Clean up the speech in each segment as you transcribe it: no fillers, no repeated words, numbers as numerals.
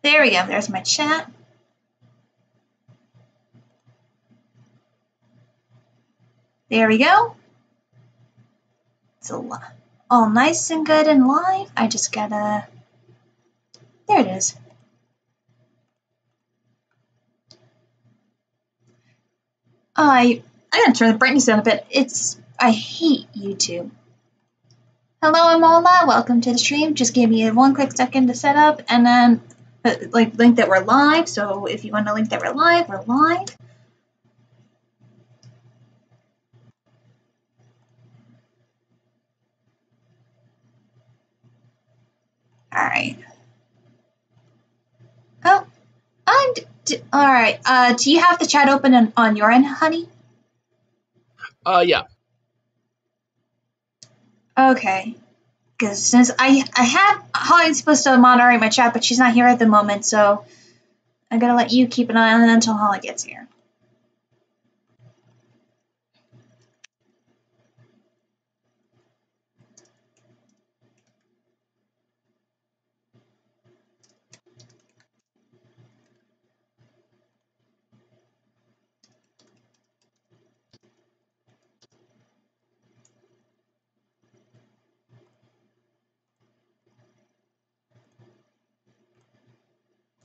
There we go. There's my chat. There we go. It's all nice and good and live. I just gotta... There it is. I gotta turn the brightness down a bit. I hate YouTube. Hello, Amola. Welcome to the stream. Just give me one quick second to set up, and then link that we're live. So if you want to link that we're live, we're live. All right. Oh, all right. Do you have the chat open on your end, honey? Yeah. Okay. Because since I have Holly's supposed to moderate my chat, but she's not here at the moment, so I'm gonna let you keep an eye on it until Holly gets here.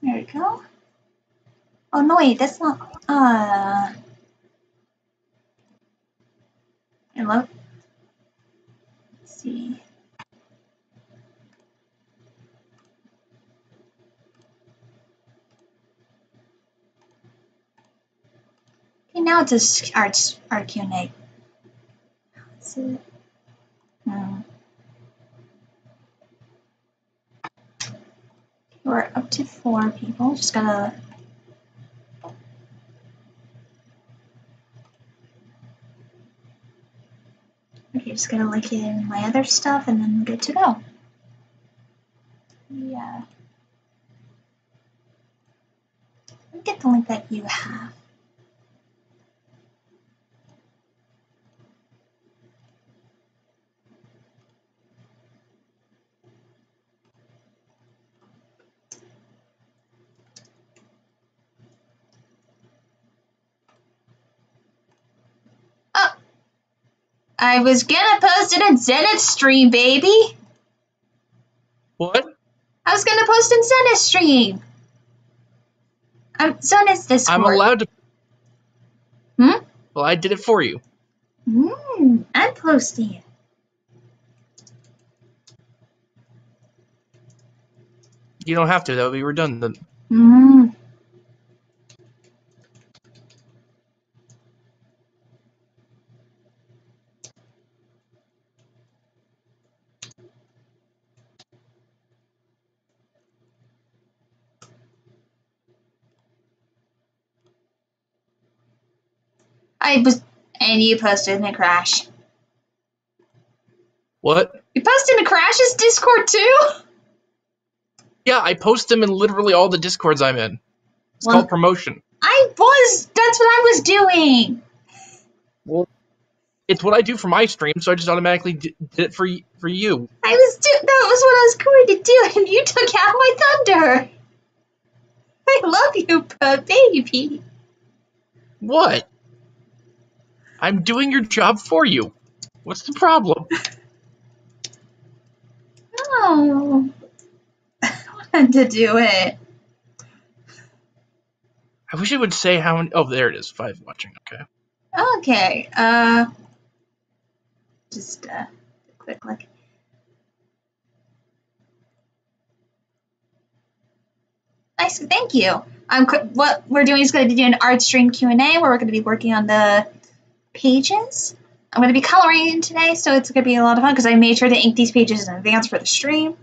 There we go. Oh no, wait, that's not. Hello. Let's see. Okay, now it's our Q&A. Let's see. We're up to 4 people. Just gotta. Okay, just gotta link in my other stuff and then good to go. Yeah. Let me get the link that you have. Oh, I was gonna post it in Zenith stream, baby. What? I was gonna post in Zenith stream. Zenith's Discord. I'm allowed to. Hmm? Well, I did it for you. I'm posting it. You don't have to. That would be redundant. And you posted in a crash. What? You posted in a crash's Discord too? Yeah, I post them in literally all the Discords I'm in. It's called promotion. That's what I was doing. Well, it's what I do for my stream, so I just automatically did it for you. That was what I was going to do, and you took out my thunder. I love you, baby. What? I'm doing your job for you. What's the problem? Oh, I wanted to do it. I wish it would say how many. Oh, there it is. 5 watching. Okay. Okay. Just a quick look. Nice, thank you. What we're doing is going to be doing an art stream Q&A where we're going to be working on the pages. I'm going to be coloring today, so it's going to be a lot of fun because I made sure to ink these pages in advance for the stream.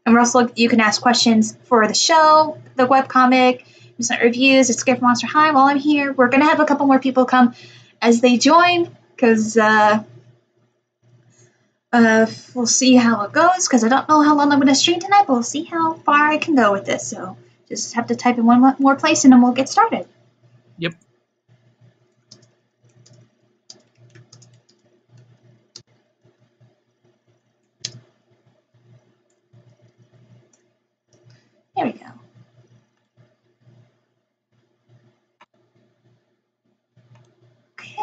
And we're also, you can ask questions for the show, the webcomic, instant reviews, Escape from Monster High while I'm here. We're going to have a couple more people come as they join because we'll see how it goes because I don't know how long I'm going to stream tonight, but we'll see how far I can go with this. So just have to type in one more place and then we'll get started. Yep. There we go.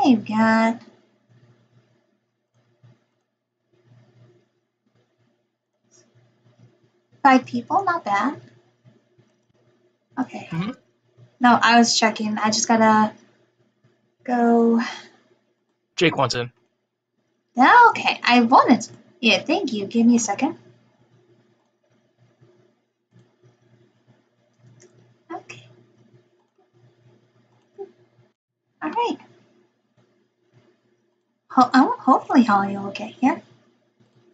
we've got 5 people, not bad. Okay. Mm-hmm. No, I was checking. I just gotta go. Jake wants in. Okay, I wanted. Yeah, thank you. Give me a second. Okay. All right. Hopefully Holly will get here.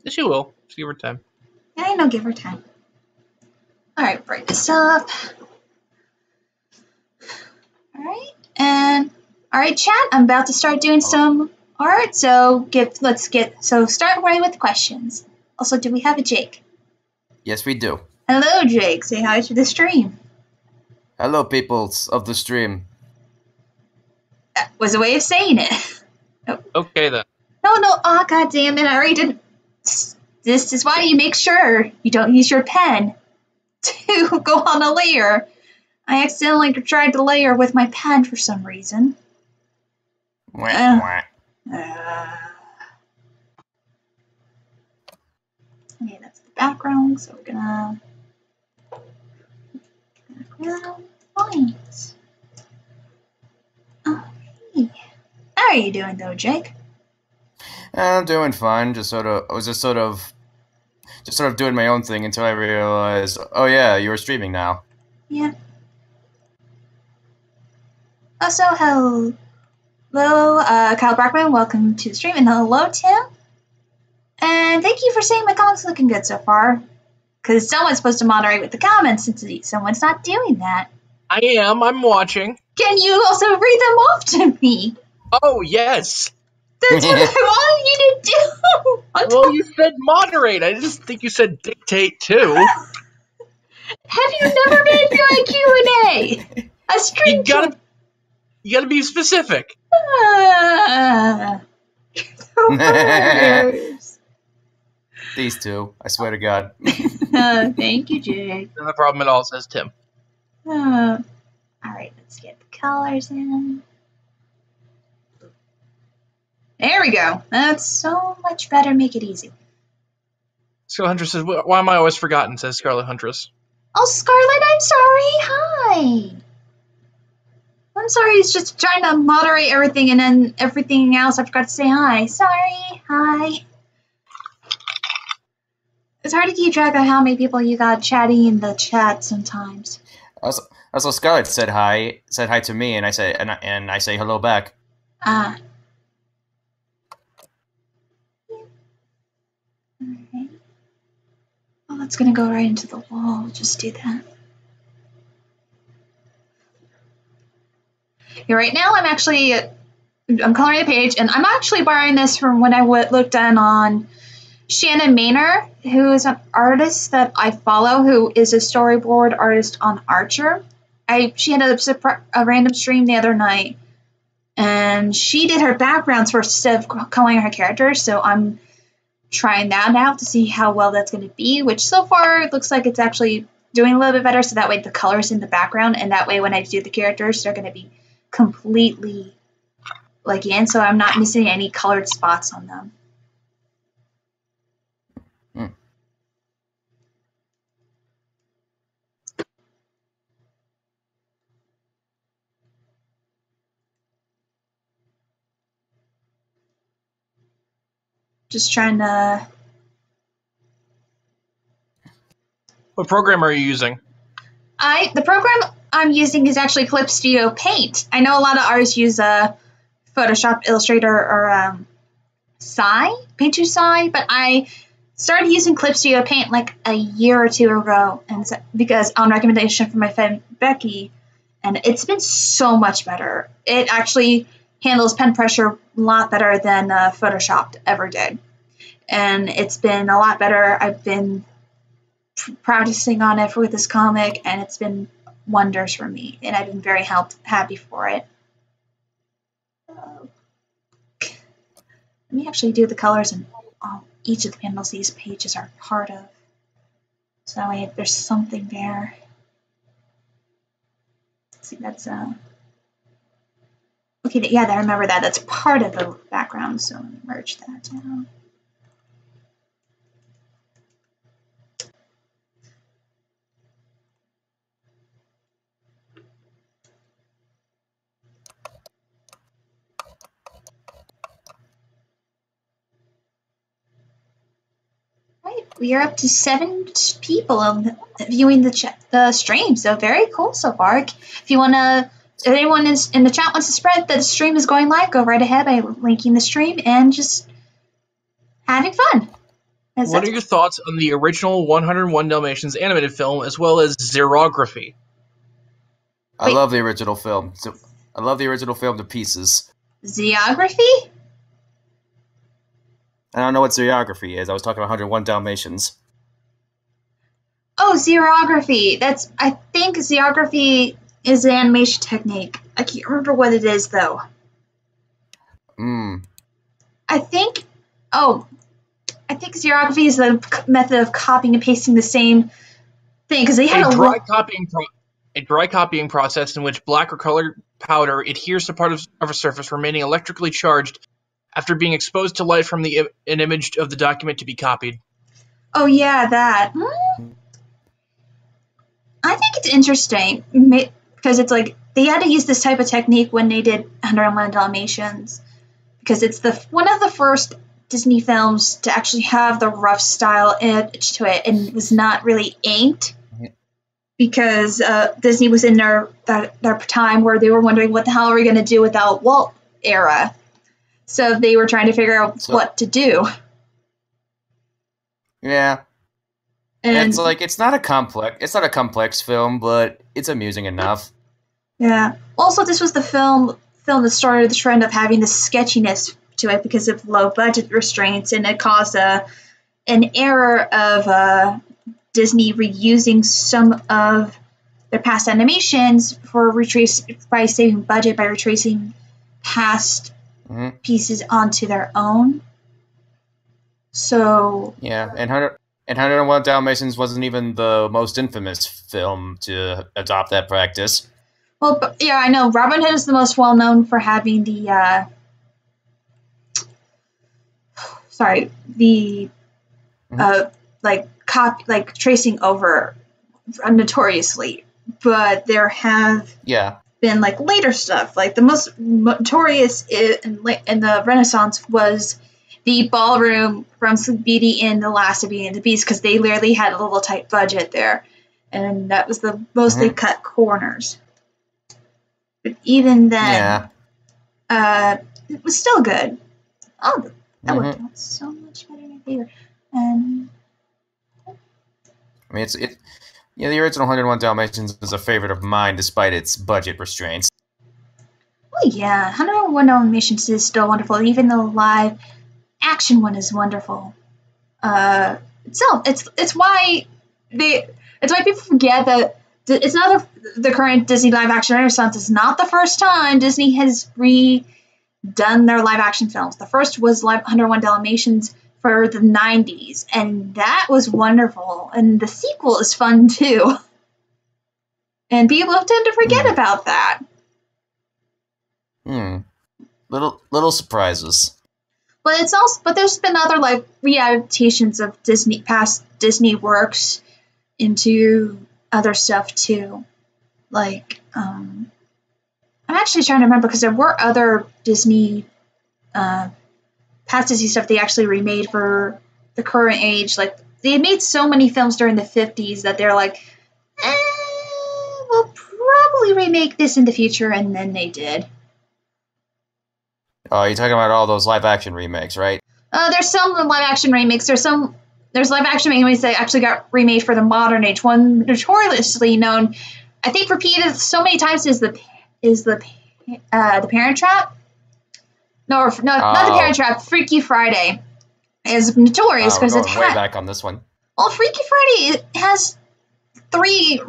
She will. Just give her time. Yeah, I know, give her time. All right, bring this up. All right, chat. I'm about to start doing some art. So start right with questions. Also, do we have a Jake? Yes, we do. Hello, Jake. Say hi to the stream. Hello, peoples of the stream. That was a way of saying it. Okay then. No. Oh, god damn it. I already did. This is why you make sure you don't use your pen to go on a layer. I accidentally tried to layer with my pen for some reason. Wah. Okay, that's the background, so we're gonna background lines. Okay. How are you doing though, Jake? I'm doing fine. I was just sort of doing my own thing until I realized, oh yeah, you're streaming now. Yeah. Also, hello, Kyle Brockman. Welcome to the stream, and hello, Tim. And thank you for saying my comments looking good so far. Because someone's supposed to moderate with the comments, since someone's not doing that. I am. I'm watching. Can you also read them off to me? Oh, yes. That's what I wanted you to do. Well, you said moderate. I just think you said dictate, too. Have you never been to a Q&A? A stream You gotta be specific. These two, I swear to God. Thank you, Jake. No problem at all, says Tim. Alright, let's get the colors in. There we go. That's so much better. Make it easy. Scarlet Huntress says, why am I always forgotten, says Scarlet Huntress. Oh, Scarlet, I'm sorry. Hi. I'm sorry, it's just trying to moderate everything, and then everything else I forgot to say hi. Sorry. Hi. It's hard to keep track of how many people you got chatting in the chat sometimes. Also, Scarlett said hi to me, and I say hello back. Ah. Alright. Oh, that's gonna go right into the wall. Just do that. Yeah, right now I'm coloring the page, and I'm actually borrowing this from when I looked on Shannon Maynor, who is an artist that I follow, who is a storyboard artist on Archer. She had a random stream the other night, and she did her backgrounds first instead of coloring her characters, so I'm trying that out to see how well that's going to be, which so far it looks like it's actually doing a little bit better, so that way the color's in the background, and that way when I do the characters, they're going to be completely like in, so I'm not missing any colored spots on them. Just trying to... What program are you using? The program I'm using is actually Clip Studio Paint. I know a lot of artists use Photoshop, Illustrator, or Paint to Sai, but I started using Clip Studio Paint like a year or two ago, and because on recommendation from my friend Becky, and it's been so much better. It actually handles pen pressure a lot better than Photoshop ever did, and it's been a lot better. I've been practicing on it with this comic, and it's been wonders for me, and I've been very happy for it. Let me actually do the colors in each of the panels these pages are part of, so that way there's something there. Let's see, that's Okay, yeah, I remember that. That's part of the background, so let me merge that down. Right, we are up to 7 people viewing the stream, so very cool so far. If you want to, if anyone is in the chat wants to spread that the stream is going live, go right ahead by linking the stream and just having fun. What are your thoughts on the original 101 Dalmatians animated film as well as Xerography? I love the original film. I love the original film to pieces. Xerography? I don't know what xerography is. I was talking about 101 Dalmatians. Oh, xerography. I think xerography is an animation technique. I can't remember what it is, though. I think xerography is the method of copying and pasting the same thing, because they had a dry copying process in which black or colored powder adheres to part of a surface remaining electrically charged after being exposed to light from an image of the document to be copied. Oh yeah, that. I think it's interesting because it's like they had to use this type of technique when they did 101 Dalmatians, because it's one of the first Disney films to actually have the rough style edge to it, and was not really inked, because Disney was in their time where they were wondering what the hell are we going to do without Walt era. So they were trying to figure out what to do. Yeah. And it's not a complex film, but it's amusing enough. Yeah. Also, this was the film that started the trend of having the sketchiness to it because of low budget restraints, and it caused an error of Disney reusing some of their past animations by saving budget by retracing past pieces onto their own. So yeah, and 101 Dalmatians wasn't even the most infamous film to adopt that practice. Well, yeah, I know Robin Hood is the most well known for having the tracing over notoriously, but there have been later stuff. Like the most notorious in the Renaissance was the ballroom from Sleeping Beauty and The Last of Beauty and the Beast, because they literally had a little tight budget there, and that was the most they cut corners. But even then, it was still good. Oh, that worked out so much better in my favor. I mean, the original 101 Dalmatians is a favorite of mine, despite its budget restraints. Oh yeah, 101 Dalmatians is still wonderful. Even the live action one is wonderful. It's why people forget that it's not the current Disney live action renaissance is not the first time Disney has redone their live action films. The first was 101 Dalmatians for the 90s, and that was wonderful. And the sequel is fun too. And people tend to forget about that. Little surprises. But there's been other readaptations of past Disney works into other stuff too. I'm actually trying to remember, because there were other Disney past Disney stuff they actually remade for the current age. Like, they made so many films during the 50s that they're like, we'll probably remake this in the future, and then they did. Oh, you're talking about all those live-action remakes, right? There's some live-action remakes. There's live-action remakes that actually got remade for the modern age. One notoriously known, I think repeated so many times, is the Parent Trap. Not the Parent Trap. Freaky Friday is notorious because it's way back on this one. Well, Freaky Friday has 3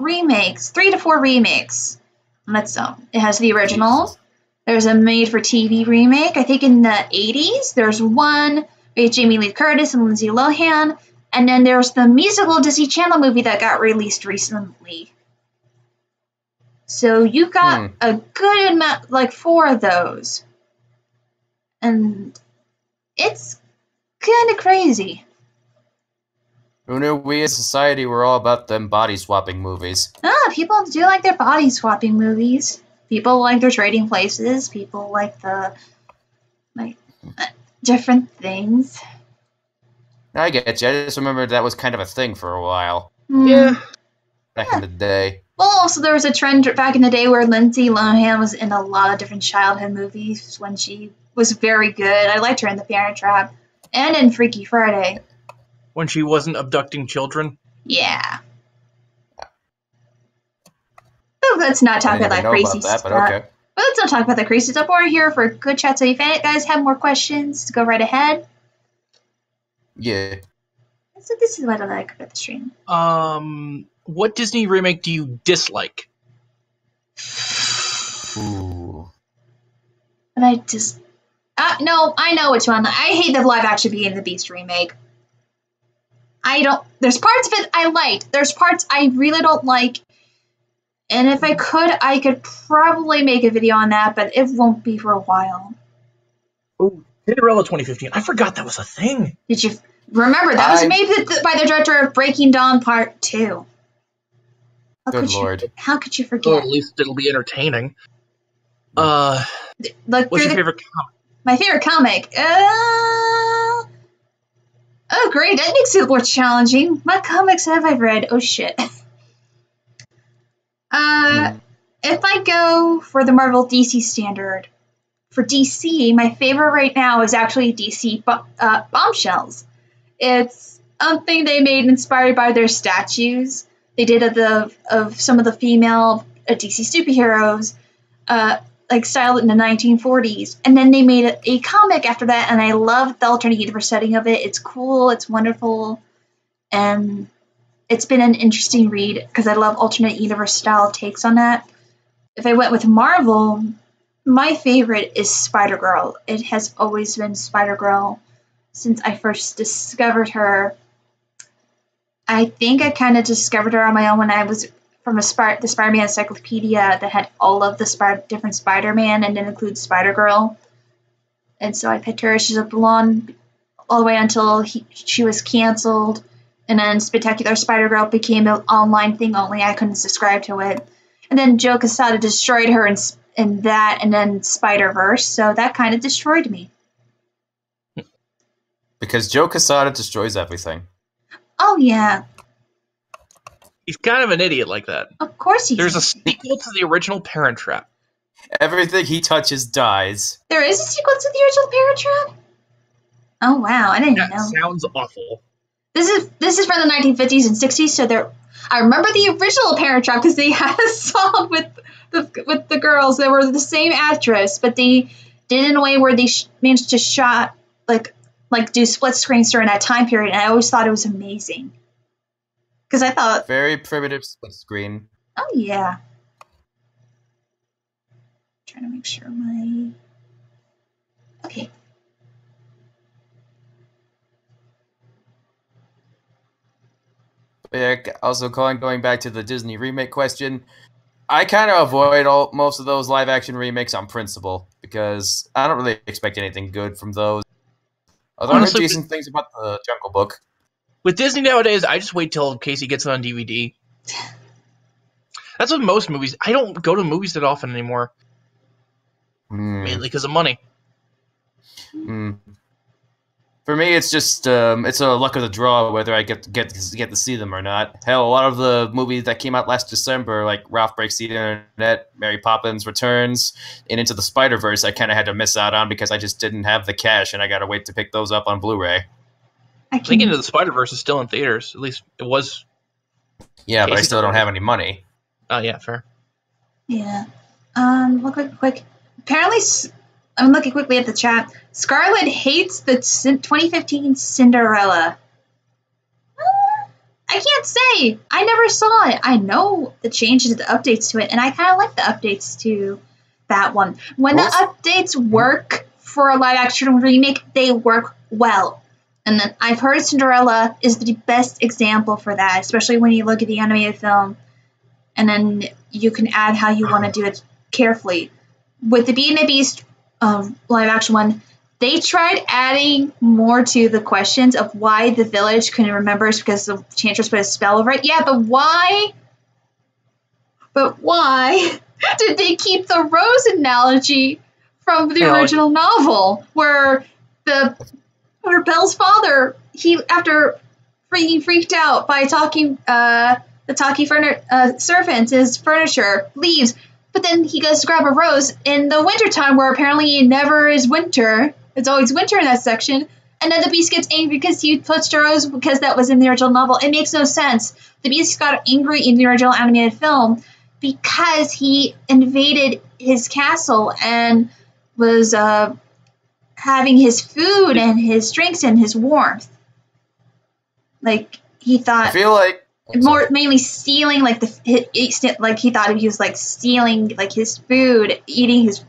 to 4 remakes on its own. It has the original. Jesus. There's a made-for-TV remake, I think in the 80s. There's one with Jamie Lee Curtis and Lindsay Lohan. And then there's the musical Disney Channel movie that got released recently. So you got a good amount, like 4 of those. And it's kind of crazy. Who knew we as society were all about them body swapping movies? People do like their body swapping movies. People like their trading places. People like the different things. I get you. I just remember that was kind of a thing for a while. Yeah. Back in the day. Well, also there was a trend back in the day where Lindsay Lohan was in a lot of different childhood movies when she was very good. I liked her in The Parent Trap and in Freaky Friday. When she wasn't abducting children? Yeah. But let's not talk about that crazy stuff. But okay. But let's not talk about the crazy stuff. We're here for a good chat. So if you guys have more questions, go right ahead. Yeah. So this is what I like about the stream. What Disney remake do you dislike? Ooh. But I just... no, I know which one. I hate the live action Beauty and the Beast remake. There's parts of it I liked. There's parts I really don't like. And if I could probably make a video on that, but it won't be for a while. Oh, Cinderella 2015. I forgot that was a thing. Did you remember that was made by the director of Breaking Dawn Part 2? Good Lord. How could you forget? Well, at least it'll be entertaining. What's your favorite comic? My favorite comic? Oh, great. That makes it more challenging. What comics have I read? Oh, shit. If I go for the Marvel DC standard, for DC, my favorite right now is actually DC Bombshells. It's something they made inspired by their statues. They did of some of the female DC superheroes, like styled in the 1940s. And then they made a comic after that, and I love the alternate universe setting of it. It's cool, it's wonderful, and it's been an interesting read because I love alternate universe style takes on that. If I went with Marvel, my favorite is Spider-Girl. It has always been Spider-Girl since I first discovered her. I think I kind of discovered her on my own when I was from the Spider-Man encyclopedia that had all of the different Spider-Man and it includes Spider-Girl. And so I picked her. She's a blonde all the way until she was canceled. And then Spectacular Spider-Girl became an online thing only. I couldn't subscribe to it. And then Joe Quesada destroyed her in that and then Spider-Verse. So that kind of destroyed me. Because Joe Quesada destroys everything. Oh, yeah. He's kind of an idiot like that. Of course he is. There's a sequel to the original Parent Trap. Everything he touches dies. There is a sequel to the original Parent Trap? Oh, wow. I didn't know. That sounds awful. This is from the 1950s and 60s, so I remember the original Parent Trap because they had a song with the girls that were the same actress, but they did it in a way where they managed to shot like do split screens during that time period, and I always thought it was amazing. Because I thought... Very primitive split screen. Oh, yeah. Trying to make sure my... Okay. Yeah, also going back to the Disney remake question, I kind of avoid most of those live-action remakes on principle, because I don't really expect anything good from those. Although I heard decent things about the Jungle Book. With Disney nowadays, I just wait till Casey gets it on DVD. That's with most movies. I don't go to movies that often anymore. Mainly because of money. For me, it's just it's a luck of the draw whether I get to see them or not. Hell, a lot of the movies that came out last December, like Ralph Breaks the Internet, Mary Poppins Returns, and Into the Spider-Verse, I kind of had to miss out on because I just didn't have the cash, and I got to wait to pick those up on Blu-ray. I think Into the Spider-Verse is still in theaters. At least it was. Yeah, but I still don't have any money. Oh, yeah, fair. Yeah. Look quick. Apparently, I'm looking quickly at the chat. Scarlett hates the 2015 Cinderella. I can't say. I never saw it. I know the changes, the updates to it, and I kind of like the updates to that one. When the updates work for a live-action remake, they work well. And then I've heard Cinderella is the best example for that, especially when you look at the animated film. and then you can add how you want to do it carefully. With the Beauty and the Beast live action one, they tried adding more to the questions of why the village couldn't remember us because the Enchantress put a spell over it. Yeah, but why? But why did they keep the rose analogy from the original novel, where Belle's father, after being freaked out by the talkie servant, his furniture, leaves, but then he goes to grab a rose in the wintertime, where apparently it never is winter. It's always winter in that section. And then the Beast gets angry because he touched a rose because that was in the original novel. It makes no sense. The Beast got angry in the original animated film because he invaded his castle and was having his food and his drinks and his warmth. Like, he thought... I feel like... mainly stealing, like, he thought he was, like, stealing, like, his food, eating his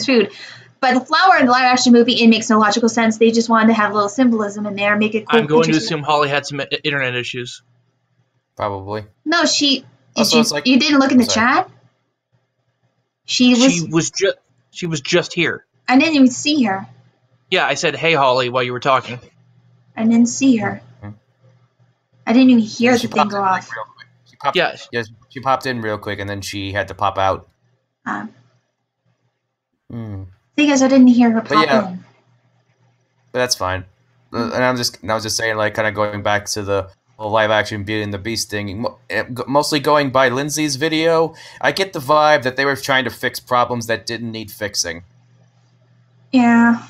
food. But the flower in the live-action movie, it makes no logical sense. They just wanted to have a little symbolism in there, make it cool. I'm going to assume Holly had some internet issues. Probably. No, you didn't look in the chat? She was just here. I didn't even see her. Yeah, I said, hey, Holly, while you were talking. I didn't see her. Mm-hmm. I didn't even hear the thing go off. She popped in real quick, and then she had to pop out. Thing is, I didn't hear her pop in. But that's fine. And I was just saying, like, kind of going back to the whole live-action Beauty and the Beast thing, mostly going by Lindsay's video, I get the vibe that they were trying to fix problems that didn't need fixing. Yeah.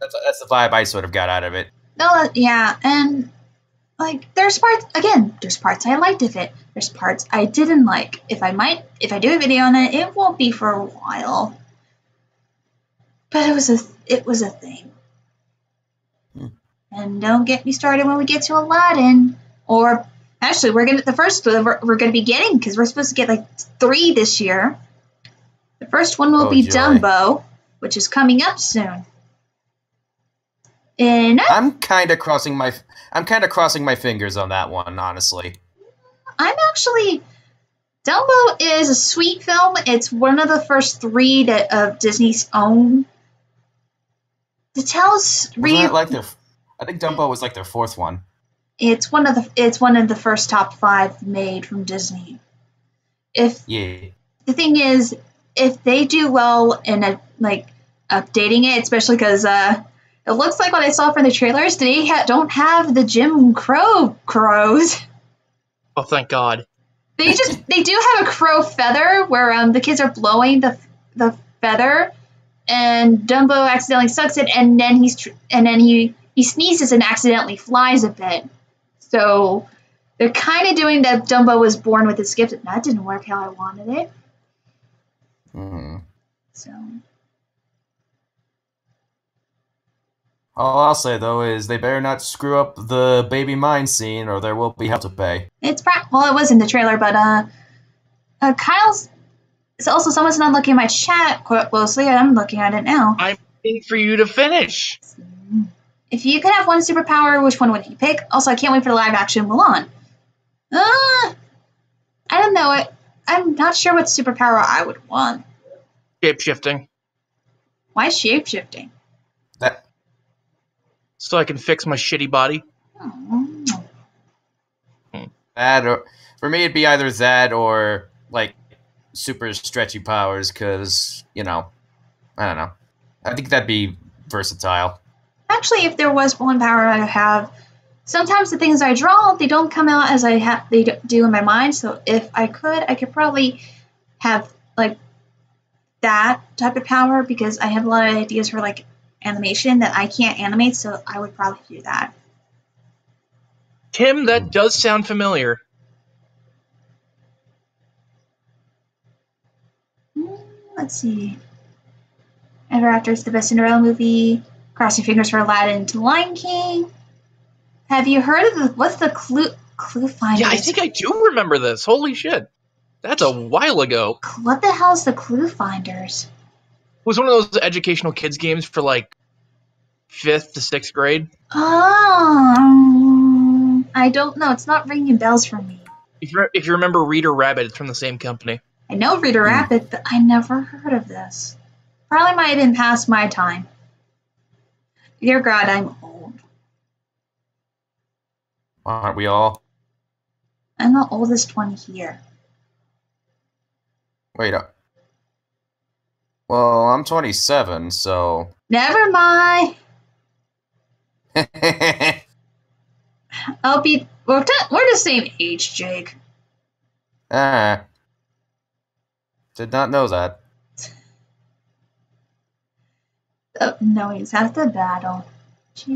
That's the vibe I sort of got out of it. No, yeah, and, like, there's parts I liked of it. There's parts I didn't like. If I do a video on it, it won't be for a while. But it was a thing. And don't get me started when we get to Aladdin. Or actually, we're gonna be getting, because we're supposed to get like 3 this year. The first one will be joy. Dumbo, which is coming up soon. And I'm kind of crossing my fingers on that one, honestly. Dumbo is a sweet film. It's one of the first 3 of Disney's own. I think Dumbo was like their 4th one. It's one of the first top 5 made from Disney. The thing is, if they do well in updating it, especially because it looks like what I saw from the trailers, they don't have the Jim Crow crows. Oh, thank God. They do have a crow feather where the kids are blowing the feather, and Dumbo accidentally sucks it, and then he sneezes and accidentally flies a bit. So they're kind of doing that. Dumbo was born with his gift, and that didn't work how I wanted it. So all I'll say though is they better not screw up the baby mine scene, or there will be hell to pay. It was in the trailer, but Kyle's. So also, someone's not looking at my chat quite closely, and I'm looking at it now. I'm waiting for you to finish. If you could have one superpower, which one would you pick? Also, I can't wait for the live-action Mulan. I don't know. I'm not sure what superpower I would want. Shape-shifting. Why shape-shifting? So I can fix my shitty body. That, or for me, it'd be either that or, like, super stretchy powers, because, I don't know. I think that'd be versatile. Actually, if there was one power I would have, sometimes the things I draw, they don't come out as they do in my mind, so if I could probably have, like, that type of power, because I have a lot of ideas for, like, animation that I can't animate, so I would probably do that. Tim, that does sound familiar. Let's see. Ever After is the best Cinderella movie. Cross your fingers for Aladdin to Lion King. Have you heard of what's the clue finders? Yeah, I think I do remember this. Holy shit. That's a while ago. What the hell is the clue finders? It was one of those educational kids games for like 5th to 6th grade. Oh, I don't know. It's not ringing bells for me. If you remember Reader Rabbit, it's from the same company. I know Reader Rabbit, but I never heard of this. Probably might have been past my time. Dear God, I'm old. Aren't we all? I'm the oldest one here. Wait up. Well, I'm 27, so... Never mind. I'll be... We're the same age, Jake. Ah. Did not know that. No, he's at the battle. Okay.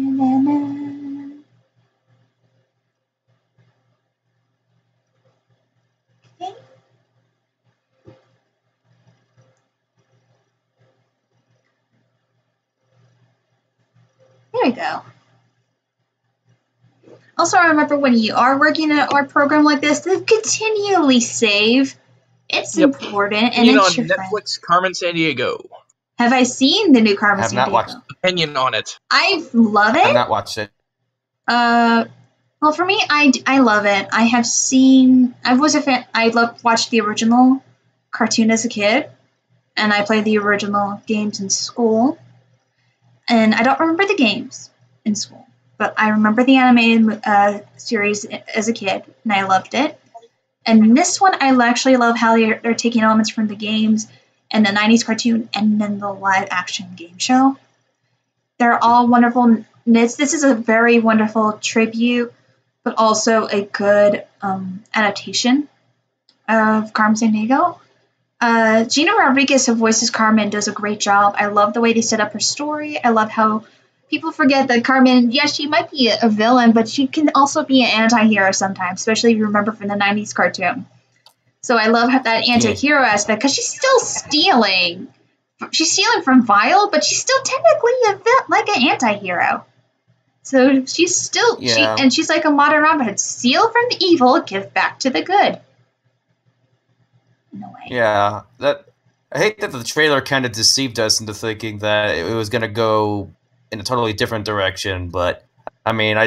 There we go. Also, remember when you are working in an art program like this, to continually save. It's important, and it's on your Netflix, friend. Carmen Sandiego. Have I seen the new Carmen I have not Sandiego? watched. Opinion on it. I love it. I have not watched it. Well, for me, I love it. I have seen. I was a fan. I watched the original cartoon as a kid, and I played the original games in school. And I don't remember the games in school, but I remember the animated series as a kid, and I loved it. And this one, I actually love how they're taking elements from the games and the 90s cartoon and then the live action game show. They're all wonderful knits. This is a very wonderful tribute, but also a good adaptation of Carmen Sandiego. Gina Rodriguez, who voices Carmen, does a great job. I love the way they set up her story. I love how people forget that Carmen, yes, she might be a villain, but she can also be an anti-hero sometimes, especially if you remember from the 90s cartoon. So I love that anti-hero aspect, because she's still stealing. She's stealing from Vile, but she's still technically like an anti-hero. So she's still, she's like a modern Robin Hood. Steal from the evil, give back to the good. In a way. Yeah, I hate that the trailer kind of deceived us into thinking that it was going to go in a totally different direction, but I mean, I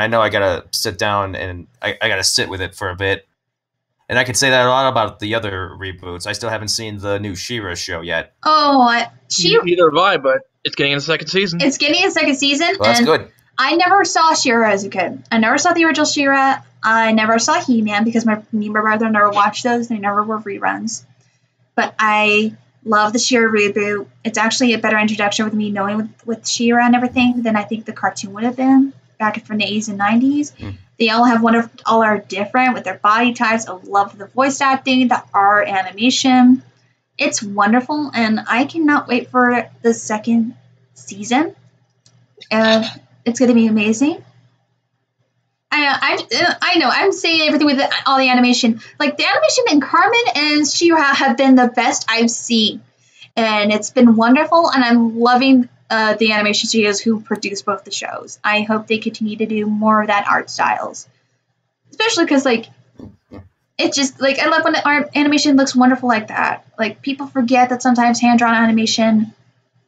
know I gotta sit down and I gotta sit with it for a bit. And I can say that a lot about the other reboots. I still haven't seen the new She-Ra show yet. Oh, Neither have I, but it's getting a second season. It's getting a second season. Well, that's good. I never saw She-Ra as a kid. I never saw the original She-Ra. I never saw He-Man because me and my brother never watched those. They never were reruns. But I love the She-Ra reboot. It's actually a better introduction with me knowing with She-Ra and everything than I think the cartoon would have been back from the 80s and 90s. They all have all are different with their body types. I love the voice acting, the art, animation. It's wonderful, and I cannot wait for the second season. It's going to be amazing. I know I'm saying everything with all the animation. Like the animation in Carmen and She-Ra have been the best I've seen, and it's been wonderful. And I'm loving the animation studios who produce both the shows. I hope they continue to do more of that art styles, especially because like it just like I love when the art animation looks wonderful like that. Like people forget that sometimes hand drawn animation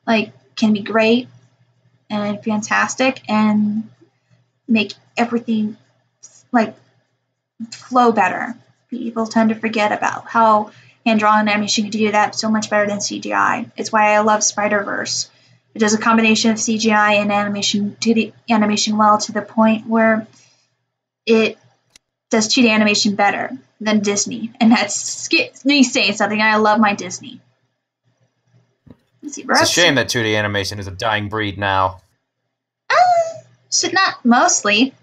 like can be great and fantastic and make everything like flow better. People tend to forget about how hand-drawn animation can do that so much better than CGI. It's why I love Spider-Verse. It does a combination of CGI and animation well to the point where it does 2D animation better than Disney. And that's me saying something. I love my Disney. It's a shame that 2D animation is a dying breed now. So not mostly.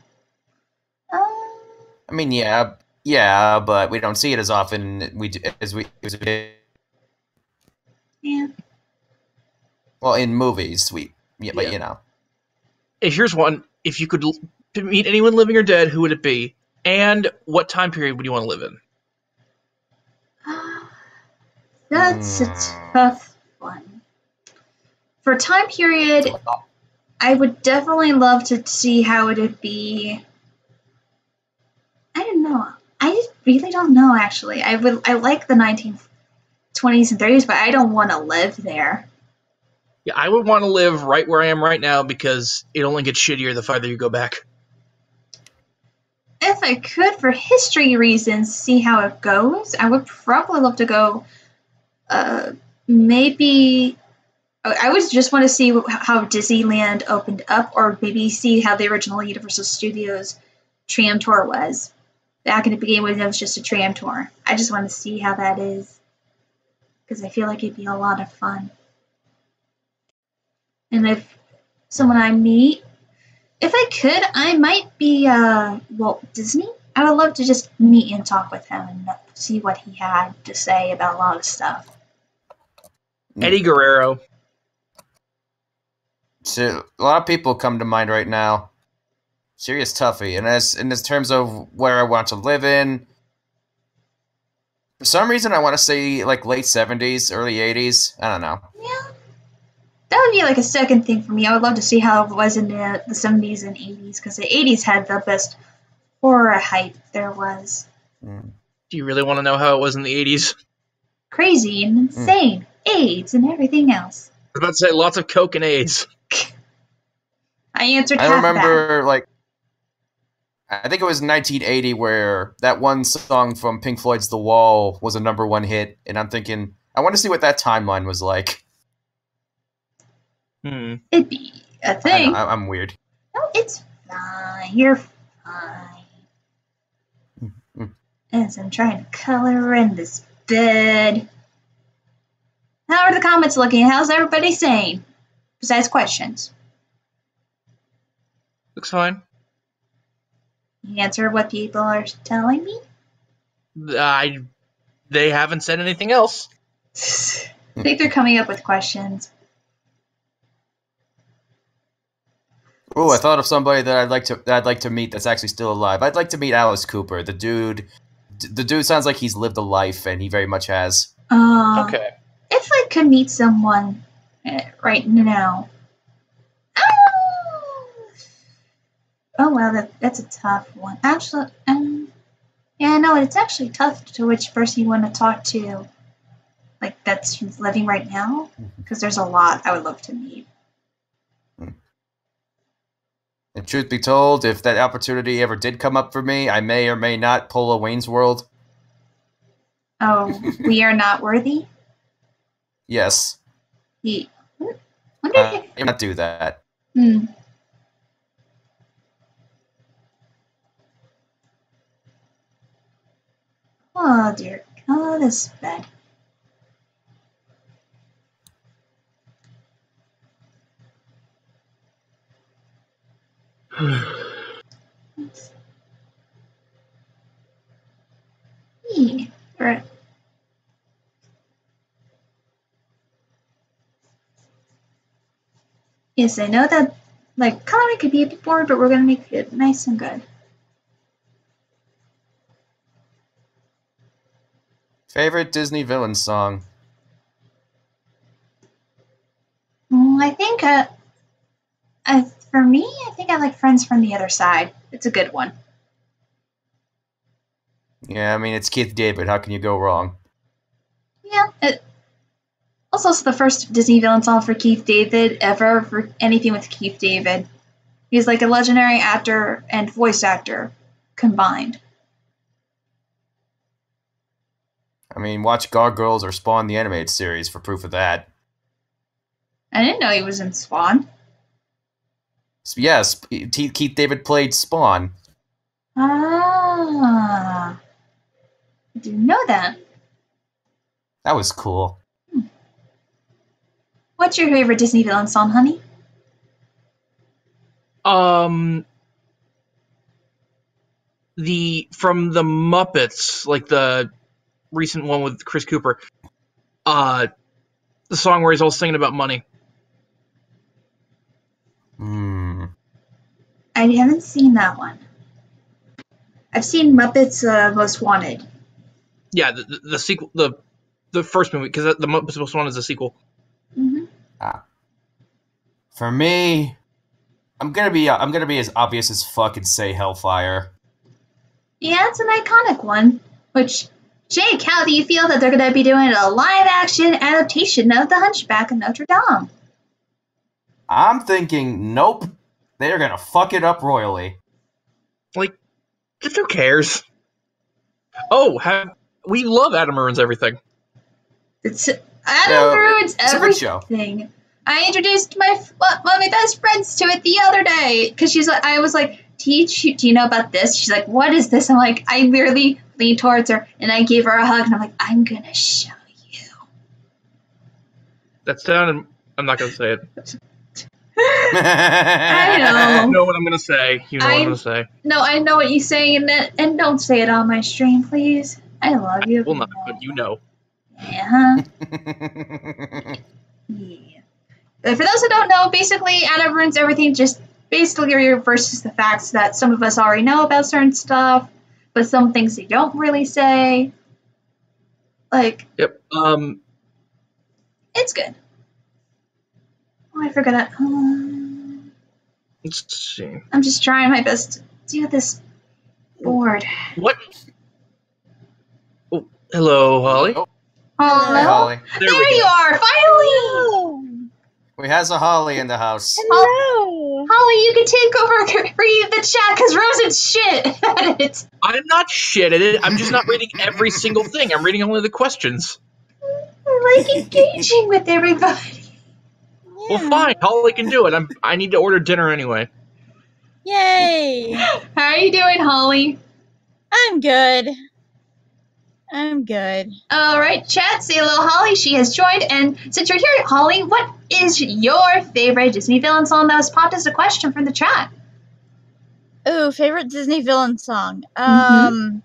I mean, yeah, but we don't see it as often as we did. Yeah. Well, in movies, but you know. Hey, here's one. If you could meet anyone living or dead, who would it be? And what time period would you want to live in? That's a tough one. For time period, I would definitely love to see how it would be. I don't know. I really don't know, actually. I like the 1920s and 30s, but I don't want to live there. Yeah, I would want to live right where I am right now because it only gets shittier the farther you go back. if I could, for history reasons, see how it goes, I would probably love to go. Maybe I would just want to see how Disneyland opened up, or maybe see how the original Universal Studios tram tour was back in the beginning when it was just a tram tour. I just want to see how that is because I feel like it'd be a lot of fun. And if someone I meet, if I could, I might be Walt Disney. I would love to just meet and talk with him and see what he had to say about a lot of stuff. Eddie Guerrero. So, a lot of people come to mind right now. Serious toughie. And as in terms of where I want to live in, for some reason I want to say like late 70s, early 80s. I don't know. Yeah. That would be like a second thing for me. I would love to see how it was in the 70s and 80s, because the 80s had the best horror hype there was. Do you really want to know how it was in the 80s? Crazy and insane. AIDS and everything else. I was about to say lots of coke and AIDS. I answered I half remember, like, I think it was 1980 where that one song from Pink Floyd's The Wall was a #1 hit, and I'm thinking, I want to see what that timeline was like. It'd be a thing. I'm weird. No, it's fine. You're fine. As I'm trying to color in this bed. How are the comments looking? How's everybody saying? Besides questions. Looks fine. You answer what people are telling me? They haven't said anything else. I think they're coming up with questions. Oh, I thought of somebody that I'd like to meet that's actually still alive. I'd like to meet Alice Cooper. The dude sounds like he's lived a life, and he very much has. Okay. If I could meet someone right now. Oh wow, that's a tough one. Actually, yeah, no, it's actually tough to which person you want to talk to. Like that's living right now, because there's a lot I would love to meet. And truth be told, if that opportunity ever did come up for me, I may or may not pull a Wayne's World. Oh, we are not worthy? Yes. I not do that. Oh dear. Oh, this bed. Yeah. Right. Yes, I know that like coloring could be a bit boring, but we're gonna make it nice and good. Favorite Disney villain song? I think for me, I think I like Friends from the Other Side. It's a good one. Yeah, I mean, it's Keith David. How can you go wrong? Yeah. Also, the first Disney villain song for Keith David ever, for anything with Keith David. He's like a legendary actor and voice actor combined. I mean, watch Gargoyles or Spawn the Animated Series for proof of that. I didn't know he was in Spawn. Yes, Keith David played Spawn. Ah. I didn't know that. That was cool. What's your favorite Disney villain song, honey? From the Muppets, like the recent one with Chris Cooper. The song where he's all singing about money. I haven't seen that one. I've seen Muppets Most Wanted. Yeah, the sequel, the first movie, because the Muppets Most Wanted is a sequel. For me, I'm gonna be as obvious as fuck and say Hellfire. Yeah, it's an iconic one. Which, Jake, how do you feel that they're going to be doing a live-action adaptation of The Hunchback of Notre Dame? I'm thinking, nope. They're gonna fuck it up royally. Like, Who cares? Oh, we love Adam Ruins Everything. Adam Ruins it's a good show. Everything. I introduced one of my best friends to it the other day because I was like, do you know about this? She's like, what is this? I'm like, I literally leaned towards her and I gave her a hug and I'm like, I'm gonna show you. That sounded. I'm not gonna say it. I know. You know what I'm gonna say. You know what I'm gonna say. No, I know what you're saying, and don't say it on my stream, please. I love you. Well, not, but you know. Yeah. Yeah. But for those who don't know, basically, Adam Ruins Everything just basically reverses the facts that some of us already know about certain stuff, but some things they don't really say. Like. Yep. It's good. Oh, I forgot that. Let's see. I'm just trying my best to do this board. What? Oh, hello, Holly. Oh, Hello? hey, Holly. There you are, finally! We has a Holly in the house. Hello. Holly, you can take over read the chat because Rosen's shit at it. I'm not shit at it. I'm just not reading every single thing. I'm reading only the questions. I like engaging with everybody. Well, fine. Holly can do it. I need to order dinner anyway. Yay. How are you doing, Holly? I'm good. I'm good. All right, chat, say hello, Holly. She has joined. And since you're here, Holly, what is your favorite Disney villain song that was popped as a question from the chat? Ooh, favorite Disney villain song. Oh,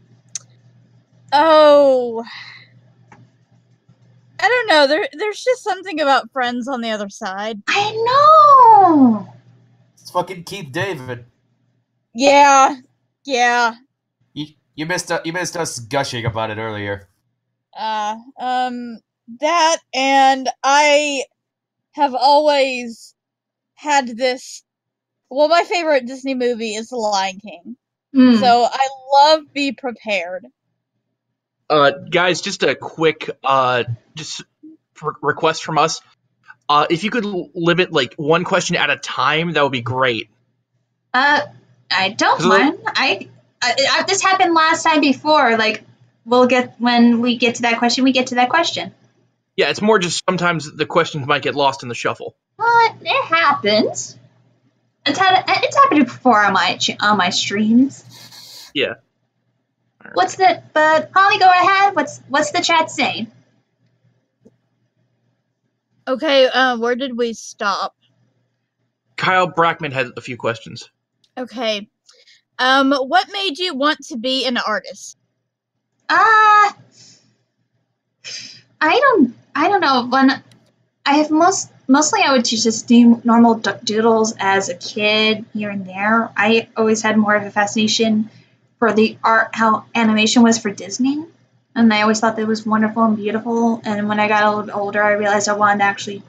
I don't know. There's just something about Friends on the Other Side. I know. It's fucking Keith David. Yeah. You missed us gushing about it earlier. That, and I have always had this. Well, my favorite Disney movie is The Lion King. So I love Be Prepared. Guys, just a quick request from us. If you could limit like one question at a time, that would be great. I don't mind. This happened last time before. Like, when we get to that question, we get to that question. Yeah, it's more just sometimes the questions might get lost in the shuffle. But it happens. It's happened before on my streams. Yeah. But Holly, go ahead. What's the chat saying? Okay, where did we stop? Kyle Brackman had a few questions. Okay. What made you want to be an artist? I don't know. When I have mostly I would just do normal doodles as a kid here and there. I always had more of a fascination for the art, how animation was for Disney. And I always thought that it was wonderful and beautiful. And when I got a little older, I realized I wanted to actually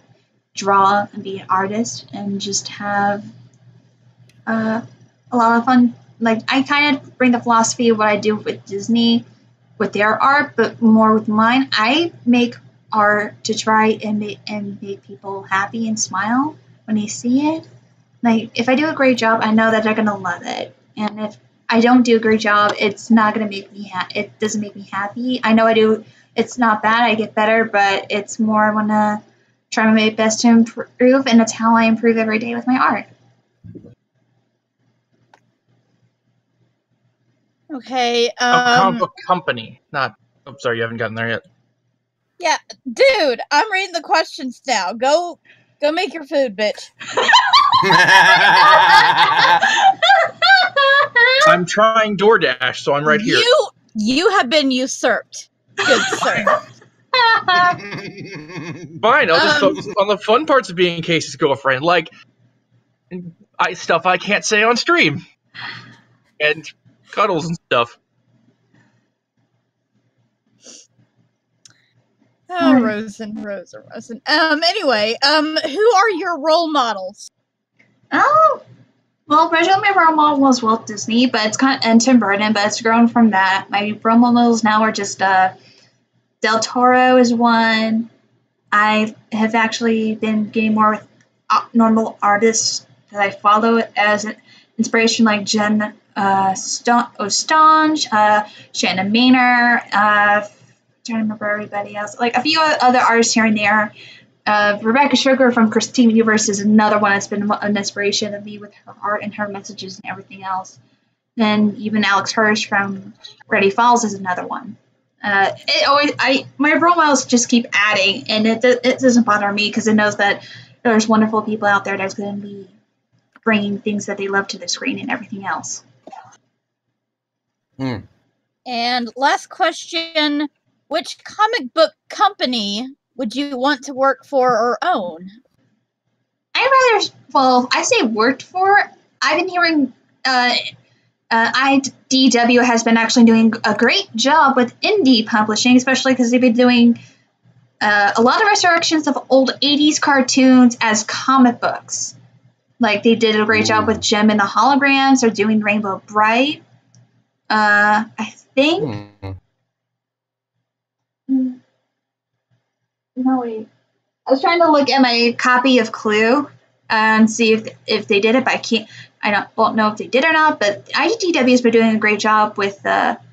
draw and be an artist and just have a lot of fun. Like, I kind of bring the philosophy of what I do with Disney, with their art, but more with mine. I make art to try and make people happy and smile when they see it. Like, if I do a great job, I know that they're going to love it. And if I don't do a great job, it's not going to make me it doesn't make me happy. I know I do. It's not bad. I get better, but it's more I want to try my best to improve, and that's how I improve every day with my art. Okay, Comic book company, not. Oh, sorry, you haven't gotten there yet. Yeah, dude, I'm reading the questions now. Go make your food, bitch. I'm trying DoorDash, so I'm right here. You have been usurped, good sir. Fine, I'll just focus on the fun parts of being Casey's girlfriend, like stuff I can't say on stream, and cuddles and stuff. Oh, Rosen. Anyway, who are your role models? Oh, well, originally my role model was Walt Disney, but it's and Tim Burton, but it's grown from that. My role models now are just Del Toro is one. I have actually been getting more with normal artists that I follow as an inspiration, like Jen Ostange, Shannon Maynor, trying to remember everybody else, like a few other artists here and there. Rebecca Sugar from Christine Universe is another one that's been an inspiration of me with her art and her messages and everything else. Then even Alex Hirsch from Ready Falls is another one. My role models just keep adding, and it doesn't bother me because it knows that there's wonderful people out there that's going to be bringing things that they love to the screen and everything else. And last question, which comic book company would you want to work for or own? I say worked for. I've been hearing IDW has been actually doing a great job with indie publishing, especially because they've been doing a lot of resurrections of old 80s cartoons as comic books. Like, they did a great job with Gem and the Holograms. They're doing Rainbow Bright. I think... No, wait. I was trying to look at my copy of Clue and see if they did it, but I don't know if they did or not, but IDW has been doing a great job with that,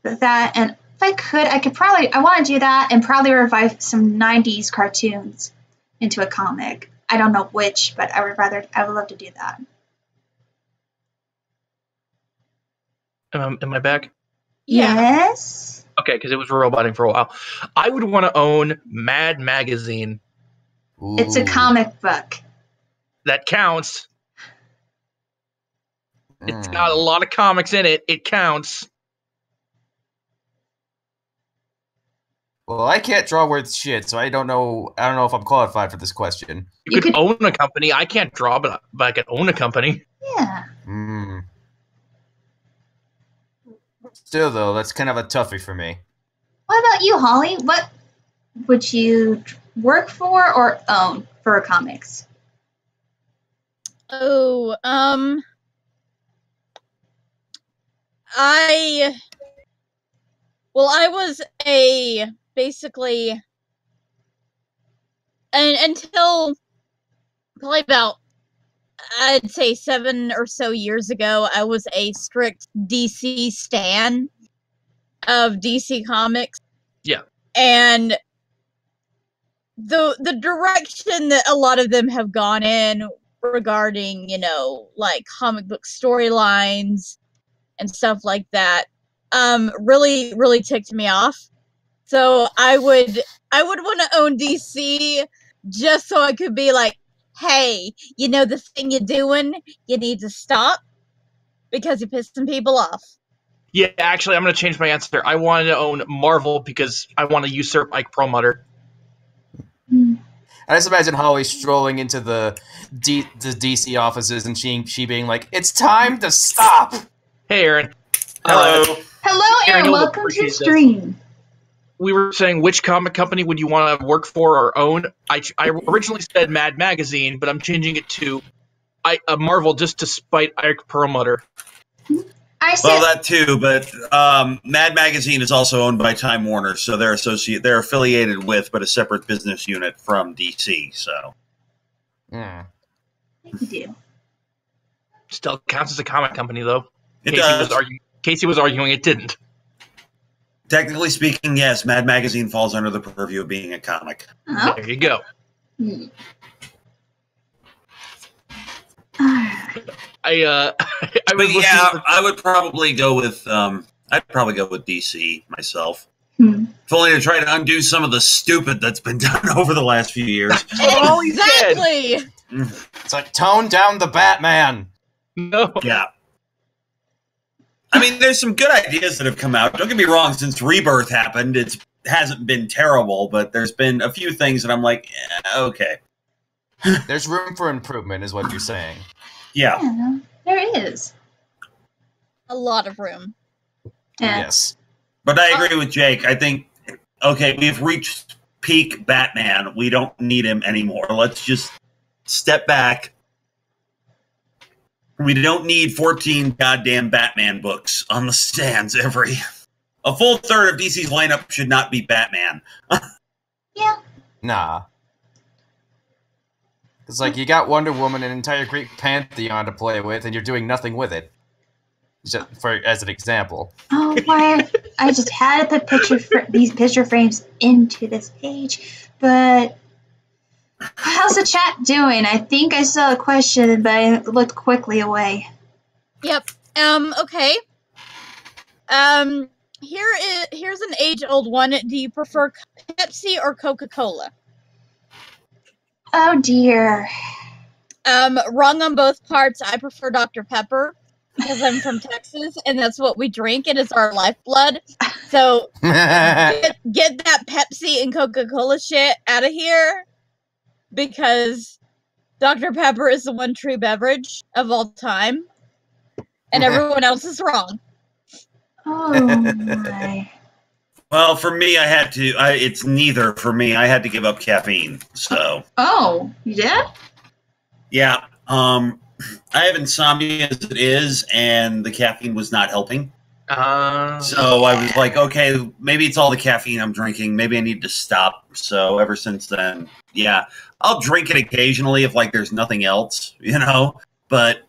and if I could probably, I want to do that and probably revive some 90s cartoons into a comic. I don't know which, but I would love to do that. Am I back? Yeah. Yes? Okay, because it was roboting for a while. I would want to own Mad Magazine. Ooh. It's a comic book. That counts. It's got a lot of comics in it. It counts. Well, I can't draw worth shit, so I don't know if I'm qualified for this question. You could own a company. I can't draw, but I could own a company. Yeah. Still, though, that's kind of a toughie for me. What about you, Holly? What would you work for or own for comics? Oh, I was basically, until probably about, I'd say 7 or so years ago, I was a strict DC stan of DC Comics. Yeah. And the direction that a lot of them have gone in regarding, like comic book storylines and stuff like that, really, really ticked me off. So I would want to own DC just so I could be like, hey, the thing you're doing, you need to stop because you're pissing people off. Yeah, actually, I'm going to change my answer. I wanted to own Marvel because I want to usurp Ike Perlmutter. I just imagine Holly strolling into the DC offices and she being like, "It's time to stop." Hey, Aaron. Hello. Hello, Aaron. Welcome to the stream. We were saying which comic company would you want to work for or own? I originally said Mad Magazine, but I'm changing it to Marvel just to spite Ike Perlmutter. Well, that too, but Mad Magazine is also owned by Time Warner, so they're affiliated with, but a separate business unit from DC. So, You do. Still counts as a comic company, though. It does. Casey was arguing it didn't. Technically speaking, yes, Mad Magazine falls under the purview of being a comic. Oh. There you go. I would probably go with DC myself. If only to try to undo some of the stupid that's been done over the last few years. Exactly. It's like, tone down the Batman. No. Yeah. I mean, there's some good ideas that have come out. Don't get me wrong, since Rebirth happened, it hasn't been terrible, but there's been a few things that I'm like, okay. There's room for improvement, is what you're saying. Yeah, there is. A lot of room. Yeah. Yes. But I agree with Jake. I think, okay, we've reached peak Batman. We don't need him anymore. Let's just step back. We don't need 14 goddamn Batman books on the stands every... A full third of DC's lineup should not be Batman. Yeah. Nah. It's like, you got Wonder Woman, an entire Greek pantheon to play with, and you're doing nothing with it. just as an example. Oh, why? I just had to put these picture frames into this page, but how's the chat doing? I think I saw a question, but I looked quickly away. Yep. Okay. Here's an age-old one. Do you prefer Pepsi or Coca-Cola? Oh dear. Wrong on both parts. I prefer Dr. Pepper because I'm from Texas, and that's what we drink. It is our lifeblood. So get that Pepsi and Coca-Cola shit out of here, because Dr. Pepper is the one true beverage of all time, and everyone else is wrong. Oh my. Well, for me, it's neither for me. I had to give up caffeine, so. Oh, you did? Yeah. I have insomnia as it is, and the caffeine was not helping. So I was like, okay, maybe it's all the caffeine I'm drinking. Maybe I need to stop. So ever since then, yeah, I'll drink it occasionally if like there's nothing else, But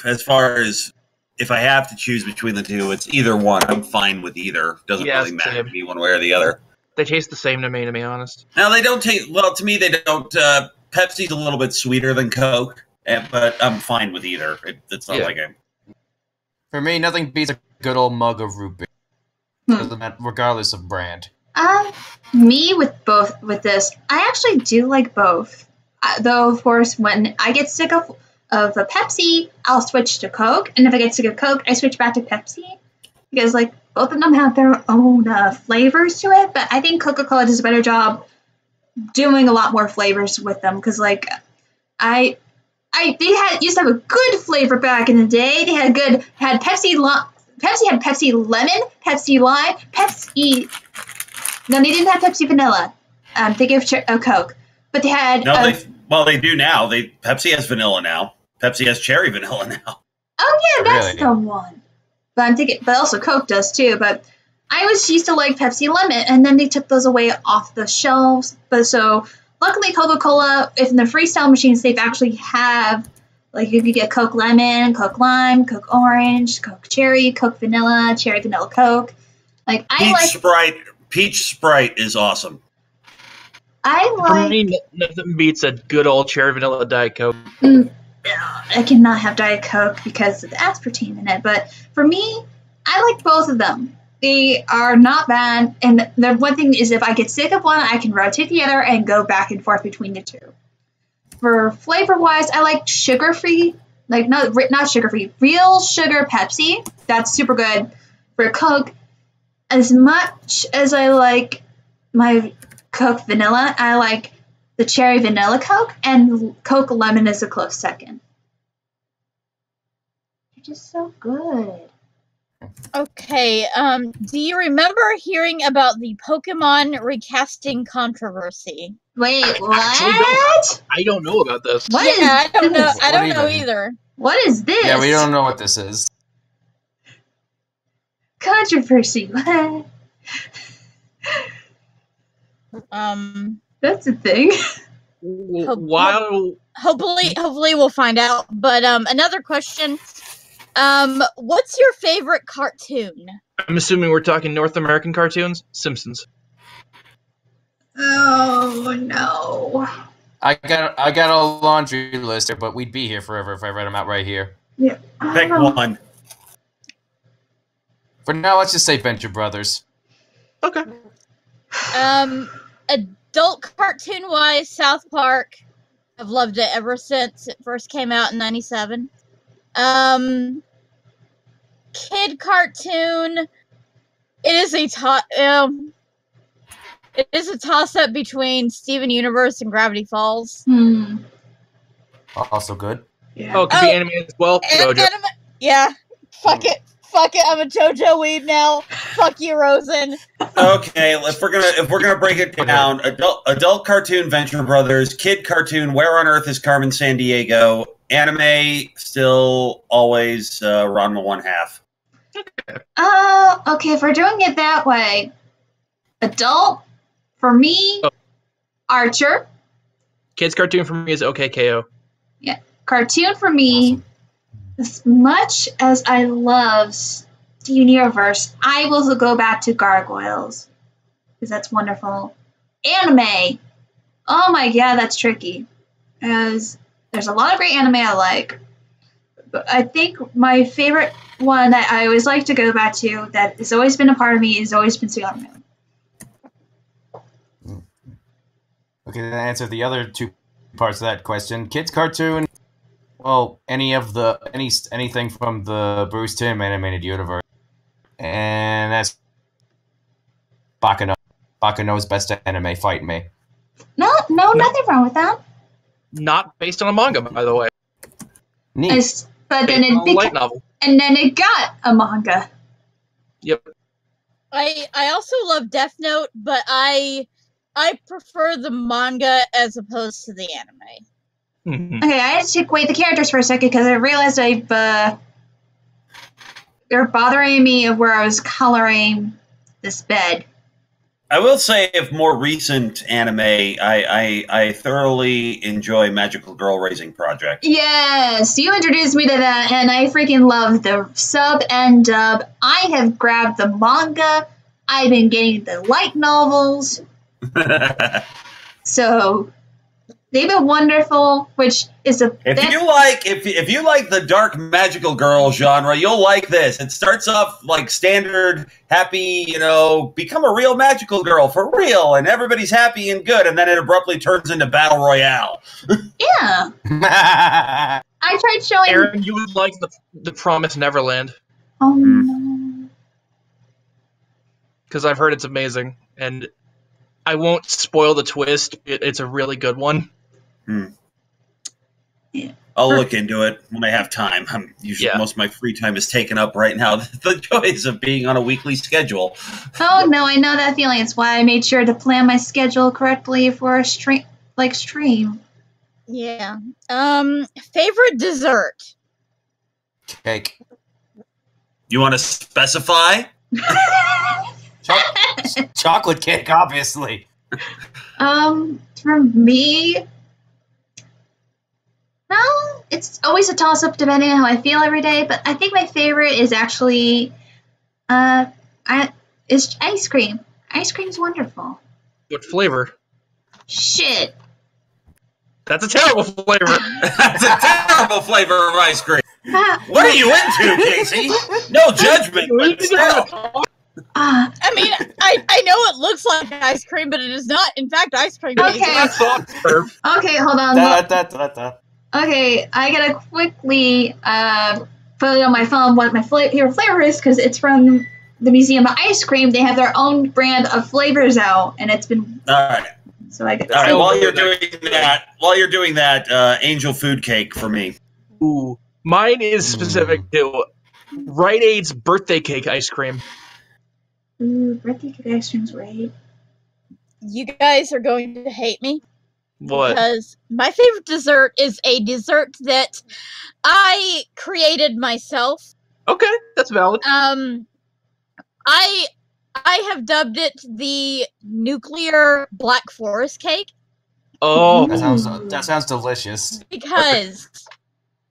as far as if I have to choose between the two, it's either one. I'm fine with either. Doesn't really matter to me one way or the other. They taste the same to me, be honest. Now, they don't taste... Well, to me, they don't... Pepsi's a little bit sweeter than Coke, but I'm fine with either. It's not like a... For me, nothing beats a good old mug of root beer, regardless of brand. Me with this, I actually do like both. Though, of course, when I get sick of a Pepsi, I'll switch to Coke. And if I get sick of Coke, I switch back to Pepsi. Because, like, both of them have their own flavors to it. But I think Coca-Cola does a better job doing a lot more flavors with them. Because, like, they used to have a good flavor back in the day. They had Pepsi had Pepsi Lemon, Pepsi Lime, Pepsi... No, they didn't have Pepsi Vanilla. They gave Coke. But they had... they do now. Pepsi has vanilla now. Pepsi has cherry vanilla now. Oh, yeah, that's the one. But also Coke does too. But I used to like Pepsi Lemon, and then they took those away off the shelves. But so luckily, Coca-Cola, if in the freestyle machines, they actually have, like, you could get Coke Lemon, Coke Lime, Coke Orange, Coke Cherry, Coke Vanilla, Cherry Vanilla Coke. Like Peach Sprite is awesome. For me, nothing beats a good old cherry vanilla Diet Coke. I cannot have Diet Coke because of the aspartame in it, but for me, I like both of them. They are not bad, and the one thing is if I get sick of one, I can rotate the other and go back and forth between the two. For flavor-wise, I like sugar-free, like not sugar-free, real sugar Pepsi. That's super good. For Coke, as much as I like my Coke Vanilla, I like the Cherry Vanilla Coke, and Coke Lemon is a close second. They're just so good. Okay, do you remember hearing about the Pokemon recasting controversy? Wait, what? I don't know about this. I don't know. I don't know either. What is this? Yeah, we don't know what this is. Controversy. That's a thing. Hopefully we'll find out. But another question. What's your favorite cartoon? I'm assuming we're talking North American cartoons? Simpsons. Oh no. I got a laundry list here, but we'd be here forever if I read them out right here. Yeah. Pick one. For now, let's just say Venture Brothers. Okay. Adult cartoon-wise, South Park. I've loved it ever since it first came out in '97. Kid cartoon. It is a toss-up between Steven Universe and Gravity Falls. Also good. Yeah. Oh, it could be anime as well. JoJo. Yeah. Fuck it. I'm a JoJo weeb now. Fuck you, Rosen. Okay, if we're gonna break it down, adult cartoon Venture Brothers, kid cartoon Where on Earth is Carmen Sandiego, anime still always Ranma 1/2. Okay, if we're doing it that way, adult for me, Archer. Kids cartoon for me is OKKO. Yeah, cartoon for me, As much as I love Steven Universe, I will go back to Gargoyles. Because that's wonderful. Anime! Oh my god, that's tricky. As there's a lot of great anime I like. But I think my favorite one that I always like to go back to, that has always been a part of me, has always been Sailor Moon. Okay, to answer the other two parts of that question, kids cartoon. Well, anything from the Bruce Timm animated universe, and that's Baccano. Baccano's best anime. Fight me. No, nothing wrong with that. Not based on a manga, by the way. Neat. But then light novel. And then it got a manga. Yep. I also love Death Note, but I prefer the manga as opposed to the anime. Mm-hmm. Okay, I had to take away the characters for a second because I realized they're bothering me of where I was coloring this bed. I will say, if more recent anime, I thoroughly enjoy Magical Girl Raising Project. Yes, you introduced me to that, and I freaking love the sub and dub. I have grabbed the manga. I've been getting the light novels. So they've been wonderful, which is if you like the dark magical girl genre, you'll like this. It starts off like standard happy, become a real magical girl for real, and everybody's happy and good, and then it abruptly turns into battle royale. Yeah. I tried showing Aaron, you would like the Promised Neverland. Oh no. Because I've heard it's amazing, and I won't spoil the twist. It's a really good one. Yeah. I'll look into it when I have time. Most of my free time is taken up right now. The joys of being on a weekly schedule. Oh no, I know that feeling. It's why I made sure to plan my schedule correctly for a stream. Yeah. Favorite dessert? Cake. You want to specify? Chocolate cake, obviously. For me, well, it's always a toss-up depending on how I feel every day, but I think my favorite is actually, is ice cream. Ice cream's wonderful. What flavor? Shit. That's a terrible flavor. That's a terrible flavor of ice cream. What are you into, Casey? No judgment. But still. I mean, I know it looks like ice cream, but it is not, in fact, ice cream. Okay. Okay, hold on. Okay, I gotta quickly put it on my phone what my favorite flavor is, because it's from the Museum of Ice Cream. They have their own brand of flavors out, and it's been... All right. So I get all right, while you're doing that, angel food cake for me. Ooh, mine is specific to Rite Aid's birthday cake ice cream. Ooh, birthday cake ice cream's great. You guys are going to hate me. What? Because my favorite dessert is a dessert that I created myself. Okay, that's valid. I have dubbed it the nuclear Black Forest cake. Oh, that sounds delicious. Because,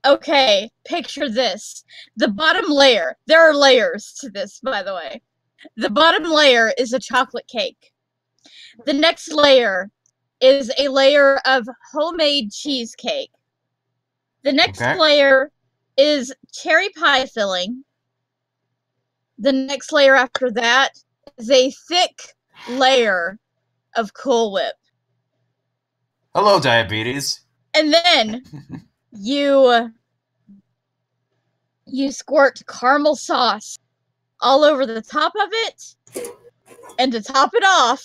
okay, picture this. The bottom layer, there are layers to this, by the way. The bottom layer is a chocolate cake. The next layer is a layer of homemade cheesecake. The next layer is cherry pie filling. The next layer after that is a thick layer of Cool Whip. Hello, diabetes. And then you squirt caramel sauce all over the top of it. And to top it off,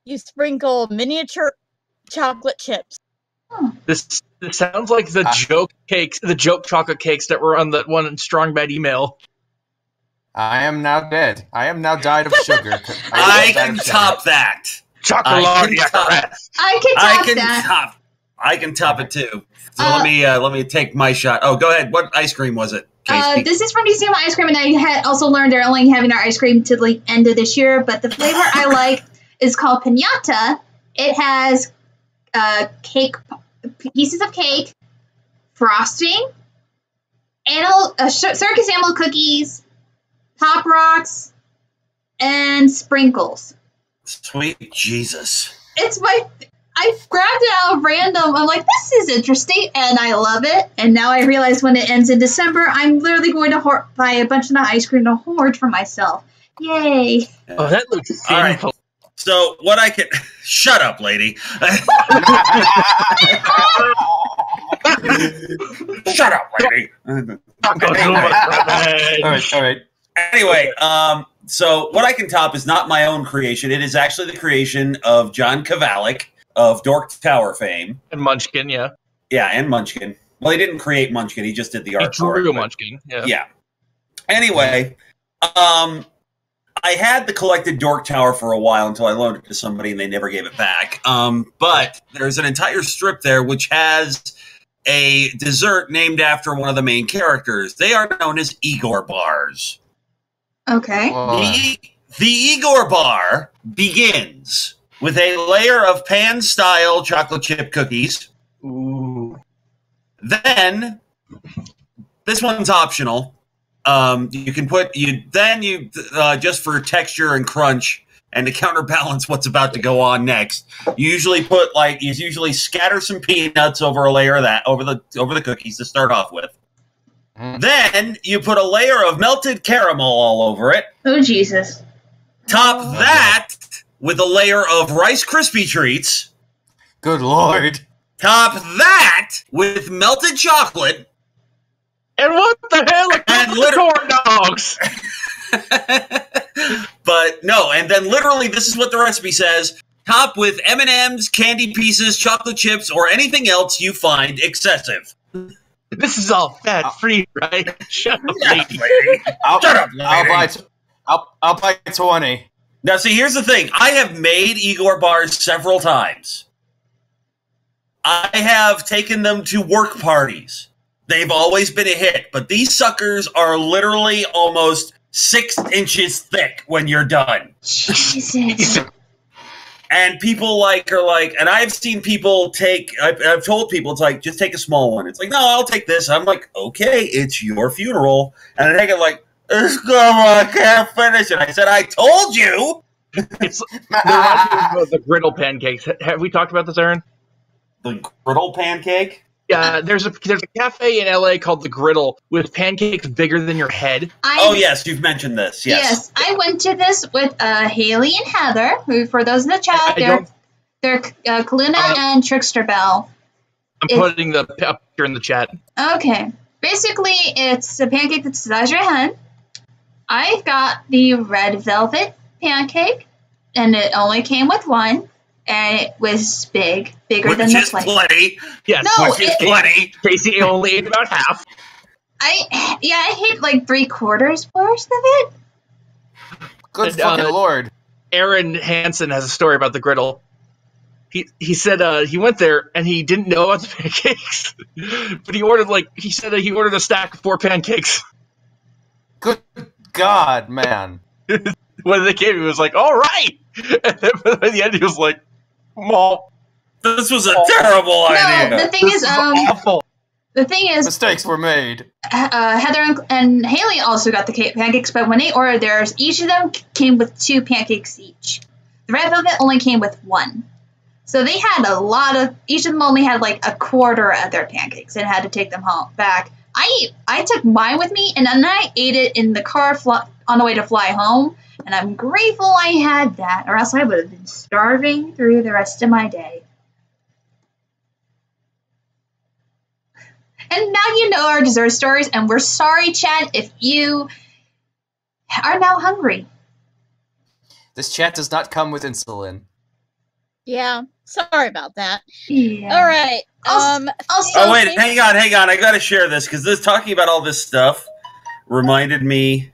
you sprinkle miniature chocolate chips. This sounds like the joke chocolate cakes that were on that one Strong Bad email. I am now dead. I am now died of sugar. I can top that. Chocolate. I can top it too. So let me take my shot. Oh, go ahead. What ice cream was it? This is from Museum of Ice Cream, and I had also learned they're only having our ice cream to the end of this year. But the flavor I like is called piñata. It has cake, pieces of cake frosting, circus animal cookies, Pop Rocks, and sprinkles. Sweet Jesus. I grabbed it out of random. I'm like, this is interesting, and I love it. And now I realize when it ends in December, I'm literally going to buy a bunch of the ice cream to hoard for myself. Yay. Oh, that looks all right. painful. So what I can... Shut up, lady. Shut up, lady. All right. Anyway, so what I can top is not my own creation. It is actually the creation of John Kovalic of Dork Tower fame. And Munchkin, yeah. Yeah, and Munchkin. Well, he didn't create Munchkin. He just did the art. He drew Munchkin, yeah. Anyway, I had the collected Dork Tower for a while until I loaned it to somebody and they never gave it back. But there's an entire strip there which has a dessert named after one of the main characters. They are known as Igor bars. Okay. The Igor bar begins with a layer of pan-style chocolate chip cookies. Ooh. Then, this one's optional. You can put just for texture and crunch and to counterbalance what's about to go on next. You usually scatter some peanuts over a layer of that over the cookies to start off with. Then you put a layer of melted caramel all over it. Oh, Jesus. Top that with a layer of Rice Krispie treats. Good Lord. Top that with melted chocolate. And what the hell are corn dogs? But no, and then literally this is what the recipe says. Top with M&Ms, candy pieces, chocolate chips, or anything else you find excessive. This is all fat-free, right? Shut up, lady. Shut up, lady. I'll buy 20. Now, see, here's the thing. I have made Igor bars several times. I have taken them to work parties. They've always been a hit, but these suckers are literally almost 6 inches thick when you're done. Jesus. And people are like, and I've seen people I've told people, it's like, just take a small one. It's like, no, I'll take this. I'm like, okay, it's your funeral. And I take it like, I can't finish it. I said, I told you. It's the griddle pancakes. Have we talked about this, Aaron? The griddle pancake? Yeah, there's a cafe in LA called The Griddle with pancakes bigger than your head. Yes, you've mentioned this. Yes, I went to this with Haley and Heather, who, for those in the chat, they're Kaluna and Trickster Bell. I'm putting the picture in the chat. Okay. Basically, it's a pancake that's the size of your head. I got the red velvet pancake, and it only came with one. And it was bigger than the plate. Plenty. Yes, no, which is plenty. Casey only ate about half. I hate like 3/4 worth of it. Good fucking Lord. Aaron Hansen has a story about the griddle. He said he went there and he didn't know about the pancakes, but he ordered he ordered a stack of 4 pancakes. Good God, man. When they came, he was like, "All right," and then by the end, he was like, "Well, this was a terrible idea." No, the thing is, awful. The thing is, mistakes were made. Heather and Haley also got the pancakes, but when they ordered theirs, each of them came with 2 pancakes each. The red velvet only came with 1. So they had each of them only had like 1/4 of their pancakes and had to take them home back. I took mine with me, and then I ate it in the car on the way to fly home, and I'm grateful I had that, or else I would have been starving through the rest of my day. And now you know our dessert stories, and we're sorry, chat, if you are now hungry. This chat does not come with insulin. Yeah, sorry about that. Yeah. All right. Oh wait, hang on. I gotta share this because this talking about all this stuff reminded me.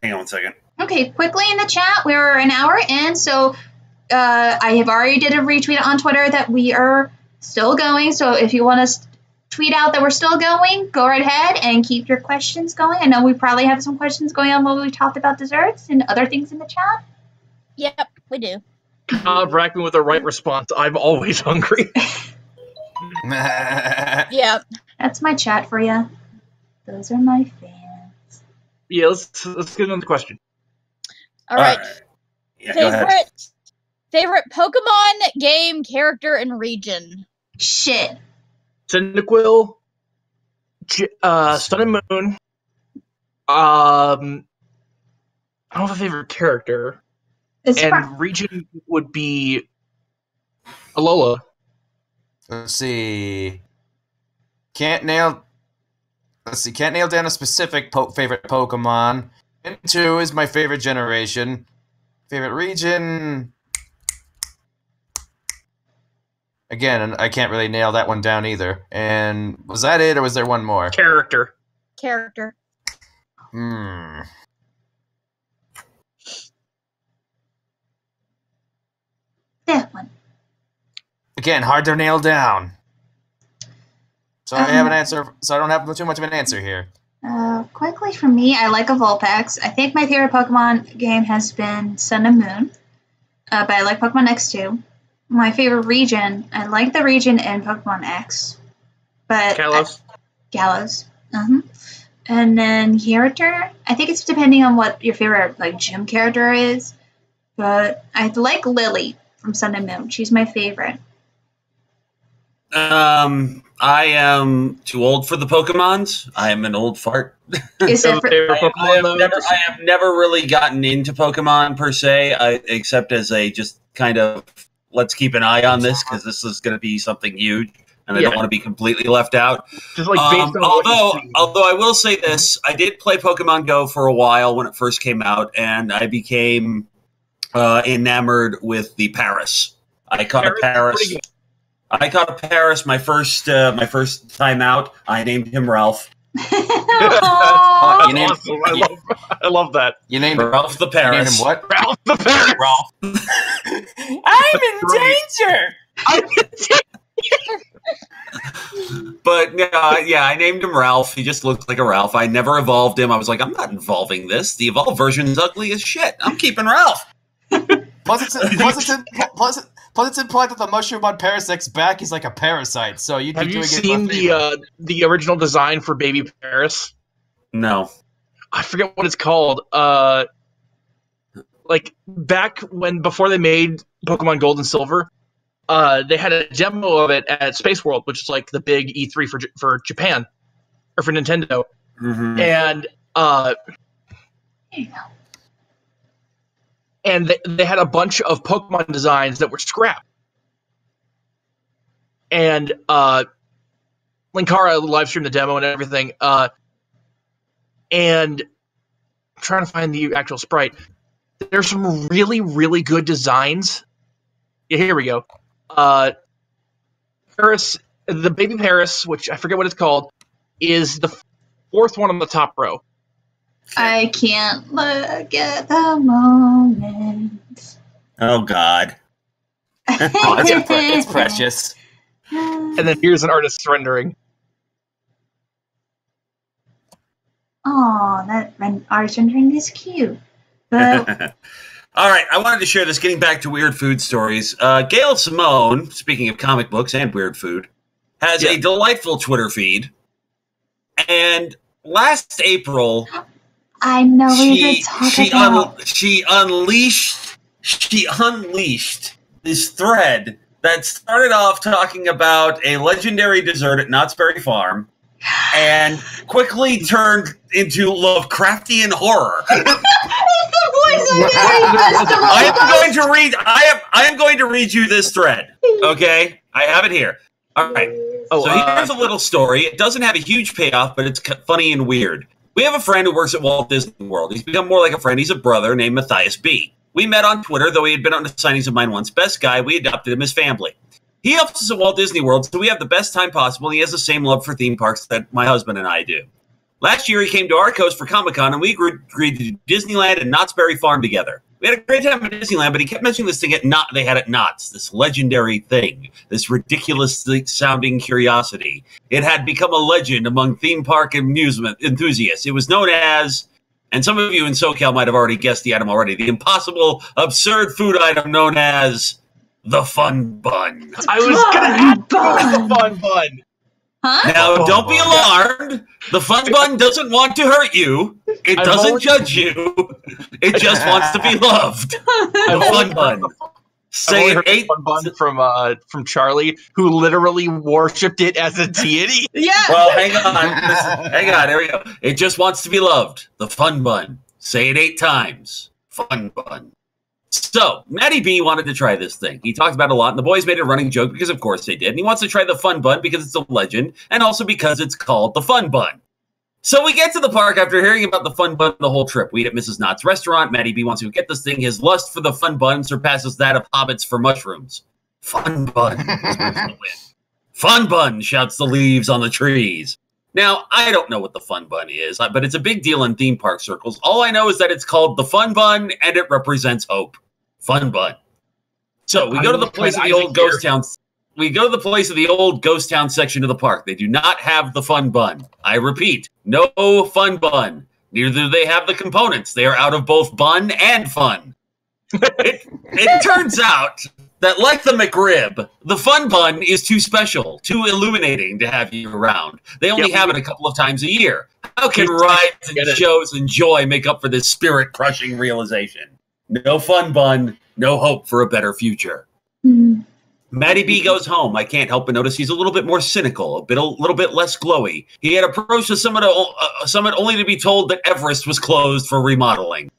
Hang on one second. Okay, quickly in the chat, we're an hour in, so I have already did a retweet on Twitter that we are still going. So if you want to tweet out that we're still going, go right ahead and keep your questions going. I know we probably have some questions going on while we talked about desserts and other things in the chat. Yep, we do. Brackman with the right response. I'm always hungry. Yeah. That's my chat for you. Those are my fans. Yeah, let's get another question. All right. Yeah, go ahead. Favorite Pokemon game character and region? Shit. Cyndaquil, Sun and Moon. I don't have a favorite character. Region would be Alola. Let's see. Can't nail down a specific favorite Pokemon. Gen 2 is my favorite generation. Favorite region. Again, I can't really nail that one down either. And was that it, or was there one more? Character. That one. Again, hard to nail down. So I have an answer. So I don't have too much of an answer here. Quickly for me, I like a Vulpix. I think my favorite Pokemon game has been Sun and Moon, but I like Pokemon X too. My favorite region, I like the region in Pokemon X, but Galos. And then character, I think it's depending on what your favorite gym character is, but I like Lily from Sun and Moon. She's my favorite. I am too old for the Pokemons. I am an old fart. Is it I have never really gotten into Pokemon per se, except as a just kind of let's keep an eye on this because this is going to be something huge, and I don't want to be completely left out. Just like based on although I will say this, I did play Pokemon Go for a while when it first came out, and I became enamored with the Paris. I caught a Paris. My first time out. I named him Ralph. I love that. You named Ralph the Paris. You named him what? Ralph the Paris. Ralph. I'm in danger. But I named him Ralph. He just looked like a Ralph. I never evolved him. I was like, I'm not evolving this. The evolved version is ugly as shit. I'm keeping Ralph. Plus it's implied that the mushroom on Parasec's back is like a parasite. So you'd be Have doing you seen the original design for Baby Paris? No. I forget what it's called. Like back before they made Pokemon Gold and Silver, they had a demo of it at Space World, which is like the big E3 for Japan or for Nintendo. Mm-hmm. And there you go. And they had a bunch of Pokemon designs that were scrapped. And Linkara live streamed the demo and everything. And I'm trying to find the actual sprite. There's some really, really good designs. Yeah, here we go. Paris, the Baby Paris, which I forget what it's called, is the fourth one on the top row. I can't look at the moment. Oh, God. It's precious. And then here's an artist's rendering. Oh, that artist rendering is cute. But all right, I wanted to share this, getting back to weird food stories. Gail Simone, speaking of comic books and weird food, has a delightful Twitter feed. And last April... I know we talk about. She unleashed this thread that started off talking about a legendary dessert at Knott's Berry Farm, and quickly turned into Lovecraftian horror. I am going to read you this thread. Okay, I have it here. All right. Here's a little story. It doesn't have a huge payoff, but it's funny and weird. We have a friend who works at Walt Disney World. He's become more like a friend. He's a brother named Matthias B. We met on Twitter, though he had been on the signings of mine once. Best guy. We adopted him as family. He helps us at Walt Disney World, so we have the best time possible, and he has the same love for theme parks that my husband and I do. Last year, he came to our coast for Comic-Con, and we agreed to do Disneyland and Knott's Berry Farm together. We had a great time at Disneyland, but he kept mentioning this thing they had at Knott's, this legendary thing, this ridiculously sounding curiosity. It had become a legend among theme park amusement enthusiasts. It was known as, and some of you in SoCal might have already guessed the item already, the impossible, absurd food item known as the fun bun. I was gonna have to go with the fun bun. Huh? Now, don't be alarmed. The fun bun doesn't want to hurt you. It doesn't judge you. It just wants to be loved. The fun bun. Say it 8 fun bun from Charlie, who literally worshipped it as a deity. Yeah. Well, hang on. Hang on. There we go. It just wants to be loved. The fun bun. Say it 8 times. Fun bun. So, Matty B wanted to try this thing. He talked about it a lot, and the boys made a running joke because, of course, they did. And he wants to try the fun bun because it's a legend, and also because it's called the fun bun. So we get to the park after hearing about the fun bun the whole trip. We eat at Mrs. Knott's restaurant. Matty B wants to get this thing. His lust for the fun bun surpasses that of hobbits for mushrooms. Fun bun. Fun bun, shouts the leaves on the trees. Now, I don't know what the fun bun is, but it's a big deal in theme park circles. All I know is that it's called the fun bun, and it represents hope. Fun bun. So we go to the place of the old ghost town. We go to the place of the old ghost town section of the park. They do not have the fun bun. I repeat, no fun bun. Neither do they have the components. They are out of both bun and fun. It turns out that, like the McRib, the fun bun is too special, too illuminating to have you around. They only have it a couple of times a year. How can rides and shows and joy make up for this spirit-crushing realization? No fun bun, no hope for a better future. Matty B goes home. I can't help but notice he's a little bit more cynical, a little bit less glowy. He had approached the summit only to be told that Everest was closed for remodeling.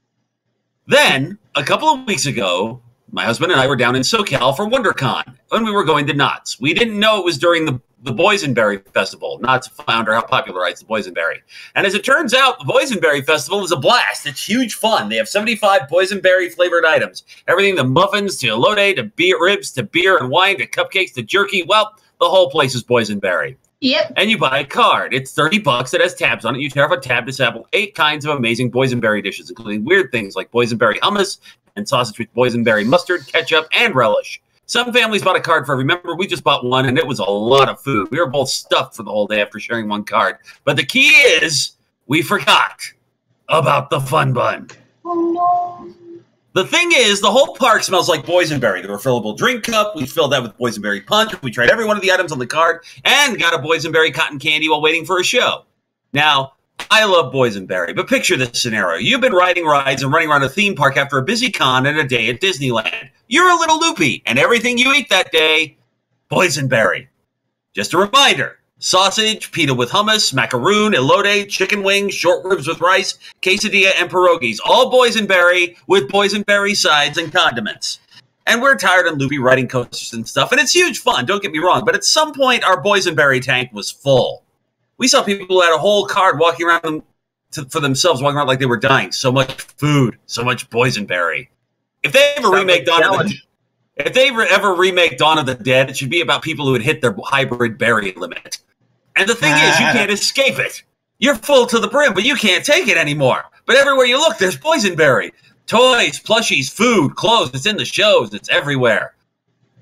Then, a couple of weeks ago, my husband and I were down in SoCal for WonderCon, and we were going to Knott's. We didn't know it was during the Boysenberry Festival. Knott's founder popularized the Boysenberry. And as it turns out, the Boysenberry Festival is a blast. It's huge fun. They have 75 Boysenberry flavored items. Everything to muffins, to elote, to beer ribs, to beer and wine, to cupcakes, to jerky. Well, the whole place is Boysenberry. Yep. And you buy a card. It's $30. It has tabs on it. You tear off a tab to sample 8 kinds of amazing Boysenberry dishes, including weird things like Boysenberry hummus and sausage with Boysenberry mustard, ketchup, and relish. Some families bought a card for every member. We just bought one, and it was a lot of food. We were both stuffed for the whole day after sharing one card. But the key is, we forgot about the fun bun. Oh, no. The thing is, the whole park smells like boysenberry. The refillable drink cup, we filled that with boysenberry punch. We tried every one of the items on the card and got a boysenberry cotton candy while waiting for a show. Now, I love boysenberry, but picture this scenario. You've been riding rides and running around a theme park after a busy con and a day at Disneyland. You're a little loopy, and everything you eat that day, boysenberry. Just a reminder. Sausage, pita with hummus, macaroon, elote, chicken wings, short ribs with rice, quesadilla, and pierogies. All boysenberry with boysenberry sides and condiments. And we're tired and loopy riding coasters and stuff, and it's huge fun, don't get me wrong. But at some point, our boysenberry tank was full. We saw people who had a whole cart walking around for themselves, walking around like they were dying. So much food, so much boysenberry. If they ever remake Dawn of the Dead, it should be about people who had hit their hybrid berry limit. And the thing is, you can't escape it. You're full to the brim, but you can't take it anymore. But everywhere you look, there's boysenberry. Toys, plushies, food, clothes. It's in the shows. It's everywhere.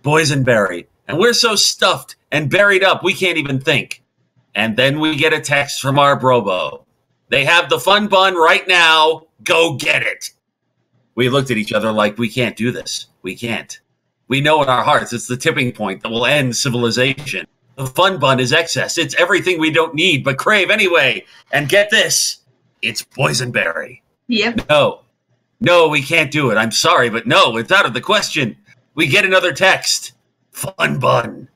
Boysenberry. And we're so stuffed and buried up, we can't even think. And then we get a text from our Brobo. They have the fun bun right now. Go get it. We looked at each other like, we can't do this. We can't. We know in our hearts it's the tipping point that will end civilization. The fun bun is excess. It's everything we don't need but crave anyway. And get this. It's boysenberry. Yep. No, we can't do it. I'm sorry, but no, it's out of the question. We get another text. Fun bun.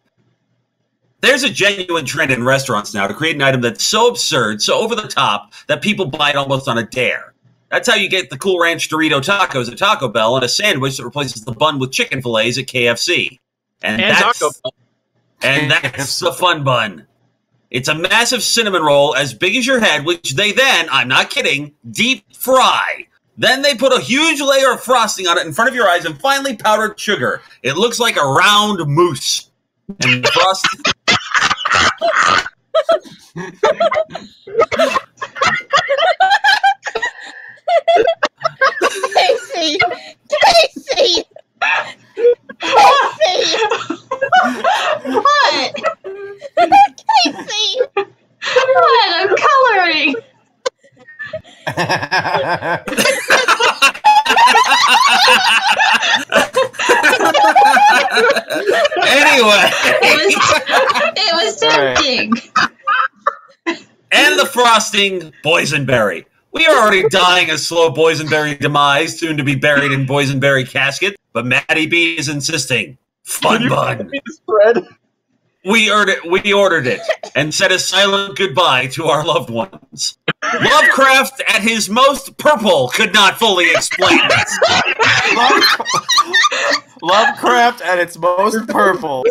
There's a genuine trend in restaurants now to create an item that's so absurd, so over the top, that people buy it almost on a dare. That's how you get the Cool Ranch Dorito tacos at Taco Bell and a sandwich that replaces the bun with chicken fillets at KFC. And that's the fun bun. It's a massive cinnamon roll as big as your head, which they then, I'm not kidding, deep fry. Then they put a huge layer of frosting on it in front of your eyes and finally powdered sugar. It looks like a round mousse. And the frosting... Casey! What? Casey! What? I'm coloring. Anyway. It was tempting. And the frosting, boysenberry. We are already dying a slow boysenberry demise, soon to be buried in boysenberry casket. But Maddie B is insisting. Fun bun. We ordered it and said a silent goodbye to our loved ones. Lovecraft at his most purple could not fully explain this. Lovecraft at its most purple.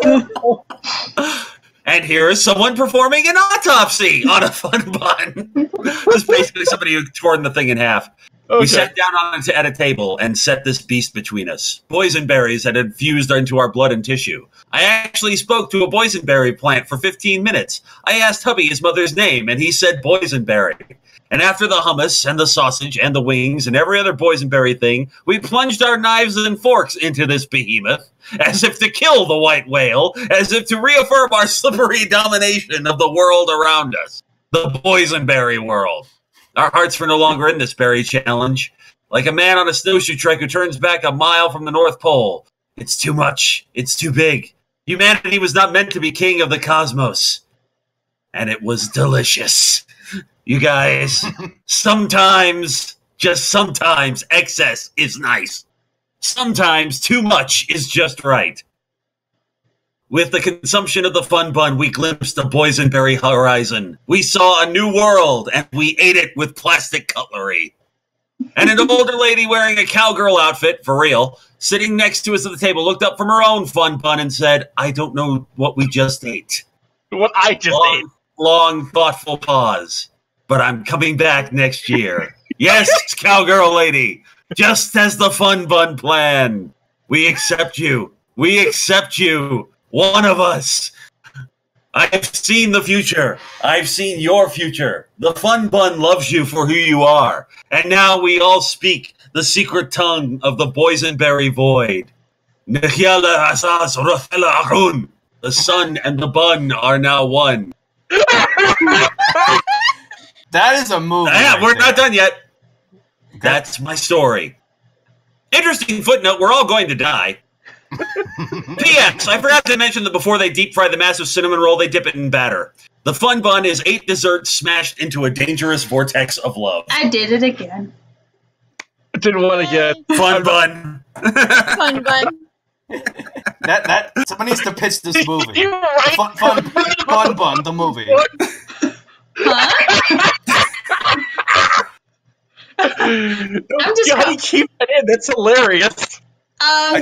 And here is someone performing an autopsy on a fun bun. This is basically somebody who torn the thing in half. Okay. We sat down at a table and set this beast between us. Boysenberries had infused into our blood and tissue. I actually spoke to a boysenberry plant for 15 minutes. I asked hubby his mother's name, and he said boysenberry. And after the hummus and the sausage and the wings and every other boysenberry thing, we plunged our knives and forks into this behemoth, as if to kill the white whale, as if to reaffirm our slippery domination of the world around us. The boysenberry world. Our hearts were no longer in this berry challenge. Like a man on a snowshoe trek who turns back a mile from the North Pole. It's too much. It's too big. Humanity was not meant to be king of the cosmos. And it was delicious. You guys, sometimes, just sometimes, excess is nice. Sometimes too much is just right. With the consumption of the fun bun, we glimpsed the boysenberry horizon. We saw a new world, and we ate it with plastic cutlery. And an older lady wearing a cowgirl outfit, for real, sitting next to us at the table, looked up from her own fun bun and said, I don't know what we just ate. What I just ate. Long, thoughtful pause. But I'm coming back next year. Yes, cowgirl lady, just as the fun bun planned. We accept you. We accept you. One of us. I've seen the future. I've seen your future. The fun bun loves you for who you are. And now we all speak the secret tongue of the boysenberry void. The sun and the bun are now one. That is a movie. Yeah, we're not done yet. Okay. That's my story. Interesting footnote, we're all going to die. P.S. I forgot to mention that before they deep fry the massive cinnamon roll, they dip it in batter. The fun bun is 8 desserts smashed into a dangerous vortex of love. I did it again. I did one again. Fun bun. Fun bun. That someone needs to pitch this movie. You're right. Fun bun, the movie. Huh? I'm just gotta keep that in. That's hilarious. I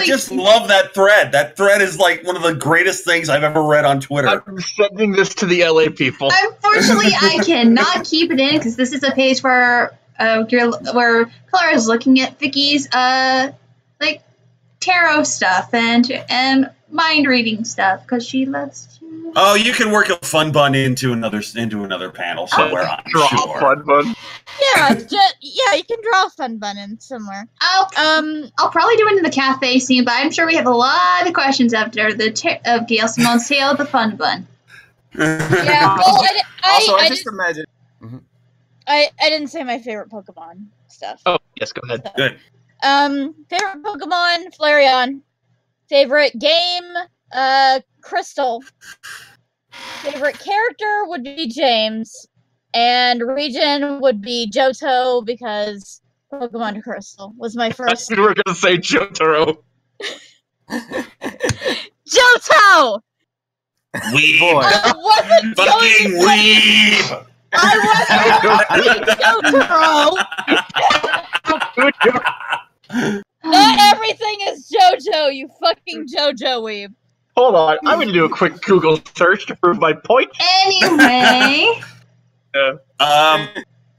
just love that thread. That thread is like one of the greatest things I've ever read on Twitter. I'm sending this to the LA people. Unfortunately, I cannot keep it in because this is a page where Clara is looking at Vicky's like tarot stuff and mind reading stuff because she loves to. Oh, you can work a fun bun into another panel somewhere. I'm sure. Fun bun. Yeah, you can draw a fun bun in somewhere. I'll probably do it in the cafe scene, but I'm sure we have a lot of questions after of Gail Simone's tale of the fun bun. Yeah, well, I just imagine. Mm-hmm. I didn't say my favorite Pokemon stuff. Oh, yes, go ahead. So, good. Favorite Pokemon, Flareon. Favorite game, Crystal. Favorite character would be James. And region would be Johto because Pokemon Crystal was my first. We were going to say Jotaro. Johto! Weeb. Boy. I wasn't fucking weeb! I wasn't Jotaro! Not everything is JoJo, you fucking JoJo weeb. Hold on, I'm going to do a quick Google search to prove my point. Anyway.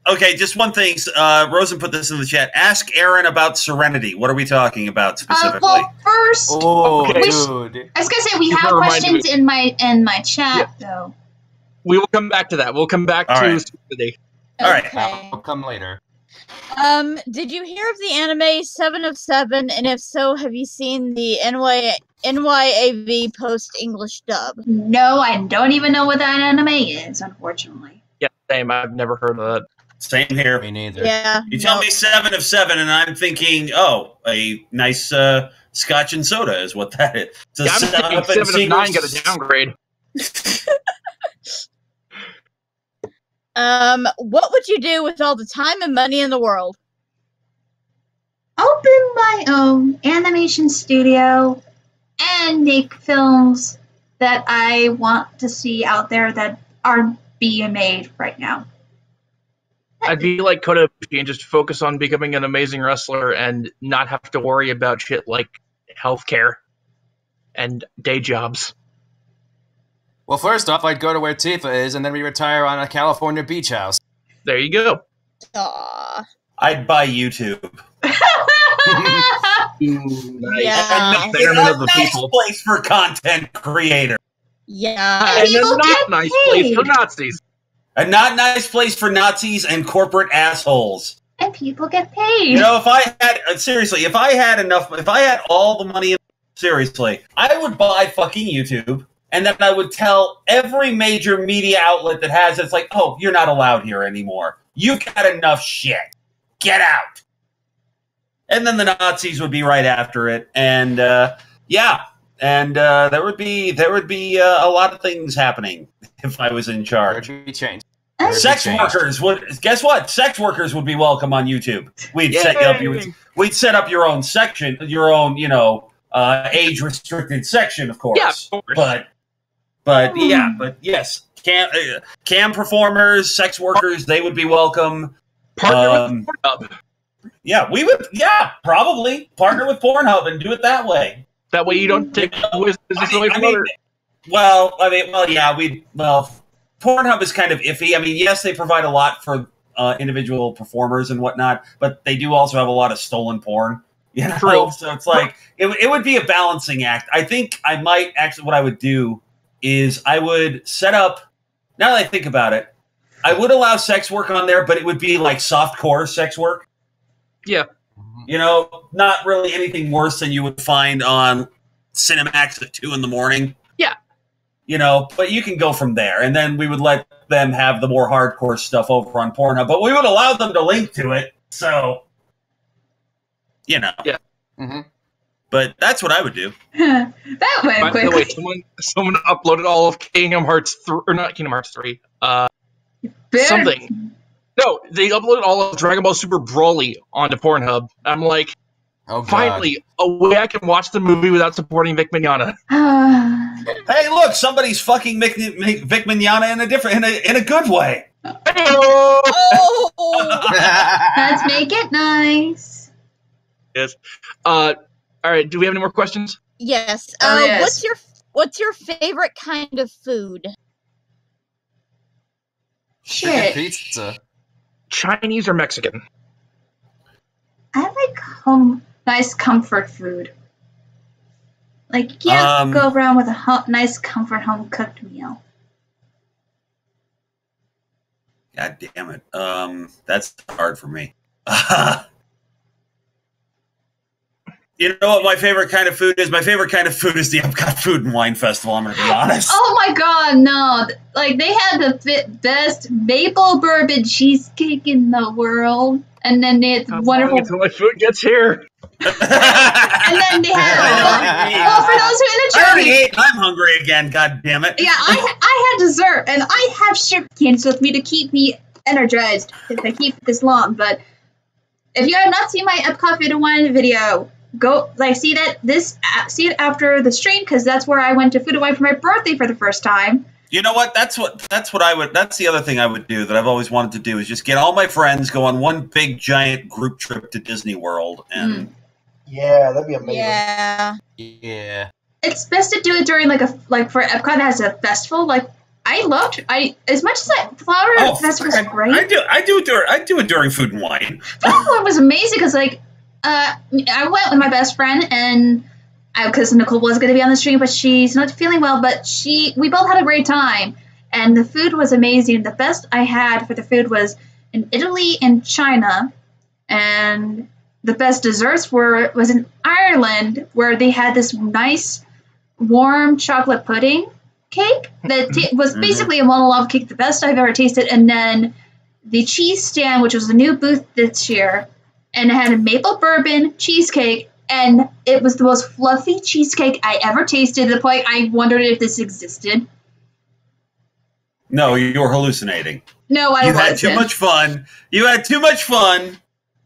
Okay, just one thing. Rosen put this in the chat. Ask Aaron about Serenity. What are we talking about specifically? Well, first, dude. I was gonna say we have questions in my chat though. We will come back to that. We'll come back to Serenity. All right, I'll come later. Did you hear of the anime 7 of 7? And if so, have you seen the NYAV post English dub? No, I don't even know what that anime is, unfortunately. Yeah, same. I've never heard of that. Same here. Me neither. Yeah. You tell me 7 of 7, and I'm thinking, oh, a nice Scotch and soda is what that is. Yeah, I'm thinking 7 of 9 got a downgrade. What would you do with all the time and money in the world? Open my own animation studio and make films that I want to see out there that aren't being made right now. I'd be like Kota and just focus on becoming an amazing wrestler and not have to worry about shit like healthcare and day jobs. Well, first off, I'd go to where Tifa is, and then we retire on a California beach house. There you go. Aww. I'd buy YouTube. Yeah. Betterment of the nice people. Place for content creator. Yeah. And a not nice place for Nazis. A not nice place for Nazis and corporate assholes. And people get paid. You know, if I had all the money, seriously, I would buy fucking YouTube, and then I would tell every major media outlet that has it's like, oh, you're not allowed here anymore. You've got enough shit. Get out. And then the Nazis would be right after it, and there would be a lot of things happening if I was in charge. There'd be change. Sex workers would guess what? Sex workers would be welcome on YouTube. We'd set up your own section, your own, age restricted section, of course. Yeah, of course. But yes, cam performers, sex workers, they would be welcome. Partner with Pornhub. Yeah, we would. Yeah, probably partner with Pornhub and do it that way. That way you don't take business away from others. Pornhub is kind of iffy. I mean, yes, they provide a lot for individual performers and whatnot, but they do also have a lot of stolen porn. True. So it's like it would be a balancing act. I think I might actually. What I would do is I would set up. Now that I think about it, I would allow sex work on there, but it would be like softcore sex work. Yeah. Not really anything worse than you would find on Cinemax at 2 a.m. Yeah. But you can go from there. And then we would let them have the more hardcore stuff over on Pornhub. But we would allow them to link to it. So, Yeah. Mm-hmm. But that's what I would do. That went By quickly. the way, someone uploaded all of Kingdom Hearts 3, or not Kingdom Hearts 3. Something. No, they uploaded all of Dragon Ball Super Broly onto Pornhub. I'm like, finally, a way I can watch the movie without supporting Vic Mignogna. Hey, look, somebody's fucking Vic Mignogna in a good way. Oh! Let's make it nice. Yes. All right. Do we have any more questions? Yes. Yes. What's your favorite kind of food? Shit. Pizza. Chinese or Mexican? I like nice comfort food. Like, you can't go around with a nice comfort home-cooked meal. God damn it. That's hard for me. You know what my favorite kind of food is? My favorite kind of food is the Epcot Food and Wine Festival, I'm going to be honest. Oh my god, no. Like, they had the best maple bourbon cheesecake in the world. And then they had wonderful... Until my food gets here. And then they had... for those who in the I already journey... ate. I'm hungry again, god damn it. Yeah, I had dessert, and I have sugar cans with me to keep me energized if I keep it this long. But if you have not seen my Epcot Food and Wine video... Go see it after the stream, because that's where I went to Food and Wine for my birthday for the first time. You know what? That's the other thing I would do that I've always wanted to do is just get all my friends, go on one big giant group trip to Disney World, and yeah, that'd be amazing. Yeah. It's best to do it during for Epcot as a festival. As much as Flower Festival is great. I do it during Food and Wine. Festival was amazing because I went with my best friend, and because Nicole was going to be on the stream, but she's not feeling well. But we both had a great time, and the food was amazing. The best I had for the food was in Italy and China, and the best desserts was in Ireland, where they had this nice warm chocolate pudding cake that was basically a monologue cake, the best I've ever tasted, and then the cheese stand, which was a new booth this year. And it had a maple bourbon cheesecake and it was the most fluffy cheesecake I ever tasted, to the point I wondered if this existed. No, you're hallucinating. No, I wasn't. You had too much fun. You had too much fun,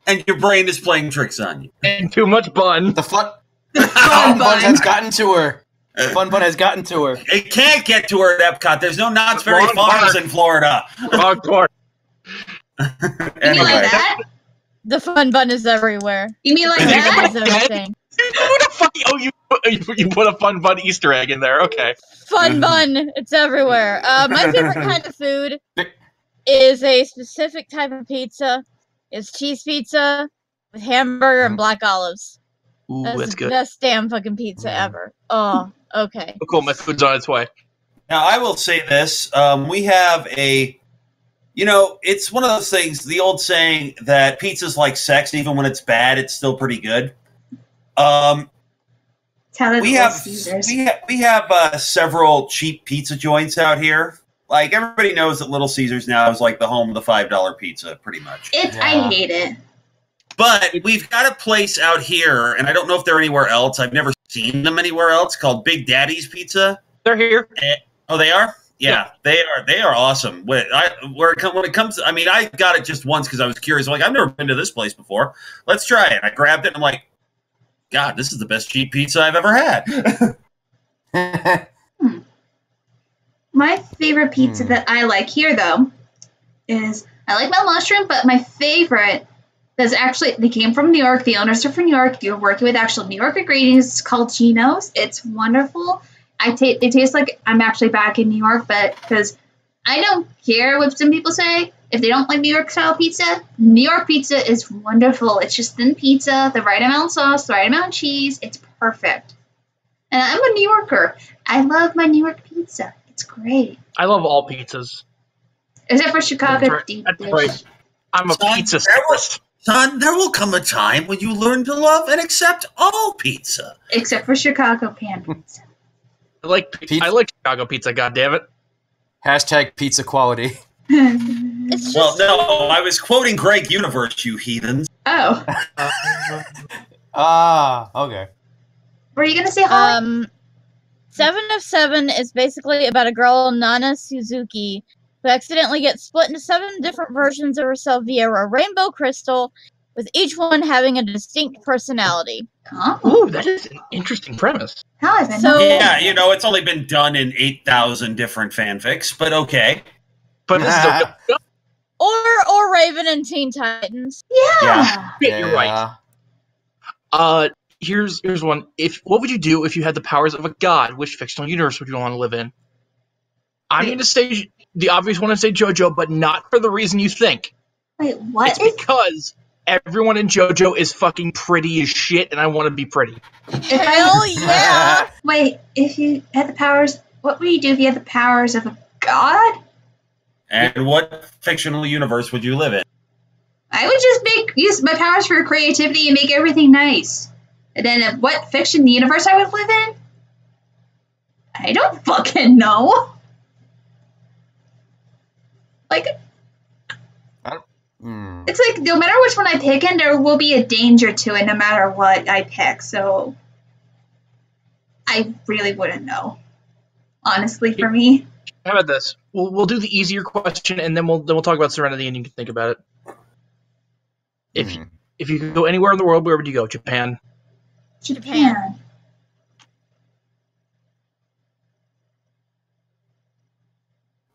and your brain is playing tricks on you. And too much bun. The fun bun has gotten to her. The fun bun has gotten to her. It can't get to her at Epcot. There's no Knott's Berry Farms in Florida. Wrong part. You mean like that? The fun bun is everywhere. You mean like that? Is everything. What the fuck? Oh, you put a fun bun Easter egg in there. Okay. Fun bun. It's everywhere. My favorite kind of food is a specific type of pizza. It's cheese pizza with hamburger and black olives. Ooh, That's that's the good. best damn fucking pizza ever. Oh, okay. Oh, cool, my food's on its way. Now, I will say this. We have a... You know, it's one of those things, the old saying that pizza's like sex. Even when it's bad, it's still pretty good. We have several cheap pizza joints out here. Like, everybody knows that Little Caesars now is like the home of the $5 pizza, pretty much. I hate it. But we've got a place out here, and I don't know if they're anywhere else. I've never seen them anywhere else, called Big Daddy's Pizza. They're here. Oh, they are? Yeah, they are awesome. When it comes, I mean, I got it just once because I was curious. Like, I've never been to this place before. Let's try it. I grabbed it, and I'm like, God, this is the best cheap pizza I've ever had. My favorite pizza that I like here, though, is I like my mushroom, but my favorite is actually, they came from New York. The owners are from New York. You're working with actual New York ingredients. It's called Chino's. It's wonderful. It tastes like I'm actually back in New York, but because I don't care what some people say. If they don't like New York style pizza, New York pizza is wonderful. It's just thin pizza, the right amount of sauce, the right amount of cheese. It's perfect. And I'm a New Yorker. I love my New York pizza. It's great. I love all pizzas. Except for Chicago deep dish. Right. I'm a pizza specialist. Son, there will come a time when you learn to love and accept all pizza. Except for Chicago pan pizza. I like Chicago pizza, goddammit. Hashtag pizza quality. Well, no, I was quoting Greg Universe, you heathens. Oh. Okay. Were you going to say Holly? 7 of 7 is basically about a girl, Nana Suzuki, who accidentally gets split into 7 different versions of herself via a rainbow crystal, with each one having a distinct personality. Huh? Ooh, that is an interesting premise. How is it? Yeah, you know, it's only been done in 8,000 different fanfics, but okay. But this is a or Raven and Teen Titans. Yeah. You're right. Here's one. What would you do if you had the powers of a god? Which fictional universe would you want to live in? I'm going to say the obvious one and say JoJo, but not for the reason you think. Wait, what? It's because everyone in JoJo is fucking pretty as shit, and I want to be pretty. Hell yeah! Wait, if you had the powers, what would you do if you had the powers of a god? And what fictional universe would you live in? I would just use my powers for creativity and make everything nice. And then what fiction universe I would live in? I don't fucking know. Like, it's like no matter which one I pick, and there will be a danger to it no matter what I pick. So I really wouldn't know, honestly, for me. How about this? We'll do the easier question, and then we'll talk about Serenity, and you can think about it. If you could go anywhere in the world, where would you go? Japan.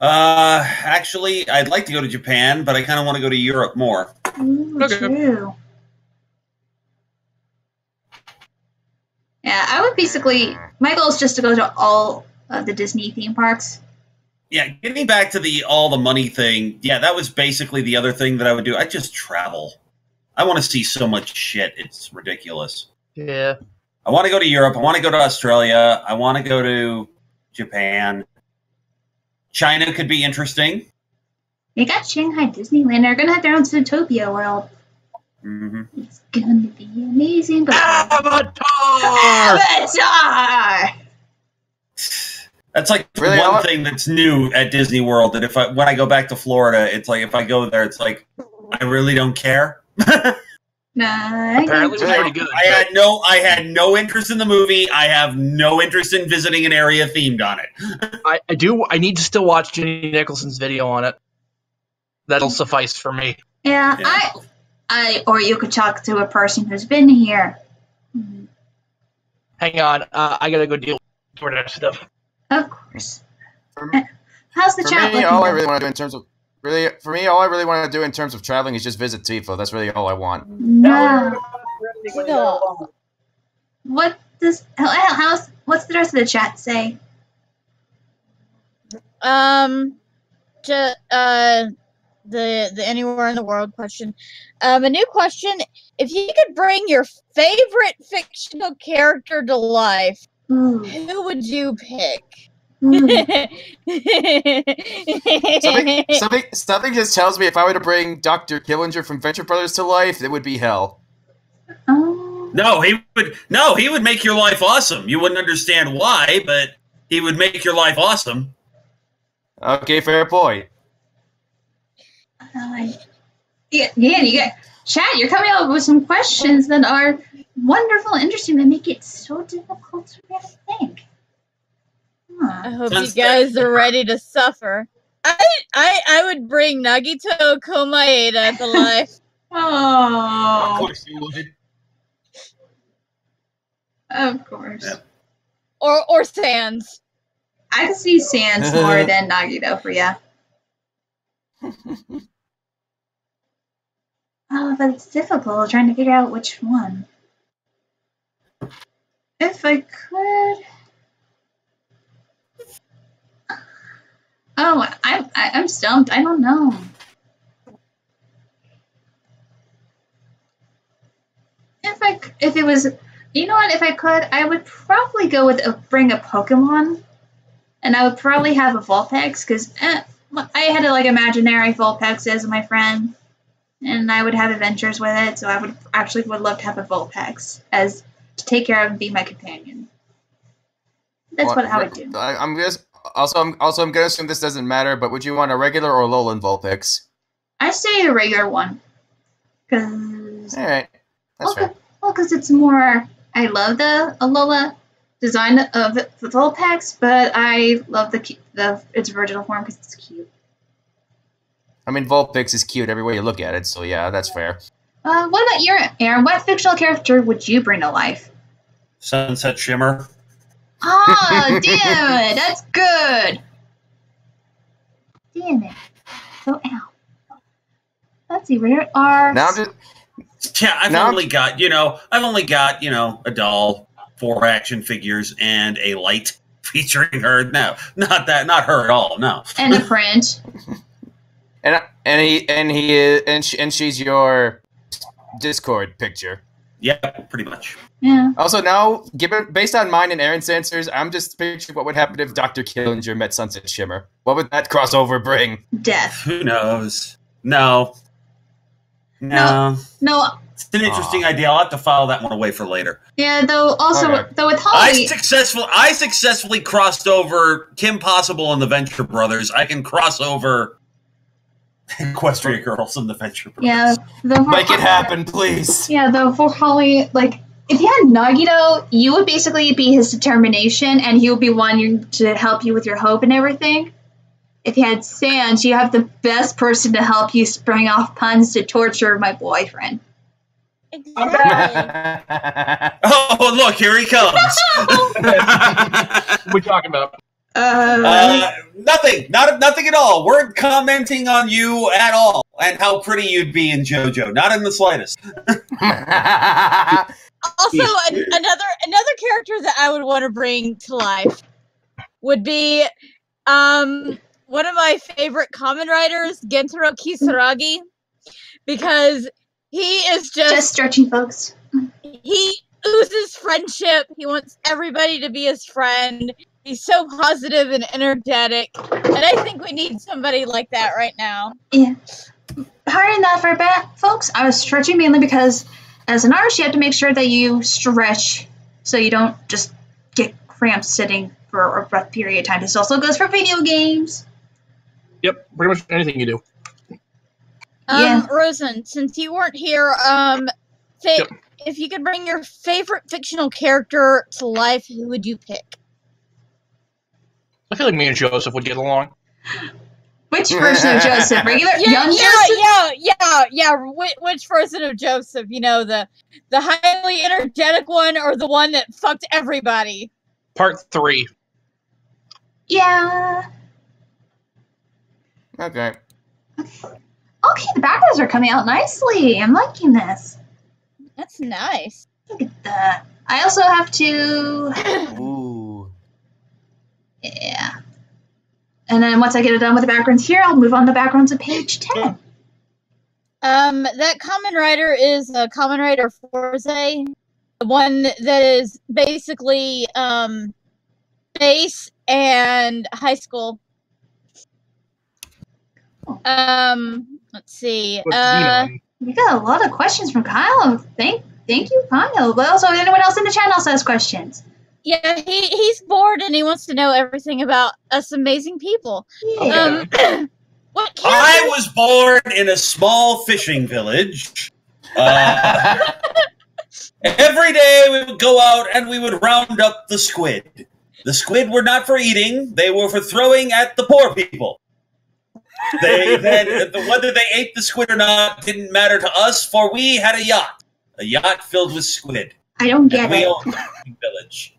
Actually, I'd like to go to Japan, but I kind of want to go to Europe more. Ooh, Okay. true. Yeah, I would basically, my goal is just to go to all of the Disney theme parks. Yeah, getting back to all the money thing, yeah, that was basically the other thing that I would do. I'd just travel. I want to see so much shit. It's ridiculous. Yeah. I want to go to Europe. I want to go to Australia. I want to go to Japan. China could be interesting. They got Shanghai Disneyland. They're going to have their own Zootopia world. Mm-hmm. It's going to be amazing. But Avatar! That's like Really? one thing that's new at Disney World. That when I go back to Florida, it's like if I go there, it's like I really don't care. Apparently, it was pretty good. I had no interest in the movie. I have no interest in visiting an area themed on it. I do. I need to still watch Jenny Nicholson's video on it. That'll suffice for me. Yeah. Or you could talk to a person who's been here. Hang on, I gotta go deal with DoorDash stuff. Of course. How's the chat looking? All I really want to do in terms of all I really want to do in terms of traveling is just visit Tifa. That's really all I want. No. What does what's the rest of the chat say? The anywhere in the world question. A new question: if you could bring your favorite fictional character to life, who would you pick? Something just tells me if I were to bring Dr. Killinger from Venture Brothers to life, it would be hell. No, he would make your life awesome. You wouldn't understand why, but he would make your life awesome. Okay, fair point. You get chat. You're coming up with some questions that are wonderful, and interesting, that make it so difficult to really think. I hope you guys are ready to suffer. I would bring Nagito Komaeda to life. Oh, of course you would. Of course. Yeah. Or Sans. I can see Sans more than Nagito for you. Oh, but it's difficult trying to figure out which one. If I could. Oh, I'm stumped. I don't know. If it was, you know what? If I could, I would probably go with bring a Pokemon, and I would probably have a Vulpix because I had a imaginary Vulpix as my friend, and I would have adventures with it. So I would love to have a Vulpix as to take care of and be my companion. That's what I would do. I'm gonna assume this doesn't matter, but would you want a regular or Alolan Vulpix? I say a regular one, because that's fair. Well, because it's more. I love the Alola design of the Vulpix, but I love its original form because it's cute. I mean, Vulpix is cute every way you look at it, so yeah, that's fair. What about you, Aaron? What fictional character would you bring to life? Sunset Shimmer. Ah, damn it! That's good. Damn it. So, ow. Let's see, where are... Now I'm just... Yeah, I've only got a doll, 4 action figures, and a light featuring her. No, not her at all. No, and a print. and she's your Discord picture. Yeah, pretty much. Yeah. Also, now, based on mine and Aaron's answers, I'm just picturing what would happen if Dr. Killinger met Sunset Shimmer. What would that crossover bring? Death. Who knows? No. It's an interesting idea. I'll have to file that one away for later. Yeah, though with Holly... I successfully crossed over Kim Possible and the Venture Brothers. I can cross over Equestria Girls and the Venture Brothers. Yeah. Make it happen, please. Yeah, though for Holly, if you had Nagito, you would basically be his determination, and he would be wanting to help you with your hope and everything. If you had Sans, you have the best person to help you spring off puns to torture my boyfriend. Exactly. Oh, look, here he comes. What are we talking about? Nothing. Nothing at all. We're commenting on you at all and how pretty you'd be in JoJo. Not in the slightest. Also, another character that I would want to bring to life would be one of my favorite Kamen Riders, Gentaro Kisaragi, because he is just stretching, folks. He oozes friendship. He wants everybody to be his friend. He's so positive and energetic, and I think we need somebody like that right now. Yeah. Hard enough for folks. I was stretching mainly because as an artist, you have to make sure that you stretch so you don't just get cramps sitting for a rough period of time. This also goes for video games. Yep, pretty much anything you do. Rosen, since you weren't here, If you could bring your favorite fictional character to life, who would you pick? I feel like me and Joseph would get along. Which version of Joseph? Regular? Young Joseph? Yeah. Which version of Joseph? You know, the highly energetic one or the one that fucked everybody? Part 3. Yeah. Okay. Okay, the backgrounds are coming out nicely. I'm liking this. That's nice. Look at that. I also have to... Ooh. Yeah. And then once I get it done with the backgrounds here, I'll move on to backgrounds of page 10. That Kamen Rider is Kamen Rider Forze. The one that is basically, base and high school. Let's see. With Xenon. We got a lot of questions from Kyle. Thank you, Kyle. But also, anyone else in the channel says questions. Yeah, he's bored and he wants to know everything about us amazing people. Yeah. What character? I was born in a small fishing village. Every day we would go out and we would round up the squid. The squid were not for eating; they were for throwing at the poor people. Whether they ate the squid or not didn't matter to us, for we had a yacht filled with squid. I don't get we it. owned the village.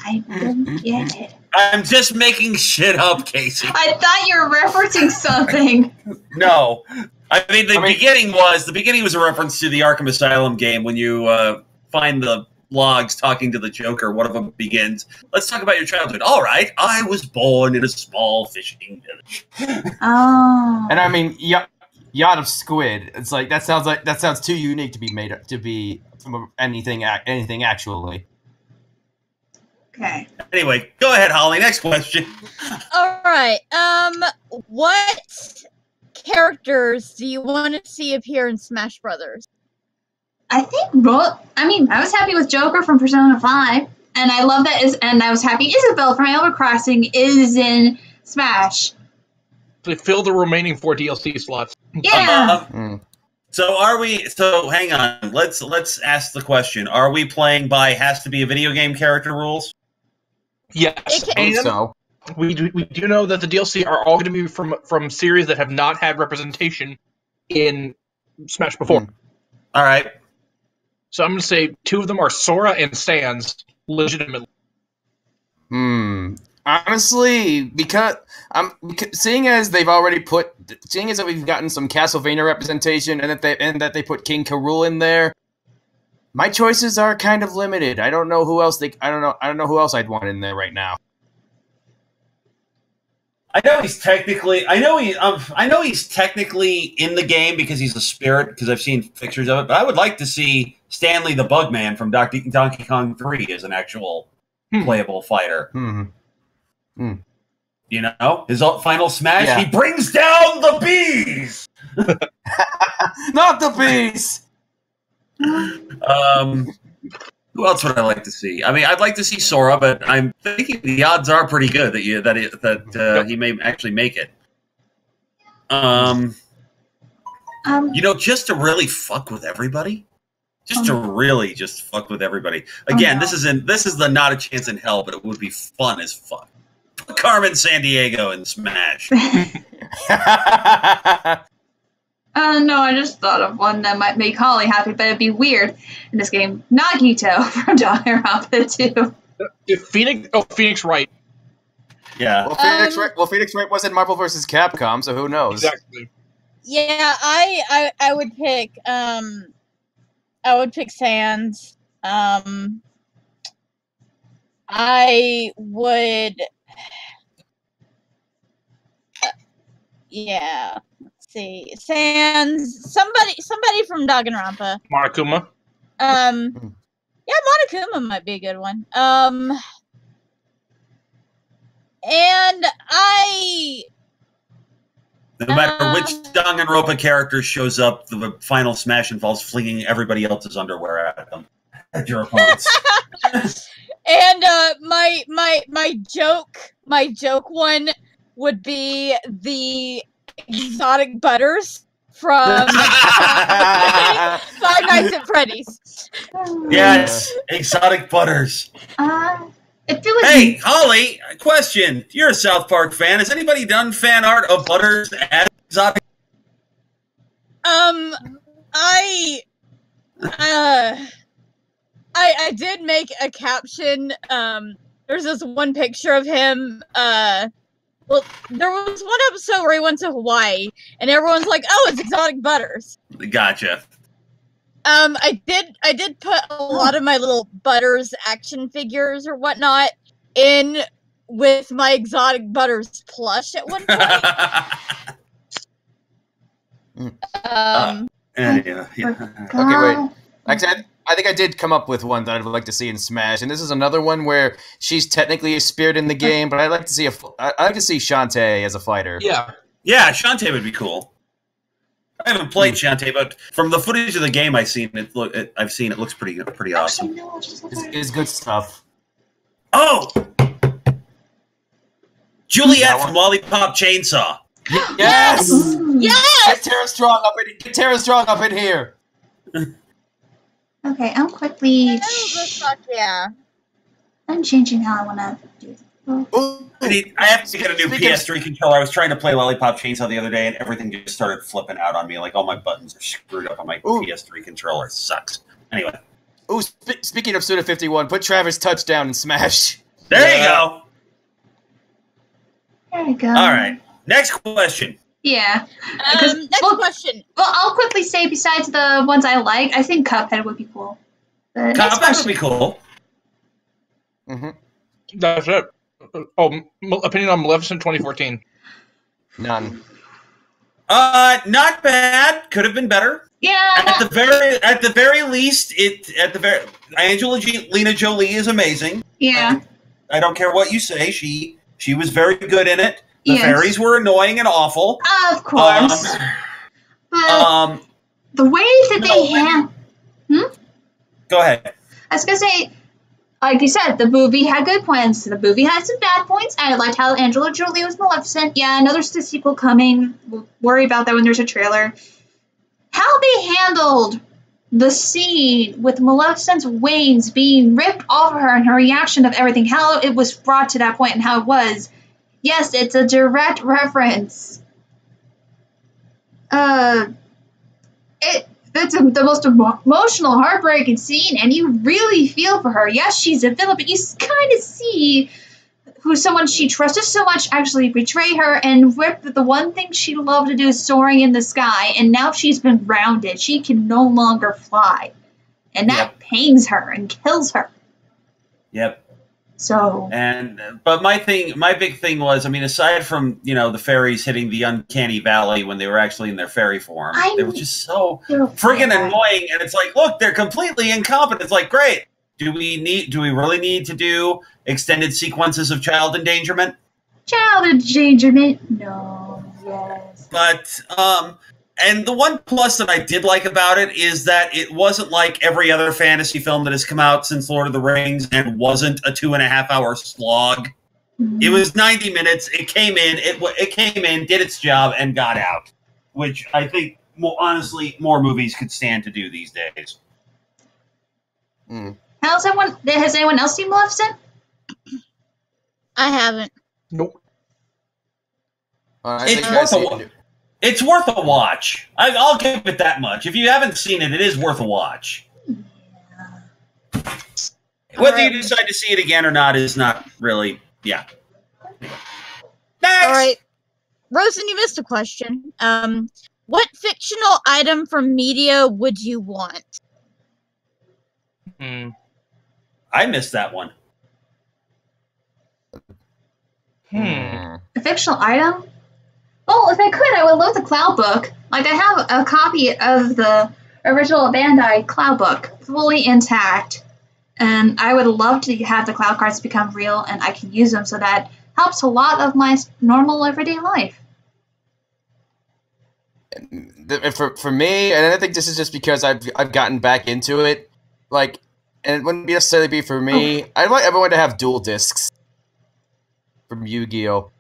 I don't get it. I'm just making shit up, Casey. I thought you were referencing something. No. The beginning was a reference to the Arkham Asylum game when you find the logs talking to the Joker. One of them begins, "Let's talk about your childhood." All right, I was born in a small fishing village. Oh. And I mean, yacht of squid. It's like that sounds too unique to be made up to be from anything actually. Okay. Anyway, go ahead, Holly. Next question. All right. What characters do you want to see appear in Smash Brothers? I think I was happy with Joker from Persona 5, and I love and I was happy Isabelle from Animal Crossing is in Smash. To fill the remaining 4 DLC slots. Yeah. So hang on. Let's ask the question. Are we playing by has to be a video game character rules? Yes. And so we do know that the DLC are all going to be from series that have not had representation in Smash before. All right. So I'm going to say 2 of them are Sora and Sans, legitimately. Honestly, because seeing as we've gotten some Castlevania representation and that they put King K. Rool in there, my choices are kind of limited. I don't know who else I don't know who else I'd want in there right now. I know he's technically in the game because he's a spirit, because I've seen pictures of it, but I would like to see Stanley the Bugman from Donkey Kong 3 as an actual playable fighter. You know, his final smash, he brings down the bees! Not the bees! Who else would I like to see? I mean, I'd like to see Sora, but I'm thinking the odds are pretty good that he may actually make it. Just to really fuck with everybody. Just fuck with everybody. Again, this is the not a chance in hell, but it would be fun as fuck. Put Carmen Sandiego in Smash. No, I just thought of one that might make Holly happy, but it'd be weird in this game. Nagito from Danganronpa 2. Phoenix Wright. Yeah. Well, Phoenix Wright was in Marvel vs. Capcom, so who knows? Exactly. Yeah, I would pick Sans. I would. Yeah. Let's see. Sans. Somebody from Danganronpa. Monokuma. Yeah, Monokuma might be a good one. And no matter which Danganronpa character shows up, the final smash involves flinging everybody else's underwear at them, at your opponents. And my joke one would be the exotic butters from Five Nights at Freddy's. Yes, exotic butters. Hey, Holly, question. You're a South Park fan. Has anybody done fan art of Butters as exotic? I did make a caption. There's this one picture of him. Well, there was one episode where he went to Hawaii, and everyone's like, "Oh, it's exotic Butters." Gotcha. I did put a lot of my little Butters action figures or whatnot in with my exotic Butters plush at one point. Okay, wait. Actually, I think I did come up with one that I'd like to see in Smash, and this is another one where she's technically a spirit in the game, but I'd like to see Shantae as a fighter. Yeah, Shantae would be cool. I haven't played Shantae, but from the footage of the game I've seen, it looks pretty awesome. It's good stuff. Oh, Juliet from Lollipop Chainsaw. Yes! Yes! Get Tara Strong up in here. Okay, I'm quickly. Yeah. I'm changing how I want to do it. I have to get a new PS3 controller. I was trying to play Lollipop Chainsaw the other day, and everything just started flipping out on me. Like, all my buttons are screwed up on my PS3 controller. It sucks. Anyway. Ooh, speaking of Suda51, put Travis Touchdown in Smash. There you go. There you go. All right. Next question. Yeah. Next question. Well, I'll quickly say, besides the ones I like, I think Cuphead would be cool. Cuphead would be cool. Mm-hmm. That's it. Oh, opinion on Maleficent 2014? None. Not bad. Could have been better. Yeah. At the very least, Angelina Jolie is amazing. Yeah. I don't care what you say. She was very good in it. The fairies were annoying and awful. Of course. But the way that they Go ahead. I was gonna say, like you said, the movie had good points. The movie had some bad points. I liked how Angela Jolie was Maleficent. Yeah, I know there's the sequel coming. We'll worry about that when there's a trailer. How they handled the scene with Maleficent's wings being ripped off of her and her reaction of everything, how it was brought to that point and how it was. Yes, it's a direct reference. It's the most emotional, heartbreaking scene, and you really feel for her. Yes, she's a villain, but you kind of see who someone she trusted so much actually betray her and rip the one thing she loved to do, soaring in the sky, and now she's been grounded. She can no longer fly, and that pains her and kills her. Yep. So, but my big thing was, I mean, aside from, the fairies hitting the uncanny valley when they were actually in their fairy form, they were just so friggin' annoying. And it's like, look, they're completely incompetent. It's like, great. Do we really need to do extended sequences of child endangerment? Child endangerment? No. Yes. But, and the one plus that I did like about it is that it wasn't like every other fantasy film that has come out since Lord of the Rings and wasn't a 2.5-hour slog. Mm-hmm. It was 90 minutes. It came in, did its job, and got out. Which I think, honestly, more movies could stand to do these days. Mm. Has anyone else seen Maleficent? I haven't. Nope. It's worth a watch. I'll give it that much. If you haven't seen it, it is worth a watch. Yeah. Whether you decide to see it again or not is not really, Next! All right. Rosen, you missed a question. What fictional item from media would you want? I missed that one. A fictional item? Well, if I could, I would love the Cloud Book. Like, I have a copy of the original Bandai Cloud Book, fully intact. And I would love to have the Cloud cards become real, and I can use them, so that helps a lot of my normal everyday life. For me, and I think this is just because I've gotten back into it, like, and it wouldn't necessarily be for me. I'd want everyone to have dual discs from Yu-Gi-Oh!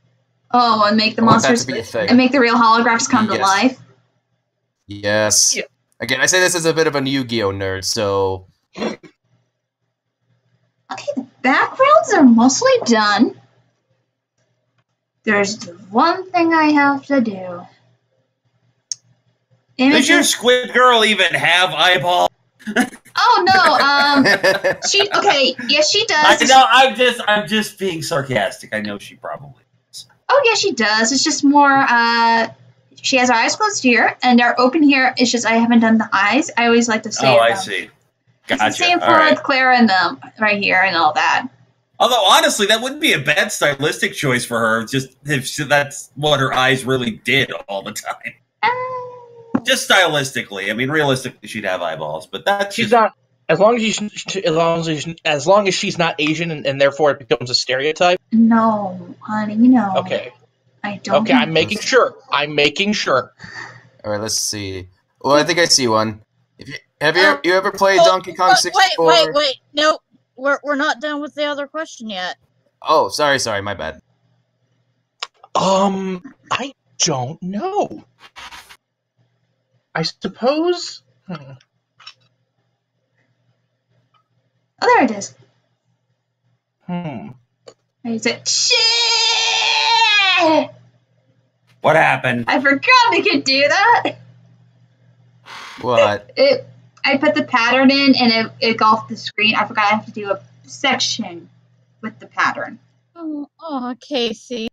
Oh, and make the monsters and make the real holographs come to life. Yes. Yeah. Again, I say this as a bit of a Yu-Gi-Oh nerd, so... Okay, the backgrounds are mostly done. There's one thing I have to do. Does your squid girl even have eyeballs? Oh no, yes she does. I know, I'm just being sarcastic. I know she probably does. Oh yeah, she does. It's just more she has her eyes closed here and they're open here. It's just I haven't done the eyes. I always like to say I see. Gotcha. It's the same for Clara and them right here and all that. Although honestly, that wouldn't be a bad stylistic choice for her, just if that's what her eyes really did all the time. Just stylistically, I mean, realistically, she'd have eyeballs, but that's she's not. As long as she's not Asian, and therefore it becomes a stereotype. No, honey, no. Okay. I don't. Okay, I'm making sure. All right, let's see. Well, I think I see one. Have you ever played Donkey Kong 64? Wait. No, we're not done with the other question yet. Oh, sorry, my bad. I don't know. I suppose. Oh, there it is. Is it? Shit! What happened? I forgot we could do that. What? I put the pattern in and it golfed the screen. I forgot I have to do a section with the pattern. Oh, Casey.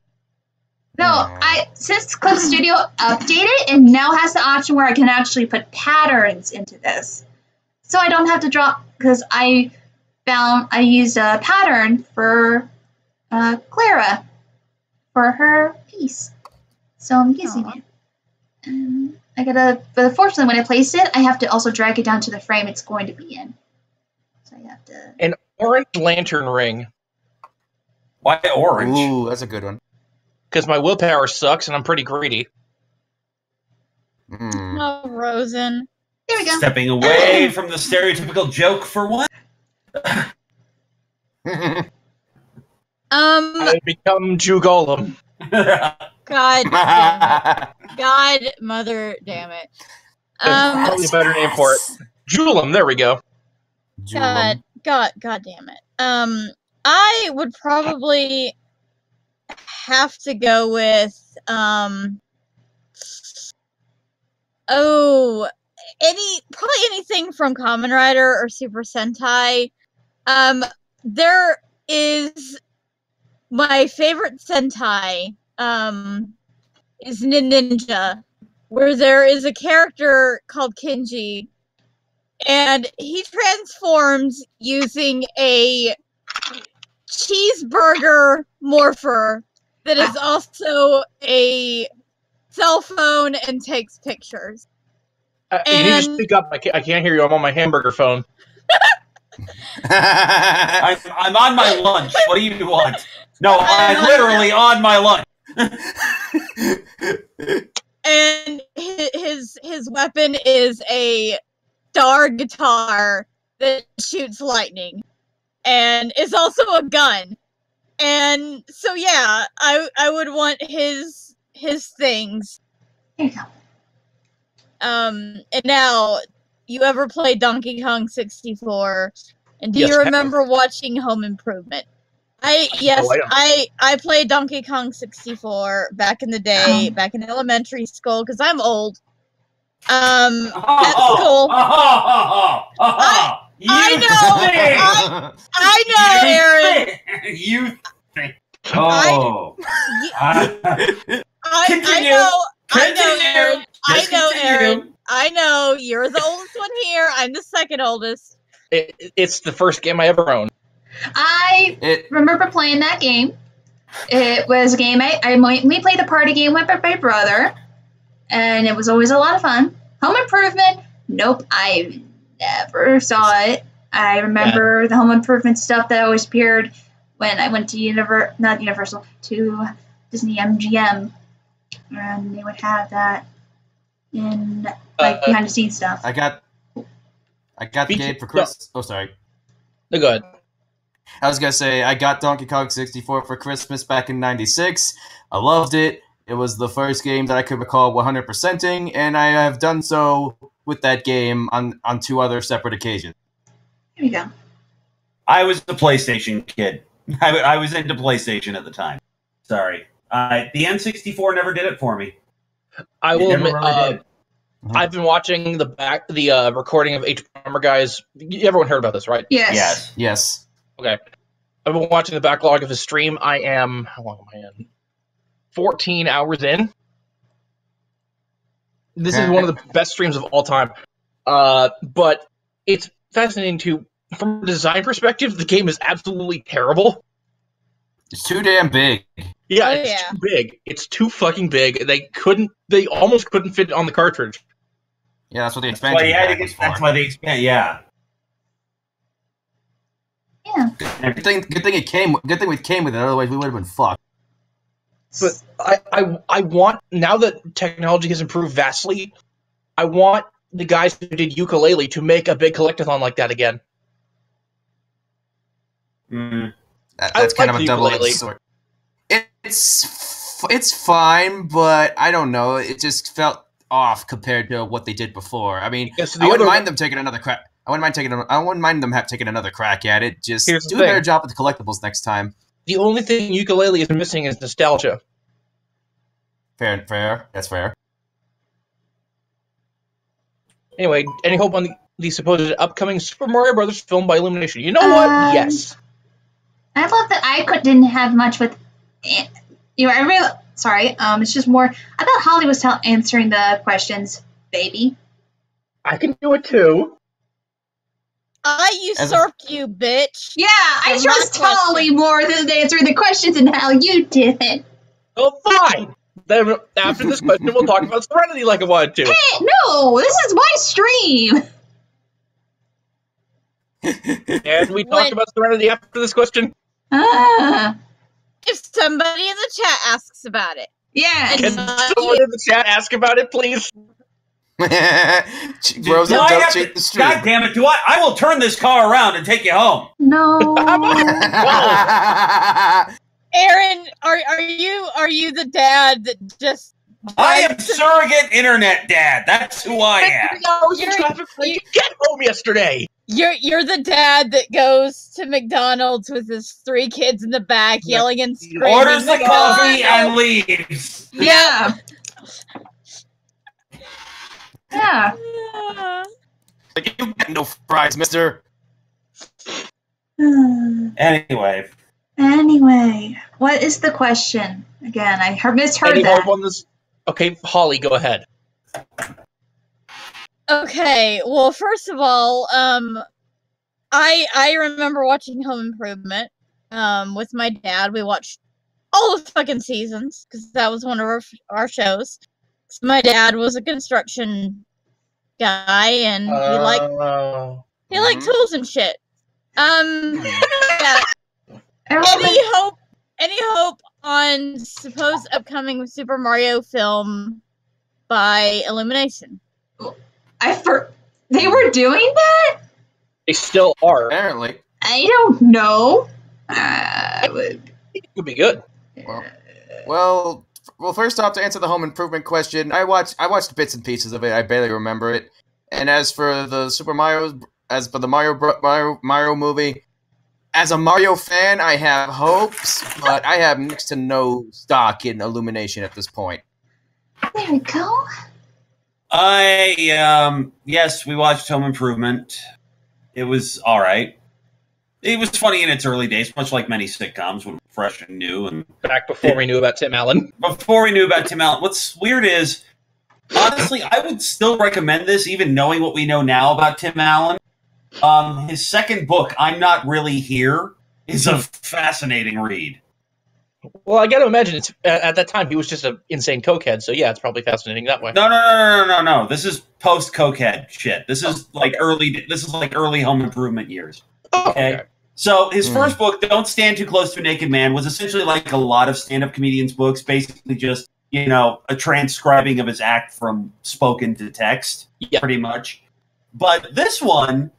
No, since Clip Studio updated, it now has the option where I can actually put patterns into this. So I don't have to draw, because I used a pattern for Clara for her piece. So I'm using it. And but unfortunately when I place it, I have to also drag it down to the frame it's going to be in. So I have to... An orange lantern ring. Why orange? Ooh, that's a good one. Because my willpower sucks and I'm pretty greedy. Oh, Rosen. There we go. Stepping away from the stereotypical joke for what? I become Jew Golem. God mother damn it. There's probably a better name for it. Julem, there we go. God damn it. I would probably have to go with probably anything from Kamen Rider or Super Sentai. There is my favorite Sentai is Ninja, where there is a character called Kinji, and he transforms using a cheeseburger morpher that is also a cell phone and takes pictures. You need to speak up. I can't hear you. I'm on my hamburger phone. I'm on my lunch. What do you want? No, I'm literally on my lunch. And his weapon is a star guitar that shoots lightning, and is also a gun. And so yeah, I would want his things. There you go. And now, you ever played Donkey Kong 64? And do you remember watching Home Improvement? I played Donkey Kong 64 back in the day, back in elementary school, because I'm old. That's cool. I know, Aaron. You think? Aaron. I know, you're the oldest one here. I'm the second oldest. It's the first game I ever owned. I remember playing that game. It was a game we played the party game with my brother, and it was always a lot of fun. Home Improvement, nope, I never saw it. I remember the Home Improvement stuff that always appeared when I went to to Disney MGM, and they would have that in behind the scenes stuff. I got the game for Christmas. Oh, sorry. No, go ahead. I was gonna say I got Donkey Kong 64 for Christmas back in '96. I loved it. It was the first game that I could recall 100%ing, and I have done so with that game on 2 other separate occasions. Here we go. I was a PlayStation kid. I was into PlayStation at the time. Sorry. The N64 never did it for me. I will admit, I've been watching the recording of H. Bomber Guys. Everyone heard about this, right? Yes. Okay. I've been watching the backlog of his stream. I am, how long am I in? 14 hours in. This is one of the best streams of all time. But it's fascinating too. From a design perspective, the game is absolutely terrible. It's too damn big. Yeah, it's too big. It's too fucking big. They almost couldn't fit it on the cartridge. Yeah, that's what the expansion was for. That's why they expand. Yeah. Yeah. Good thing it came with it. Otherwise, we would have been fucked. But I want, now that technology has improved vastly, I want the guys who did Ukulele to make a big collectathon like that again. That's kind of a double-edged sword. It's fine, but I don't know. It just felt off compared to what they did before. I mean, I wouldn't mind them taking another crack. I wouldn't mind them taking another crack at it. Just do a better job with the collectibles next time. The only thing Ukulele is missing is nostalgia. Fair. That's fair. Anyway, any hope on the supposed upcoming Super Mario Brothers film by Illumination? You know what? Yes. I love that I didn't have much with. It's just more. I thought Holly was answering the questions, baby. I can do it too. I usurped you, bitch. Yeah, I trust Holly more than answering the questions and how you did it. Oh, fine. Then after this question, we'll talk about Serenity like I wanted to. Hey, no, this is my stream. And we talk about Serenity after this question. If somebody in the chat asks about it. Yeah. Can someone in the chat ask about it, please? Rosa, don't cheat the stream. God damn it! I will turn this car around and take you home. No. Aaron, are you the dad that just? I am surrogate internet dad. That's who I am. You get home yesterday. You're the dad that goes to McDonald's with his 3 kids in the back yelling and screaming. Orders the coffee and leaves. Yeah. Yeah. Like, you get no fries, mister. Anyway, what is the question? Again, I misheard Any that. hope on this? Okay, Holly, go ahead. Okay, well, first of all, I remember watching Home Improvement with my dad. We watched all the fucking seasons because that was one of our shows. So my dad was a construction guy, and he liked tools and shit. Yeah. Any hope on supposed upcoming Super Mario film by Illumination? They were doing that? They still are. Apparently. I don't know. It could be good. Well, first off, to answer the Home Improvement question, I watched bits and pieces of it. I barely remember it. And as for the Mario movie, as a Mario fan, I have hopes, but I have next to no stock in Illumination at this point. There we go. Yes, we watched Home Improvement. It was all right. It was funny in its early days, much like many sitcoms, when fresh and new. And back before we knew about Tim Allen. What's weird is, honestly, I would still recommend this, even knowing what we know now about Tim Allen. His second book, I'm Not Really Here, is a fascinating read. Well, I gotta imagine at that time he was just an insane cokehead, so yeah, it's probably fascinating that way. No. This is post cokehead shit. This is early Home Improvement years. Okay. So his first book, Don't Stand Too Close to a Naked Man, was essentially like a lot of stand-up comedians' books, basically just, a transcribing of his act from spoken to text, pretty much. But this one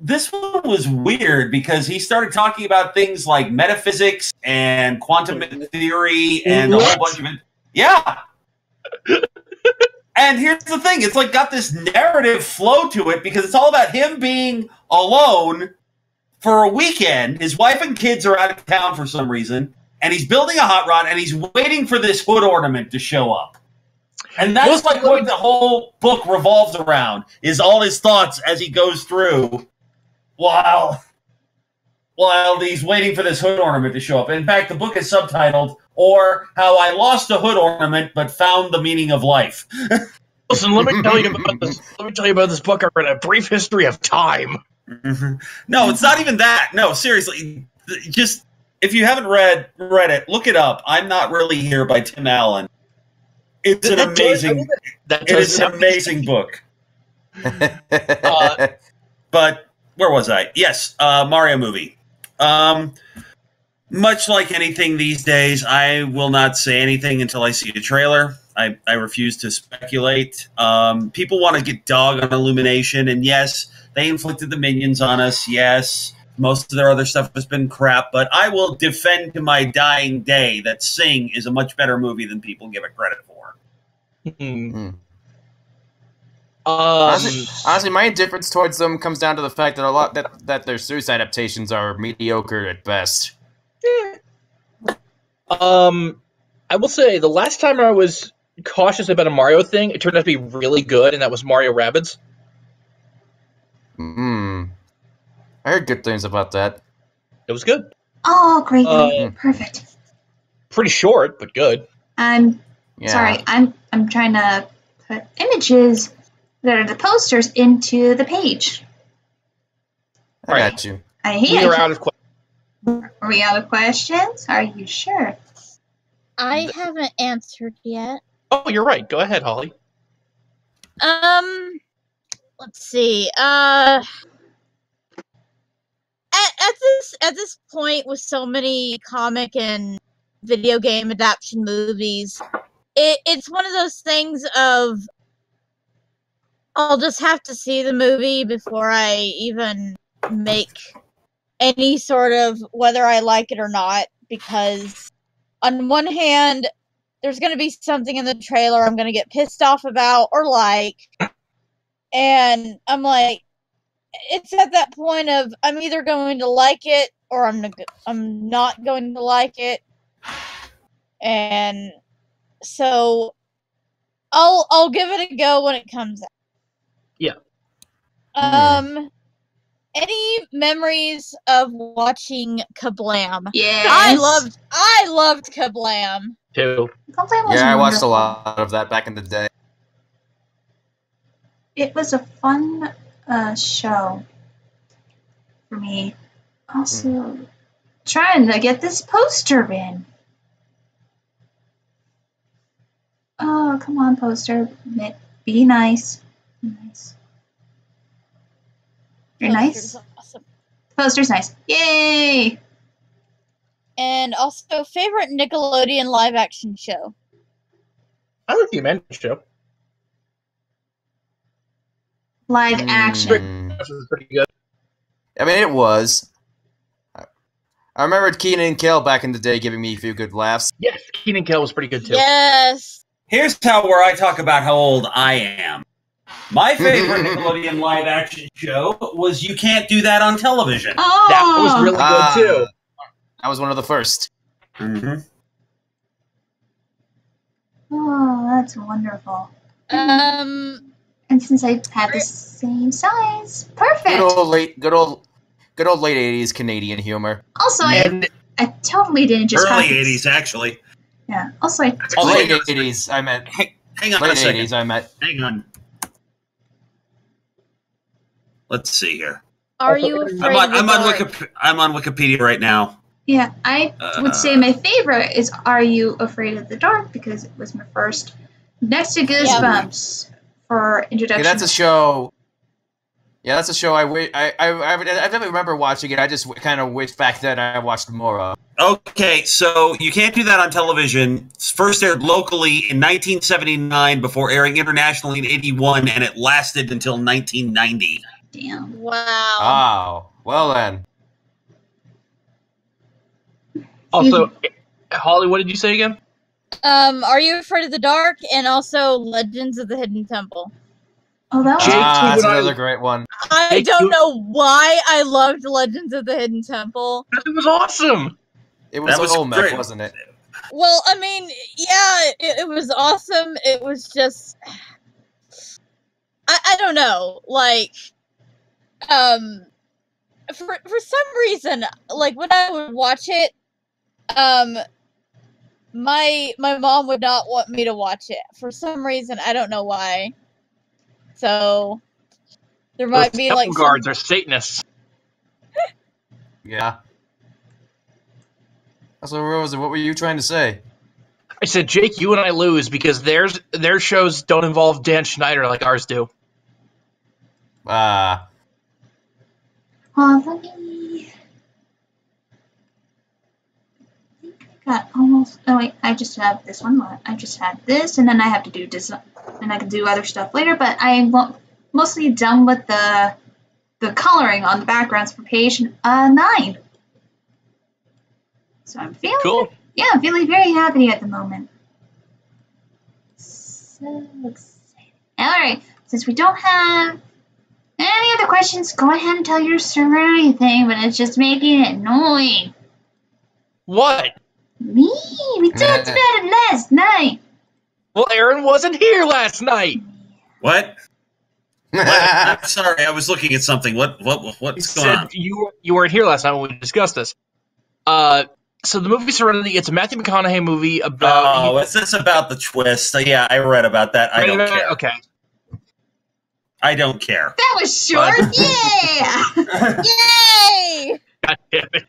this one was weird because he started talking about things like metaphysics and quantum theory and a whole bunch of it. Yeah. And here's the thing. It's like got this narrative flow to it because it's all about him being alone for a weekend. His wife and kids are out of town for some reason. And he's building a hot rod and he's waiting for this hood ornament to show up. And that's like what the whole book revolves around, is all his thoughts as he goes through while he's waiting for this hood ornament to show up. In fact, the book is subtitled, Or How I Lost a Hood Ornament But Found the Meaning of Life. Listen, let me tell you about this. Let me tell you about this book I read, A Brief History of Time. Mm-hmm. No, it's not even that. No, seriously. Just, if you haven't read it, look it up. I'm Not Really Here by Tim Allen. It's an amazing book. But where was I? Yes, Mario movie. Much like anything these days, I will not say anything until I see a trailer. I refuse to speculate. People want to get dog on Illumination, and yes, they inflicted the minions on us. Yes, most of their other stuff has been crap, but I will defend to my dying day that Sing is a much better movie than people give it credit for. Honestly, my indifference towards them comes down to the fact that that their series adaptations are mediocre at best. I will say the last time I was cautious about a Mario thing, it turned out to be really good, and that was Mario Rabbids. I heard good things about that. It was good. Oh, great! Perfect. Pretty short, but good. Sorry, I'm trying to put images that are the posters into the page. I got you. We're out of questions. Are we out of questions? Are you sure? I haven't answered yet. Oh, you're right. Go ahead, Holly. Let's see. At this point, with so many comic and video game adaptation movies, it's one of those things of I'll just have to see the movie before I even make any sort of whether I like it or not, because on one hand, there's going to be something in the trailer I'm going to get pissed off about or like, and I'm like, it's at that point of I'm either going to like it or I'm not going to like it, and so I'll give it a go when it comes out. Yeah. Any memories of watching Kablam? Yes. I loved Kablam. Too. Kablam was I watched a wonderful. lot of that back in the day. It was a fun show for me. Also, trying to get this poster in. Oh, come on, poster. Be nice. Be nice. You're nice? Awesome. Poster's nice. Yay! And also, favorite Nickelodeon live-action show? I like the Amanda Show. Live action. This was pretty good. I mean, it was. I remember Keenan and Kel back in the day giving me a few good laughs. Yes, Keenan and Kel was pretty good too. Yes. Here's where I talk about how old I am. My favorite Nickelodeon live-action show was You Can't Do That on Television. Oh! That was really good too. That was one of the first. Mm-hmm. Oh, that's wonderful. Um, And since I had the same size, perfect. Good old late '80s Canadian humor. Also, I totally didn't just Early have 80s, actually. Yeah. Also, I Late '80s, I meant. Hang on Late a second. '80s, I meant. Hang on. Let's see here. are you afraid I'm of the dark? I'm on Wikipedia right now. Yeah, I would say my favorite is Are You Afraid of the Dark, because it was my first, next to Goosebumps, for introduction. Yeah, that's a show. Yeah, that's a show I never remember watching it. I just kind of wish back then I watched more of. Okay, so You Can't Do That on Television. First aired locally in 1979 before airing internationally in 81, and it lasted until 1990. Damn. Wow. Oh, well then. Also, Holly, what did you say again? Are You Afraid of the Dark? And also Legends of the Hidden Temple. Oh, that was that's another great one. I don't know why I loved Legends of the Hidden Temple. It was awesome. It was Olmec, wasn't it? Well, I mean, yeah, it was awesome. It was just, I don't know, like, for some reason, like when I would watch it, my mom would not want me to watch it for some reason. I don't know why. So there might be like guards are Satanists. Yeah. So, Rosa, what were you trying to say? I said, Jake, you and I lose because their shows don't involve Dan Schneider like ours do. Let me... I think I got almost... Oh, wait, I just have this one. I just had this, and then I have to do this, and I can do other stuff later, but I'm mostly done with the coloring on the backgrounds for page 9. So I'm feeling... Cool. Yeah, I'm feeling very happy at the moment. So excited. Alright, since we don't have any other questions, go ahead and tell your sorority thing, but it's just making it annoying. What? Me? We talked about it last night. Well, Aaron wasn't here last night. What? I'm sorry, I was looking at something. What's going on? You weren't here last night when we discussed this. So the movie Serenity, it's a Matthew McConaughey movie about... Oh, is this about the twist? Yeah, I read about that. I don't care. Okay. I don't care. That was short. Yeah! Yay! God damn it.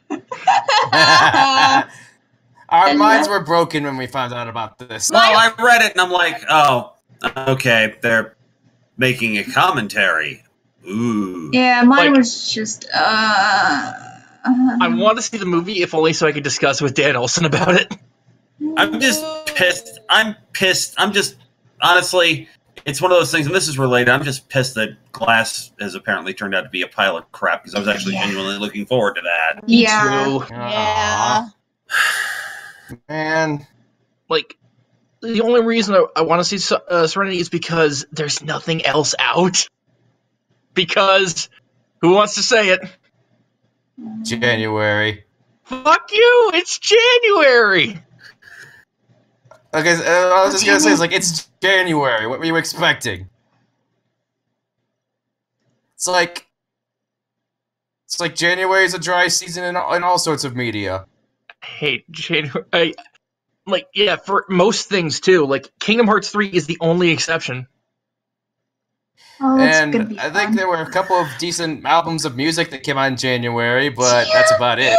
Our minds were broken when we found out about this. Well, I read it and I'm like, oh, okay, they're making a commentary. Ooh. Yeah, mine was just, I want to see the movie, if only so I could discuss with Dan Olson about it. I'm just pissed. I'm just, honestly, it's one of those things, and this is related, I'm just pissed that Glass has apparently turned out to be a pile of crap, because I was actually genuinely looking forward to that. Yeah. Yeah. Man. Like, the only reason I want to see Serenity is because there's nothing else out. Because, who wants to say it? January. Fuck you! It's January! Okay, I was just gonna say, it's January. What were you expecting? It's like January is a dry season in all sorts of media. I hate January. Yeah, for most things too. Like, Kingdom Hearts 3 is the only exception. Oh, and I think there were a couple of decent albums of music that came out in January, but that's about it.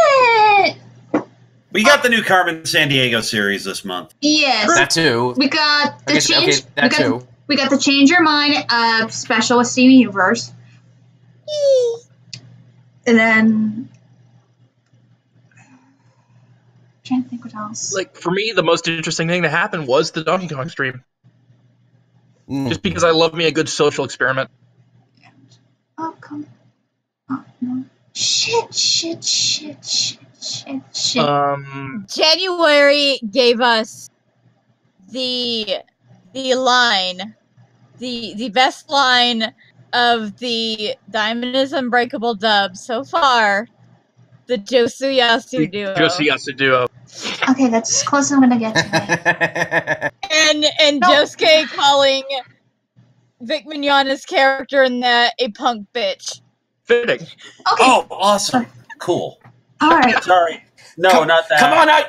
We got the new Carmen Sandiego series this month. Yes. That too. We got the we got the too. Change Your Mind special with Steven Universe. And then trying to think what else. Like, for me, the most interesting thing that happened was the Donkey Kong stream. Just because I love me a good social experiment. Oh, come on. Oh, no. Shit. January gave us the line, the best line of the Diamond is Unbreakable dub so far, the Josuyasu duo. Josuyasu duo. Okay, that's as close as I'm gonna get to it. And Josuke calling Vic Mignogna's character in that a punk bitch. Fitting. Okay. Oh, awesome. Cool. Alright. Sorry. No, not that. Come on out!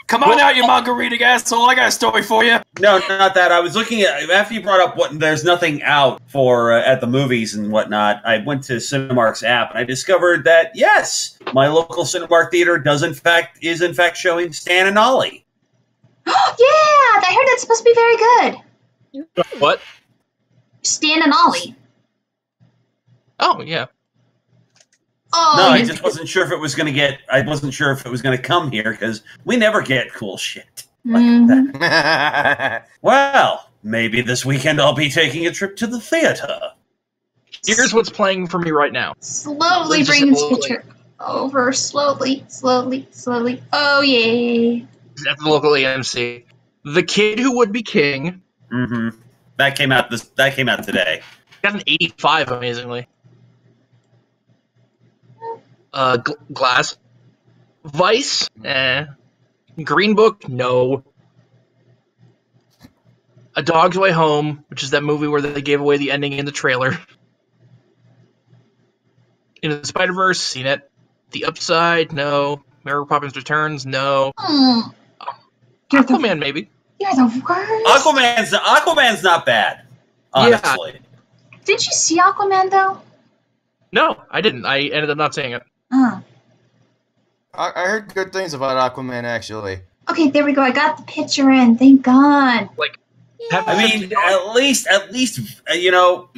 Come on out, you margarita asshole! I got a story for you. No, not that. I was looking at, after you brought up what there's nothing out for at the movies and whatnot, I went to Cinemark's app and I discovered that yes, my local Cinemark theater is in fact showing Stan and Ollie. Yeah, I heard that's supposed to be very good. What? Stan and Ollie. Oh yeah. Oh, no, I just wasn't sure if it was going to get. I wasn't sure if it was going to come here because we never get cool shit like that. Well, maybe this weekend I'll be taking a trip to the theater. Here's what's playing for me right now. Slowly bring his picture over. Slowly. Oh, yay. At the local AMC. The Kid Who Would Be King. Mm-hmm. That came out today. Got an 85, amazingly. Glass. Vice? Green Book? No. A Dog's Way Home, which is that movie where they gave away the ending in the trailer. Into the Spider-Verse? Seen it. The Upside? No. Mary Poppins Returns? No. Aquaman, maybe. You're the worst. Aquaman's not bad, honestly. Yeah. Did you see Aquaman, though? No, I didn't. I ended up not seeing it. Oh. I heard good things about Aquaman, actually. Okay, there we go. I got the picture in. Thank God. I mean, at least, you know,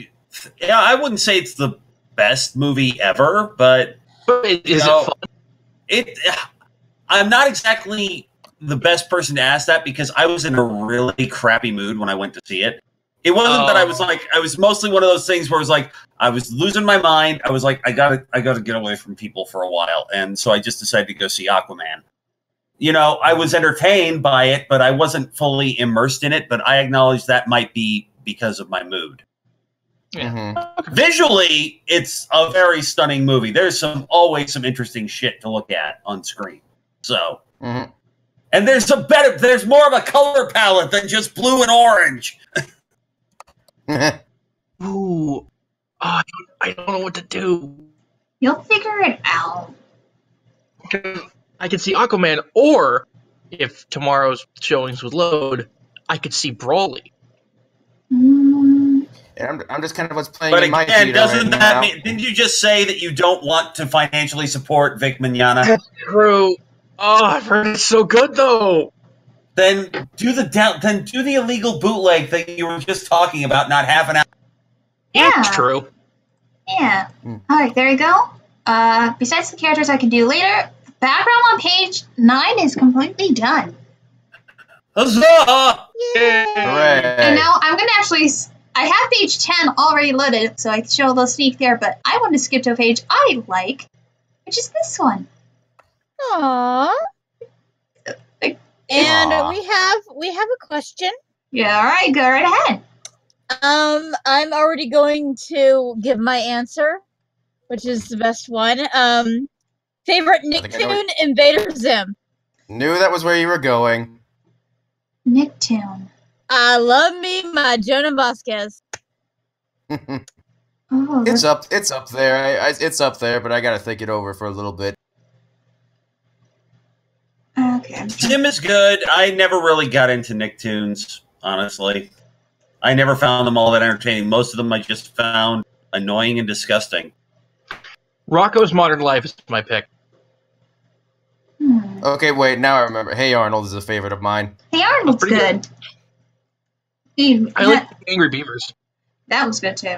yeah, I wouldn't say it's the best movie ever, but is it fun? I'm not exactly the best person to ask that because I was in a really crappy mood when I went to see it. It wasn't that I was mostly one of those things where it was like, I was losing my mind. I was like, I gotta get away from people for a while. And so I just decided to go see Aquaman. You know, I was entertained by it, but I wasn't fully immersed in it. But I acknowledge that might be because of my mood. Mm-hmm. Visually, it's a very stunning movie. There's always some interesting shit to look at on screen. So, and there's more of a color palette than just blue and orange. Ooh, I don't know what to do. You'll figure it out. I could see Aquaman, or if tomorrow's showings would load, I could see Brawly. And I'm just kind of what's playing in my feed doesn't right that now. mean? Didn't you just say that you don't want to financially support Vic Mignogna? That's true. Oh, I've heard it's so good though. Then do the illegal bootleg thing you were just talking about not half an hour. Yeah, it's true. Yeah. All right, there you go. Besides the characters I can do later, the background on page 9 is completely done. Huzzah! Hooray. And now I'm gonna I have page 10 already loaded, so I can show a little sneak there. But I want to skip to a page I like, which is this one. Aww. And we have a question. Yeah, all right, go right ahead. I'm already going to give my answer, which is the best one. Favorite Nicktoon, Invader Zim. Knew that was where you were going. Nicktoon. I love me my Jonah Vasquez. It's up there. It's up there, but I gotta think it over for a little bit. Okay. Zim is good. I never really got into Nicktoons, honestly. I never found them all that entertaining. Most of them I just found annoying and disgusting. Rocco's Modern Life is my pick. Okay, wait, now I remember. Hey Arnold is a favorite of mine. Hey Arnold's good. I like Angry Beavers. That was good too.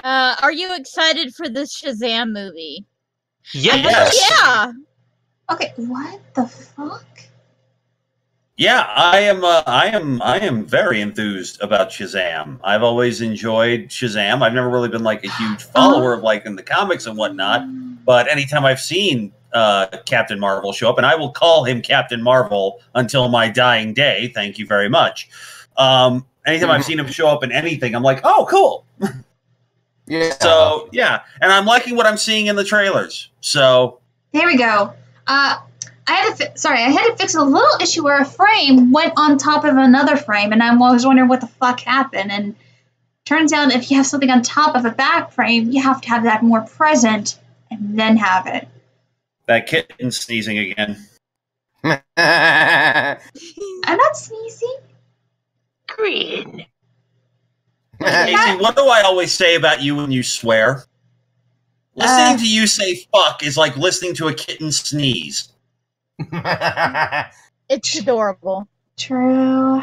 Are you excited for this Shazam movie? Yes. Yeah. Okay, what the fuck? Yeah, I am very enthused about Shazam. I've always enjoyed Shazam. I've never really been like a huge follower of like in the comics and whatnot, but anytime I've seen Captain Marvel show up, and I will call him Captain Marvel until my dying day, thank you very much. Anytime I've seen him show up in anything, I'm like, oh, cool. Yeah. So, yeah, and I'm liking what I'm seeing in the trailers. So there we go. I had to fix a little issue where a frame went on top of another frame, and I was wondering what the fuck happened. And turns out if you have something on top of a back frame, you have to have that more present and then have it. That kitten sneezing again. I'm not sneezing. Green. Casey, what do I always say about you when you swear? Listening to you say fuck is like listening to a kitten sneeze. It's adorable. True.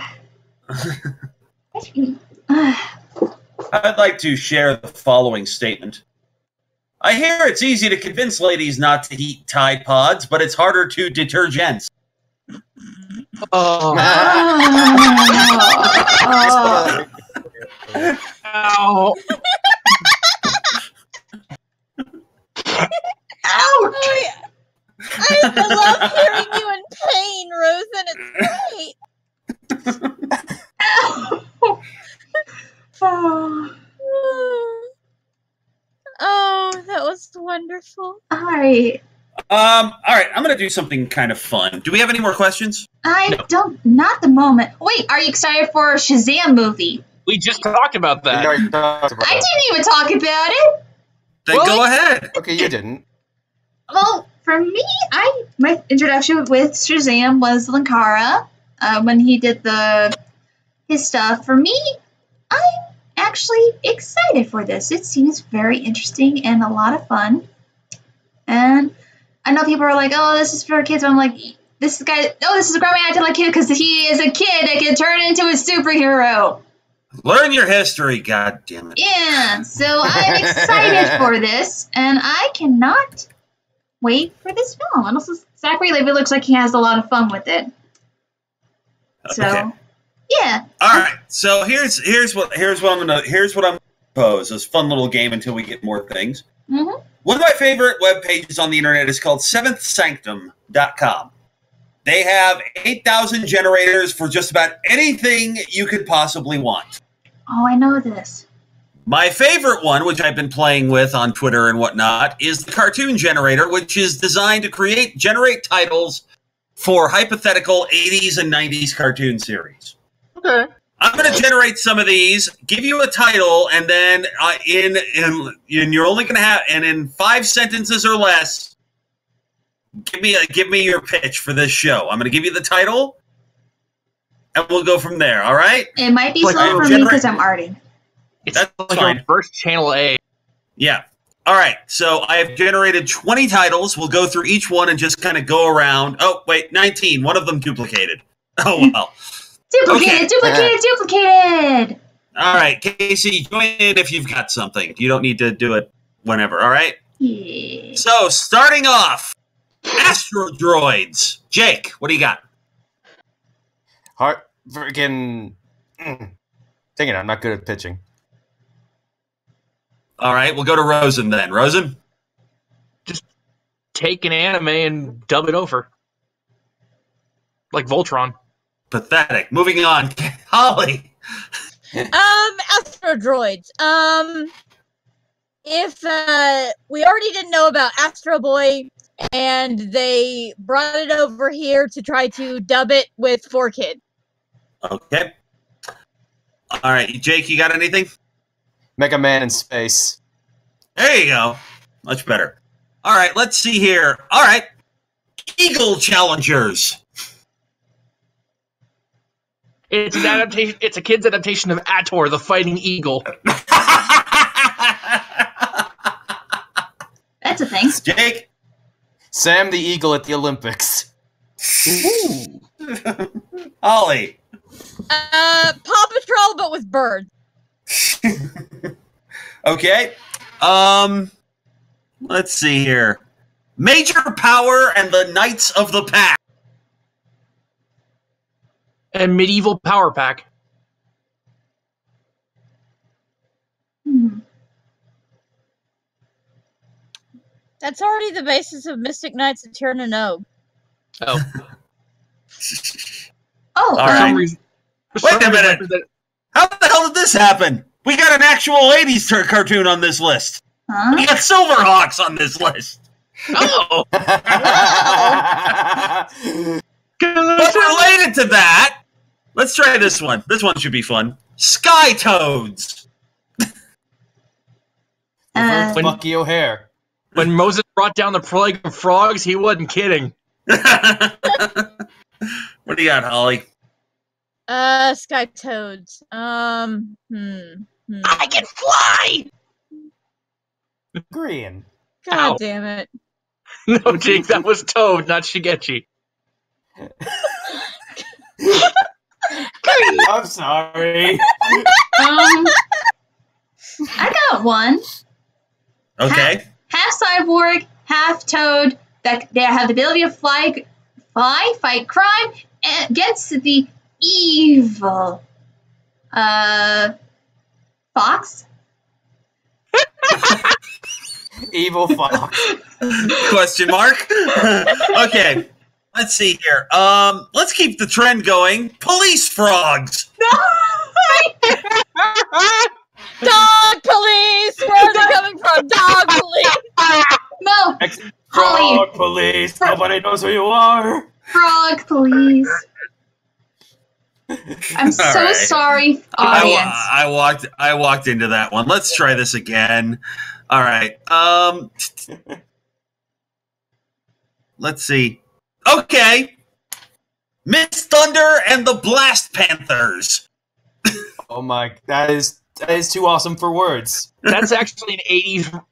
I'd like to share the following statement. I hear it's easy to convince ladies not to eat Tide Pods, but it's harder to deter gents. Oh. Ow. Ouch! I love hearing you in pain, Rosen. It's great. Oh, that was wonderful. All right. All right. I'm going to do something kind of fun. Do we have any more questions? Not the moment. Wait, are you excited for a Shazam movie? We just talked about that. I didn't even talk about it. Then go ahead. Okay, you didn't. Well, for me, my introduction with Shazam was Linkara when he did his stuff. For me, I'm actually excited for this. It seems very interesting and a lot of fun. And I know people are like, "Oh, this is for kids." But I'm like, this is a grown man acting like kid because he is a kid that can turn into a superhero. Learn your history, God damn it. Yeah, so I'm excited for this, and I cannot wait for this film. And also, Zachary Levi looks like he has a lot of fun with it. So, yeah. All right. So here's what I'm gonna propose. This fun little game until we get more things. Mm-hmm. One of my favorite web pages on the internet is called SeventhSanctum.com. They have 8,000 generators for just about anything you could possibly want. Oh, I know this. My favorite one, which I've been playing with on Twitter and whatnot, is the cartoon generator, which is designed to generate titles for hypothetical 80s and 90s cartoon series. Okay. I'm going to generate some of these, give you a title, and then you're only going to have, and in 5 sentences or less, give me your pitch for this show. I'm going to give you the title, and we'll go from there. All right? It might be slow for me because I'm arting. That's like our first Channel A. Yeah. All right. So I have generated 20 titles. We'll go through each one and just kind of go around. Oh, wait, 19. One of them duplicated. Oh, well. Duplicated. All right, Casey, join in if you've got something. You don't need to do it whenever, all right? Yeah. So, starting off, Astro Droids. Jake, what do you got? Dang it, I'm not good at pitching. All right, we'll go to Rosen then. Rosen? Just take an anime and dub it over. Like Voltron. Pathetic. Moving on. Holly. Astro Droids. If we already didn't know about Astro Boy, and they brought it over here to try to dub it with 4Kid. Okay. All right, Jake, you got anything? Mega Man in space. There you go. Much better. All right, let's see here. All right. Eagle Challengers. It's an adaptation. It's a kid's adaptation of Ator, the Fighting Eagle. That's a thing. Jake? Sam the Eagle at the Olympics. Ooh. Ollie? Paw Patrol, but with birds. Okay. Let's see here. Major Power and the Knights of the Pack. And Medieval Power Pack. That's already the basis of Mystic Knights of Tir na Nog. Oh. All right. Wait a minute. How the hell did this happen? We got an actual 80s cartoon on this list. Huh? We got Silverhawks on this list. Oh. But related to that, let's try this one. This one should be fun. Sky Toads. Bucky O'Hare. When Moses brought down the plague of frogs, he wasn't kidding. What do you got, Holly? Sky Toads. I can fly! Green. God damn it. No, Jake, that was Toad, not Shigechi. I'm sorry. I got one. Okay. Half cyborg, half toad. That they have the ability to fly, fight crime, against the evil fox. Evil fox. Question mark. Okay, let's see here. Let's keep the trend going. Police frogs. No. Dog police! Where are they coming from? Dog police! No. Frog police. Nobody knows who you are. Frog police. I'm so right. sorry, audience. I walked into that one. Let's try this again. All right. Let's see. Okay. Miss Thunder and the Blast Panthers. Oh my! That is too awesome for words. That's actually an 80s.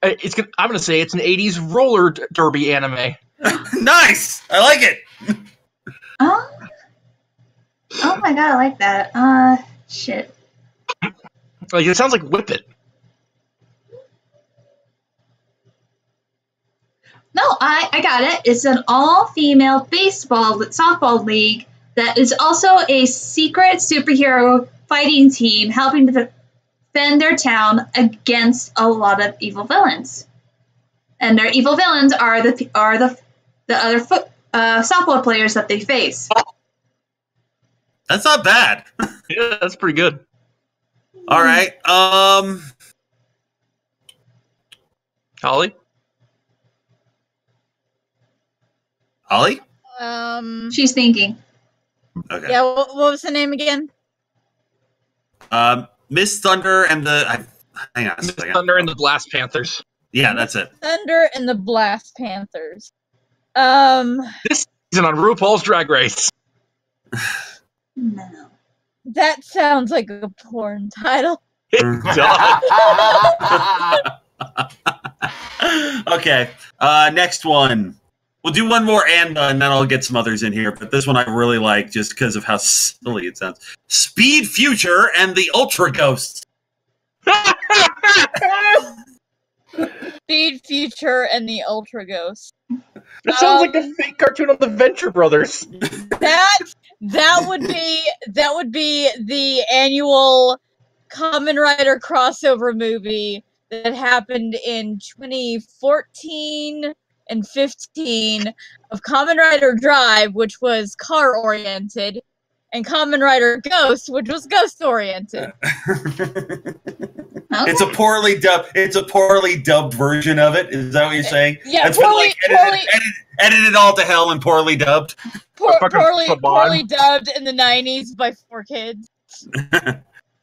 I'm gonna say it's an 80s roller derby anime. Nice. I like it. Oh my god, I like that. Shit. Like it sounds like Whip It. No, I got it. It's an all-female softball league that is also a secret superhero fighting team helping to defend their town against a lot of evil villains. And their evil villains are the other softball players that they face. That's not bad. Yeah, that's pretty good. All right. Holly? Holly? She's thinking. Okay. Yeah, what was the name again? Miss Thunder and the... hang on a Miss second. Thunder and the Blast Panthers. Yeah, that's it. Thunder and the Blast Panthers. This season on RuPaul's Drag Race. No. That sounds like a porn title. It does. Okay. Next one. We'll do one more and then I'll get some others in here. But this one I really like just because of how silly it sounds. Speed Future and the Ultra Ghosts. Speed Future and the Ultra Ghost. That sounds like a fake cartoon of the Venture Brothers. That would be the annual Kamen Rider crossover movie that happened in 2014 and 15 of Kamen Rider Drive, which was car oriented, and Kamen Rider Ghost, which was ghost oriented. Okay. It's a poorly dubbed version of it. Is that what you're saying? Yeah, That's been edited all to hell and poorly dubbed. Poorly dubbed in the 90s by 4Kids.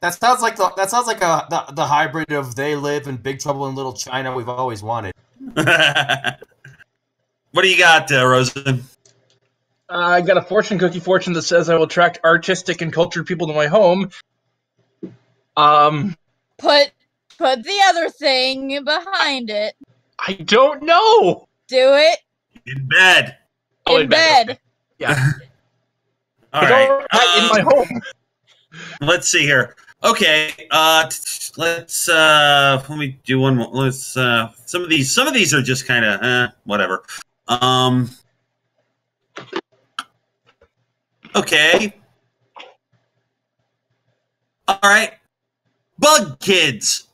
That sounds like the hybrid of They Live and Big Trouble in Little China we've always wanted. What do you got, Rosen? I got a fortune cookie fortune that says I will attract artistic and cultured people to my home. Put the other thing behind it. I don't know. Do it. In bed. Oh, in bed. Yeah. All right. In my home. Let's see here. Okay. Let me do one more. Let's some of these are just kind of whatever. Okay. All right. Bug Kids.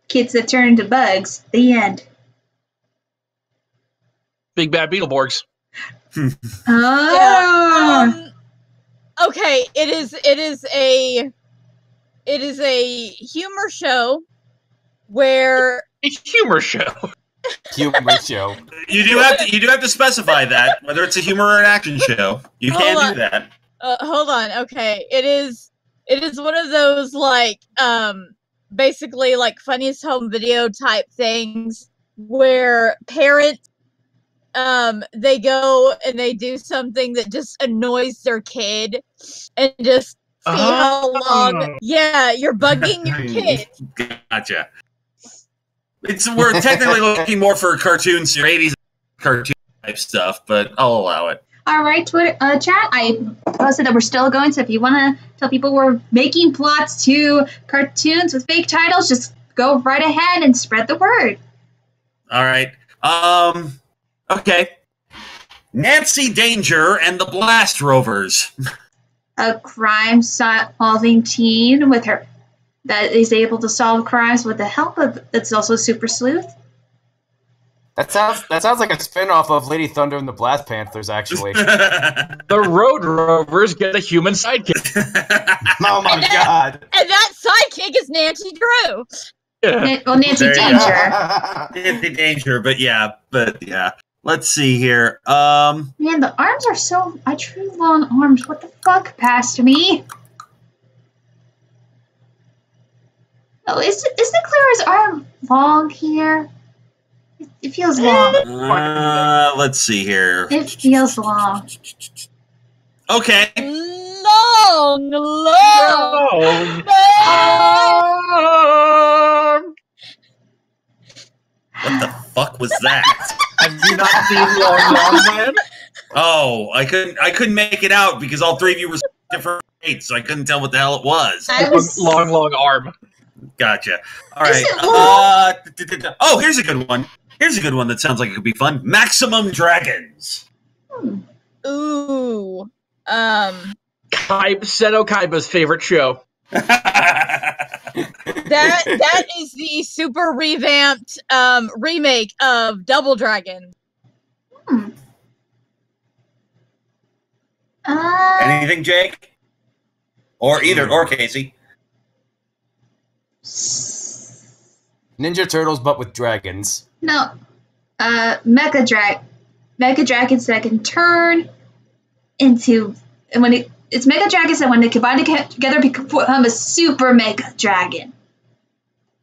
Kids that turn into bugs. The end. Big Bad Beetleborgs. Oh. Yeah, okay, it is a humor show where A humor show. Humor show. You do have to specify that whether it's a humor or an action show. You can't do that. Hold on. Okay, it is one of those like basically like funniest home video type things where parents they go and they do something that just annoys their kid and just see how long. Yeah, you're bugging your kid. Gotcha. We're technically looking more for cartoons, 80s cartoon type stuff, but I'll allow it. All right, Twitter chat. I posted that we're still going, so if you want to tell people we're making plots to cartoons with fake titles, just go right ahead and spread the word. All right. Okay. Nancy Danger and the Blast Rovers. A crime-solving teen with her that is able to solve crimes with the help of. It's also super sleuth. That sounds like a spin-off of Lady Thunder and the Black Panthers, actually. The Road Rovers get a human sidekick. Oh my god! And that sidekick is Nancy Drew. Yeah. Well, Nancy Danger. Nancy Danger, but yeah. Let's see here. Man, the arms are so. I drew long arms. What the fuck passed me? Oh, is it clear his arm long here? It feels long. Let's see here. It feels long. Okay. Long. What the fuck was that? Have you not seen Long Man? Oh, I couldn't make it out because all three of you were different rates, so I couldn't tell what the hell it was. Long arm. Gotcha. All right. Oh, here's a good one. Here's a good one that sounds like it could be fun. Maximum Dragons. Ooh. Seto Kaiba's favorite show. That is the super revamped remake of Double Dragon. Anything, Jake? Or Casey? Ninja Turtles, but with dragons. No. Mecha Dragons that can turn into. And when it's Mega Dragons that when they combine together become a Super Mega Dragon.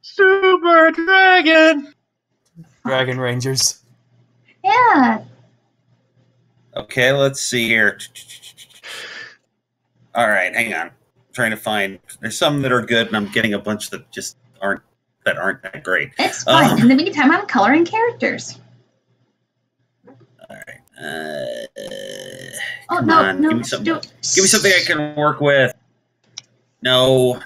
Super Dragon! Dragon Rangers. Yeah. Okay, let's see here. All right, hang on. I'm trying to find. There's some that are good, and I'm getting a bunch that just aren't that great. It's fine. In the meantime, I'm coloring characters. All right. No. Give me something I can work with. No.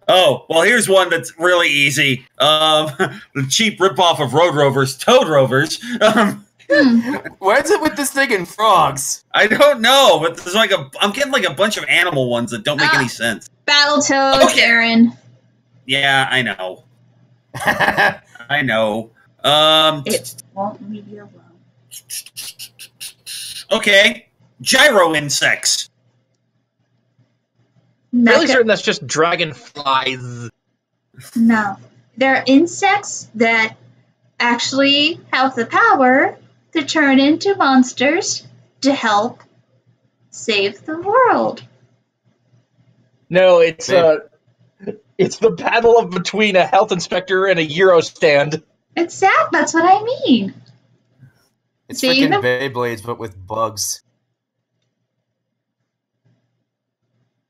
Oh, well, here's one that's really easy. The cheap ripoff of Road Rovers, Toad Rovers. Where's it with this thing and frogs? I don't know, but there's I'm getting like a bunch of animal ones that don't make any sense. Battletoads, Aaron. Yeah, I know. I know. It won't leave you alone. Okay. Gyro insects. Really certain that's just dragonflies. No. They're insects that actually have the power to turn into monsters to help save the world. No, it's the battle between a health inspector and a Euro stand. It's that. That's what I mean. It's freaking Beyblades, but with bugs.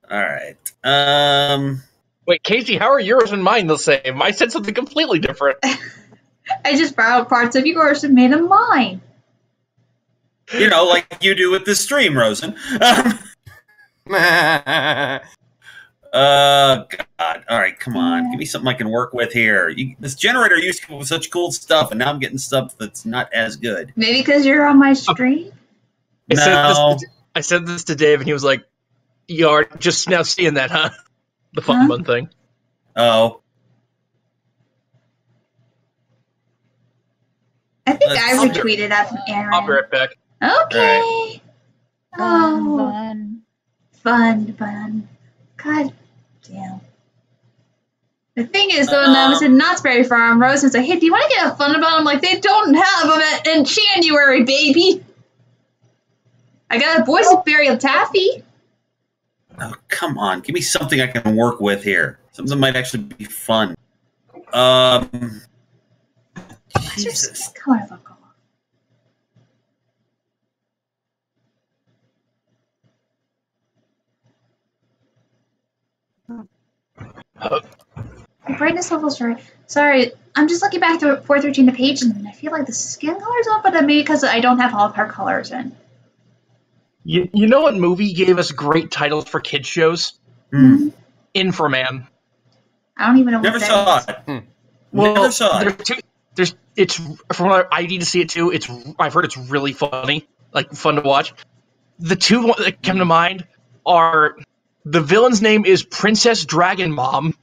All right. Wait, Casey, how are yours and mine the same? I said something completely different. I just borrowed parts of yours and made them mine. You know, like you do with this stream, Rosen. God. All right, come on. Give me something I can work with here. This generator used to come with such cool stuff, and now I'm getting stuff that's not as good. Maybe because you're on my stream? No. I said this to Dave, and he was like, you are just now seeing that, huh? The fun bun thing. Oh. I think I retweeted that from Aaron. I'll be right back. Okay. Right. Oh. Fun. God damn. The thing is, though, when I was in Knott's Berry Farm, Rose was like, hey, do you want to get a fun bun? I'm like, they don't have them in January, baby. I got a boysenberry taffy. Oh, come on. Give me something I can work with here. Something that might actually be fun. What's your skin color look like? The brightness levels are... Sorry, I'm just looking back to 413 the page, and I feel like the skin color's off, but maybe because I don't have all of her colors in. You know what movie gave us great titles for kids shows? Inframan. I don't even know Never what saw that is. it. Well, never saw it. There's it's from what I need to see it too. I've heard it's really funny, like fun to watch. The two that come to mind are the villain's name is Princess Dragon Mom.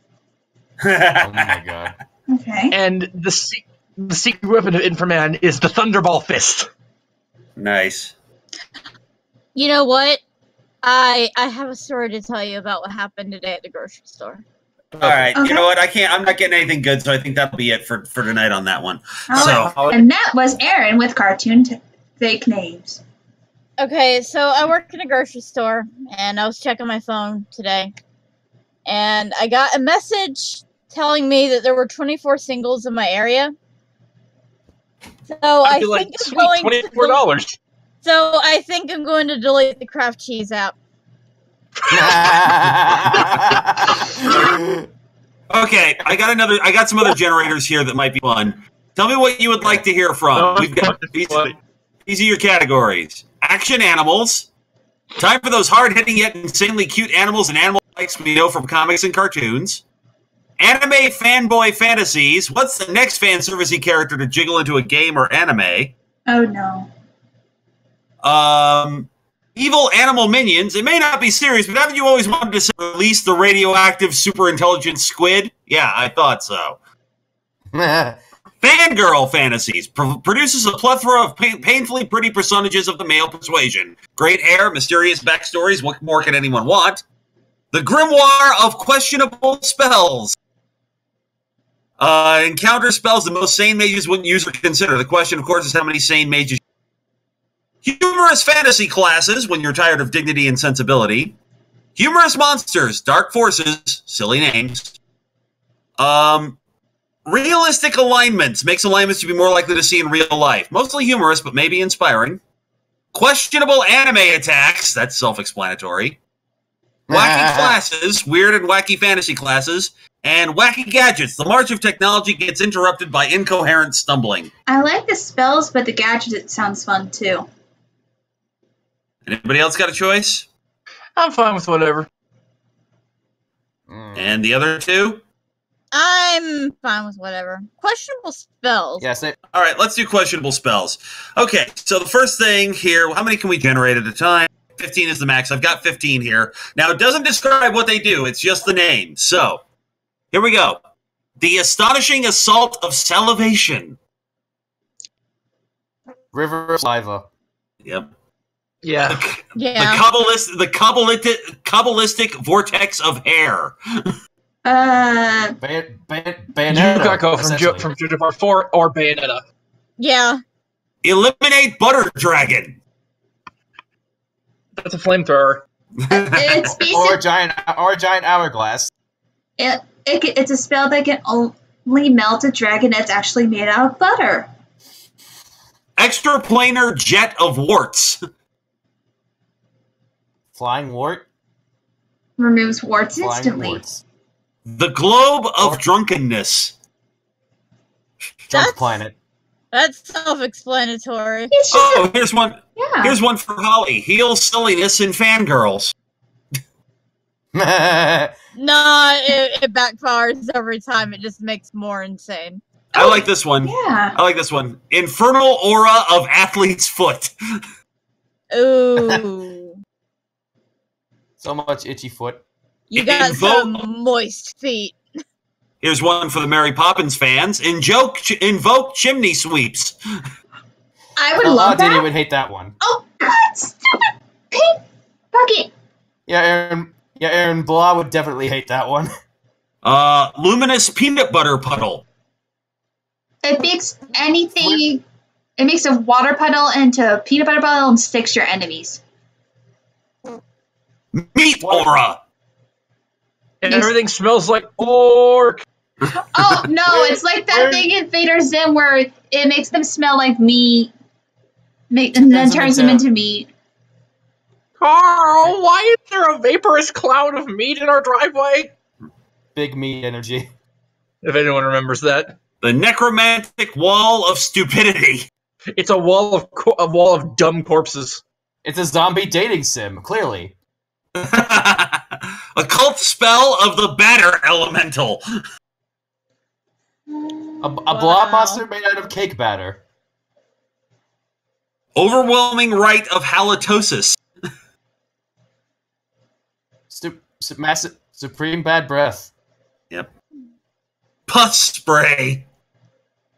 Oh my god. Okay. And the secret weapon of Inframan is the Thunderball Fist. Nice. You know what? I have a story to tell you about what happened today at the grocery store. All right. Okay. You know what? I'm not getting anything good, so I think that'll be it for tonight on that one. And that was Aaron with cartoon fake names. Okay, so I work in a grocery store, and I was checking my phone today, and I got a message telling me that there were 24 singles in my area. So I think I'm going $24. So I think I'm going to delete the Kraft Cheese app. Okay, I got some other generators here that might be fun. Tell me what you would like to hear from. We've got these are your categories. Action animals. Time for those hard-hitting yet insanely cute animals and animal likes we know from comics and cartoons. Anime fanboy fantasies. What's the next fan servicey character to jiggle into a game or anime? Oh no. Evil animal minions. It may not be serious, but haven't you always wanted to release the radioactive super intelligent squid? Yeah, I thought so. Fangirl fantasies. Produces a plethora of painfully pretty personages of the male persuasion. Great hair, mysterious backstories. What more can anyone want? The grimoire of questionable spells. Encounter spells the most sane mages wouldn't use or consider. The question, of course, is how many sane mages. Humorous fantasy classes, when you're tired of dignity and sensibility. Humorous monsters, dark forces, silly names. Realistic alignments, makes alignments to be more likely to see in real life. Mostly humorous, but maybe inspiring. Questionable anime attacks, that's self-explanatory. Wacky classes, weird and wacky fantasy classes. And wacky gadgets, the march of technology gets interrupted by incoherent stumbling. I like the spells, but the gadget, it sounds fun too. Anybody else got a choice? I'm fine with whatever. And the other two? I'm fine with whatever. Questionable spells. Yes. All right, let's do questionable spells. Okay, so the first thing here, how many can we generate at a time? 15 is the max. I've got 15 here. Now, it doesn't describe what they do. It's just the name. So, here we go. The Astonishing Assault of Salivation. River of Saliva. Yep. Yeah. The Kabbalistic Vortex of Hair. Bayonetta. Go from Jujutsu Part 4 or Bayonetta. Yeah. Eliminate Butter Dragon. That's a flamethrower. It's or a giant hourglass. It's a spell that can only melt a dragon that's actually made out of butter. Extraplanar Jet of Warts. Flying wart. Removes warts instantly. Warts. The Globe of Drunkenness. Drunk Planet. That's self-explanatory. Here's one. Yeah. Here's one for Holly. Heal silliness in fangirls. Nah, it backfires every time. It just makes more insane. I like this one. Yeah. I like this one. Infernal Aura of Athlete's Foot. Ooh. So much itchy foot. You got some moist feet. Here's one for the Mary Poppins fans. Invoke chimney sweeps. I would love that. Danny would hate that one. Oh, God, stupid pink bucket. Yeah, Aaron Blah would definitely hate that one. Luminous peanut butter puddle. It makes anything... It makes a water puddle into a peanut butter puddle and sticks your enemies. Meat aura. And everything smells like pork. Oh, no, it's like that thing in Vader Zim where it makes them smell like meat and then turns them into meat. Carl, why is there a vaporous cloud of meat in our driveway? Big meat energy. If anyone remembers that. The necromantic wall of stupidity. It's a wall of dumb corpses. It's a zombie dating sim, clearly. Occult spell of the batter elemental. A blob monster made out of cake batter. Overwhelming right of halitosis. Massive supreme bad breath. Yep. Pus spray.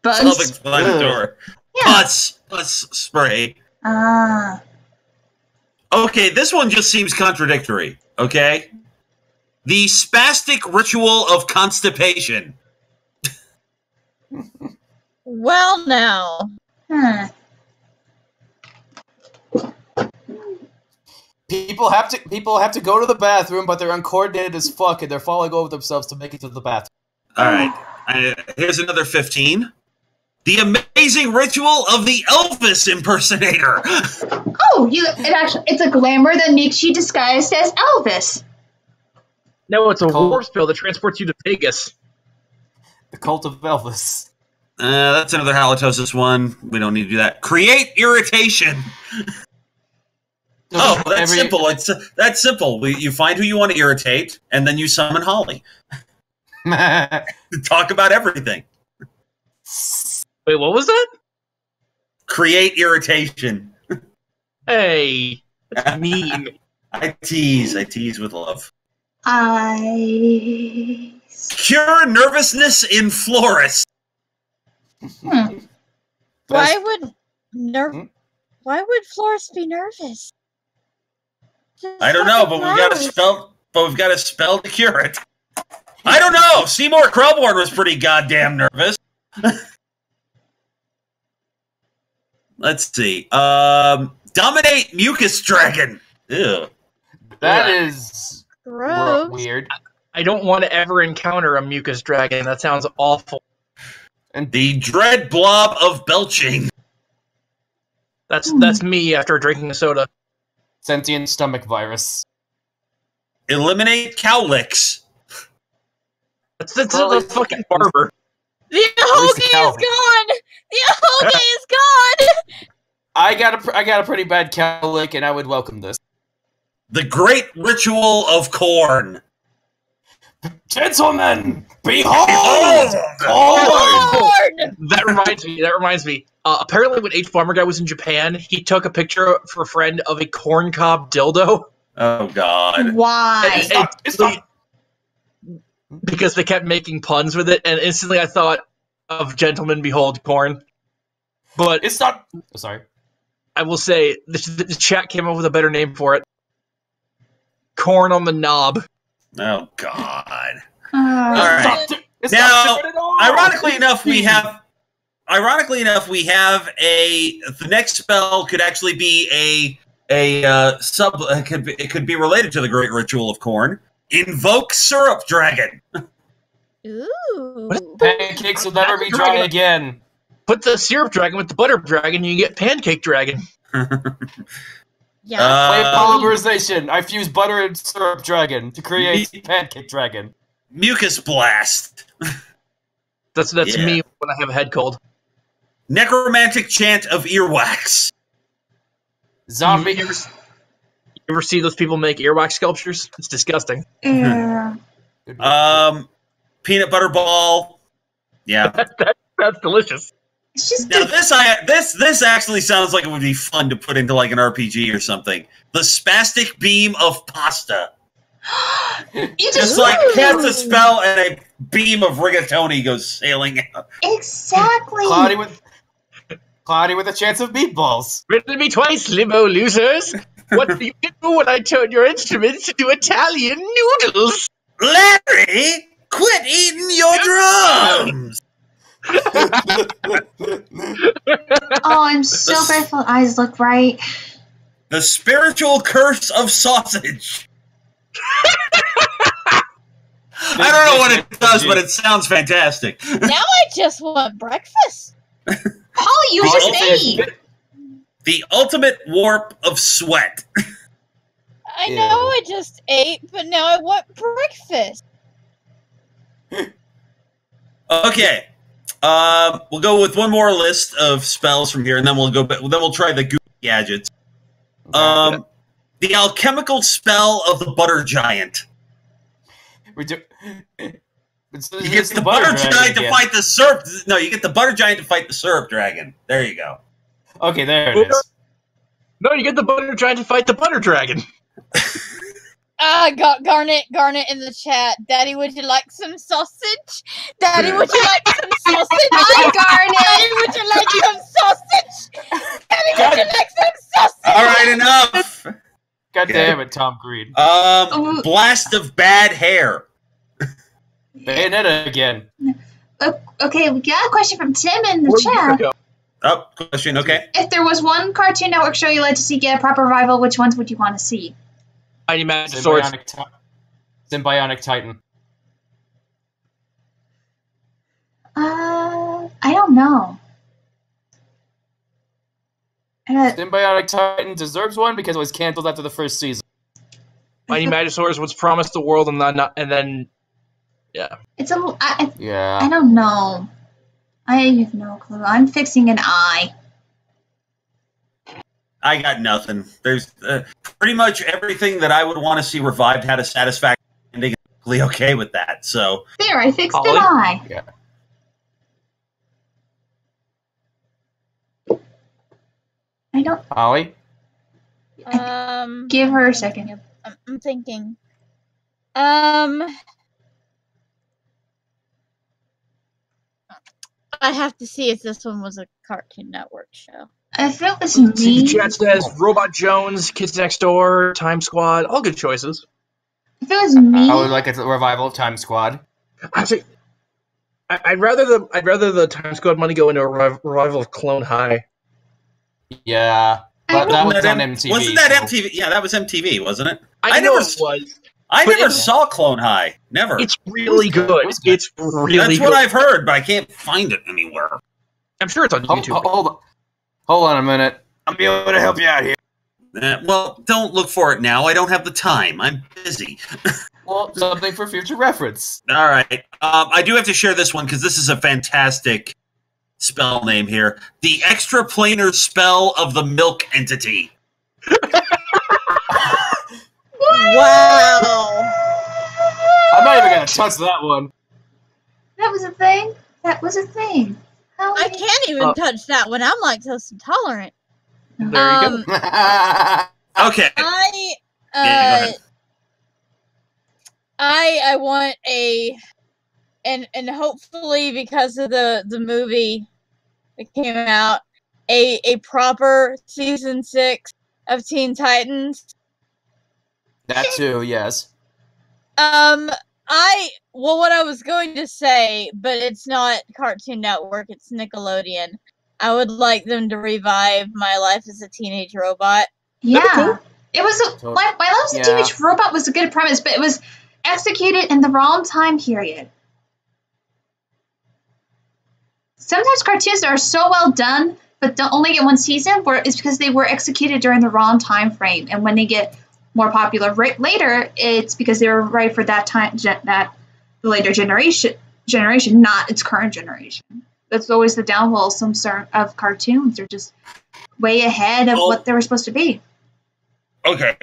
Buzz. Self-explanatory. Yeah. Pus spray. Ah. Okay, this one just seems contradictory. Okay, the spastic ritual of constipation. Well, now. People have to go to the bathroom, but they're uncoordinated as fuck, and they're falling over themselves to make it to the bathroom. All right, here's another 15. The amazing ritual of the Elvis impersonator. Oh, it's a glamour that makes you disguised as Elvis. No, it's a warp spell that transports you to Vegas. The cult of Elvis. That's another halitosis one. We don't need to do that. Create irritation. Oh, that's simple. That's simple. You find who you want to irritate, and then you summon Holly. Talk about everything. Wait, what was that? Create irritation. Hey, that's mean. I tease with love. Cure nervousness in florists. Why would florists be nervous? I don't know, but we've got a spell to cure it. I don't know. Seymour Krelborn was pretty goddamn nervous. Let's see. Dominate mucus dragon. Ew. That is gross. Weird. I don't want to ever encounter a mucus dragon. That sounds awful. And the dread blob of belching. That's me after drinking a soda. Sentient stomach virus. Eliminate cowlicks. That's the fucking barber. The hoagie is gone. The hoagie is gone. I got a pretty bad cowlick, and I would welcome this. The great ritual of corn. Gentlemen, behold corn! That reminds me. Apparently, when H Farmer Guy was in Japan, he took a picture for a friend of a corn cob dildo. Oh God! Why? Because they kept making puns with it, and instantly I thought of Gentlemen Behold Corn. But it's not. Sorry. I will say the chat came up with a better name for it. Corn on the knob. Oh God! All right. Now, ironically enough, we have the next spell could actually be a sub. It could be related to the Great Ritual of Corn. Invoke Syrup Dragon. Ooh. Pancakes will never be dry again. Put the Syrup Dragon with the Butter Dragon, you get Pancake Dragon. Yeah. Flame polymerization. I fuse butter and syrup dragon to create pancake dragon. Mucus blast. That's me when I have a head cold. Necromantic chant of earwax. Zombie. You ever see those people make earwax sculptures? It's disgusting. Yeah. Peanut butter ball. Yeah. That's delicious. It's just now this actually sounds like it would be fun to put into like an RPG or something. The spastic beam of pasta. It's like cast a spell and a beam of rigatoni goes sailing out. Exactly. Cloudy with a chance of meatballs. Riddle me twice, limbo losers. What do you do when I turn your instruments into Italian noodles? Larry, quit eating your drums. Oh, I'm so grateful eyes look right. The spiritual curse of sausage. I don't know what it does, but it sounds fantastic. Now I just want breakfast. Oh, you just ate. The ultimate warp of sweat. I know I just ate, but now I want breakfast. Okay. We'll go with one more list of spells from here, and then we'll go. Then we'll try the goofy gadgets. The alchemical spell of the butter giant. You get the butter giant to fight the syrup. No, you get the butter giant to fight the syrup dragon. There you go. Okay, there it is. No, you get the butter giant to fight the butter dragon. Garnet in the chat. Daddy, would you like some sausage? Daddy, would you like some sausage? Hi, Garnet. Daddy, would you like some sausage? Daddy, would you like some sausage? All right, enough. God damn it, Tom Green. Blast of bad hair. Bayonetta again. Okay, we got a question from Tim in the chat. Oh, question, okay. If there was one Cartoon Network show you'd like to see get a proper revival, which ones would you want to see? Mighty Magic Symbionic Titan. I don't know. Symbiotic Titan deserves one because it was canceled after the first season. Mighty Magisaurus was promised the world and then yeah. It's a yeah. I don't know. I have no clue. I'm fixing an eye. I got nothing. There's pretty much everything that I would want to see revived had a satisfactory ending. I'm totally okay with that. So there, I fixed an eye. Yeah. I don't. Ollie? Give her a second. I'm thinking. I have to see if this one was a Cartoon Network show. If it was me, the chat says Robot Jones, Kids Next Door, Time Squad, all good choices. If it was me, I would like a revival of Time Squad. Actually, I'd rather the Time Squad money go into a revival of Clone High. Yeah, but that was on MTV. Wasn't that MTV? Yeah, that was MTV, wasn't it? I know it was. I never saw Clone High. Never. It's really good. It's really That's good. what I've heard, but I can't find it anywhere. I'm sure it's on YouTube. Hold on a minute. I'll be able to help you out here. Well, don't look for it now. I don't have the time. I'm busy. Well, something for future reference. All right. I do have to share this one because this is a fantastic spell name here. The extraplanar spell of the milk entity. Wow. I'm not even going to touch that one. That was a thing? That was a thing. I can't even touch that one. I'm lactose intolerant. There you go. Okay. I want and hopefully because of the movie that came out, a proper season 6 of Teen Titans. That too, yes. What I was going to say, but it's not Cartoon Network, it's Nickelodeon. I would like them to revive My Life as a Teenage Robot. Yeah. It was My Life as a Teenage Robot was a good premise, but it was executed in the wrong time period. Sometimes cartoons are so well done, but don't only get one season, it's because they were executed during the wrong time frame, and when they get more popular later, it's because they were right for that time, that the later generation, not its current generation. That's always the downfall of cartoons. They're just way ahead of what they were supposed to be. Okay.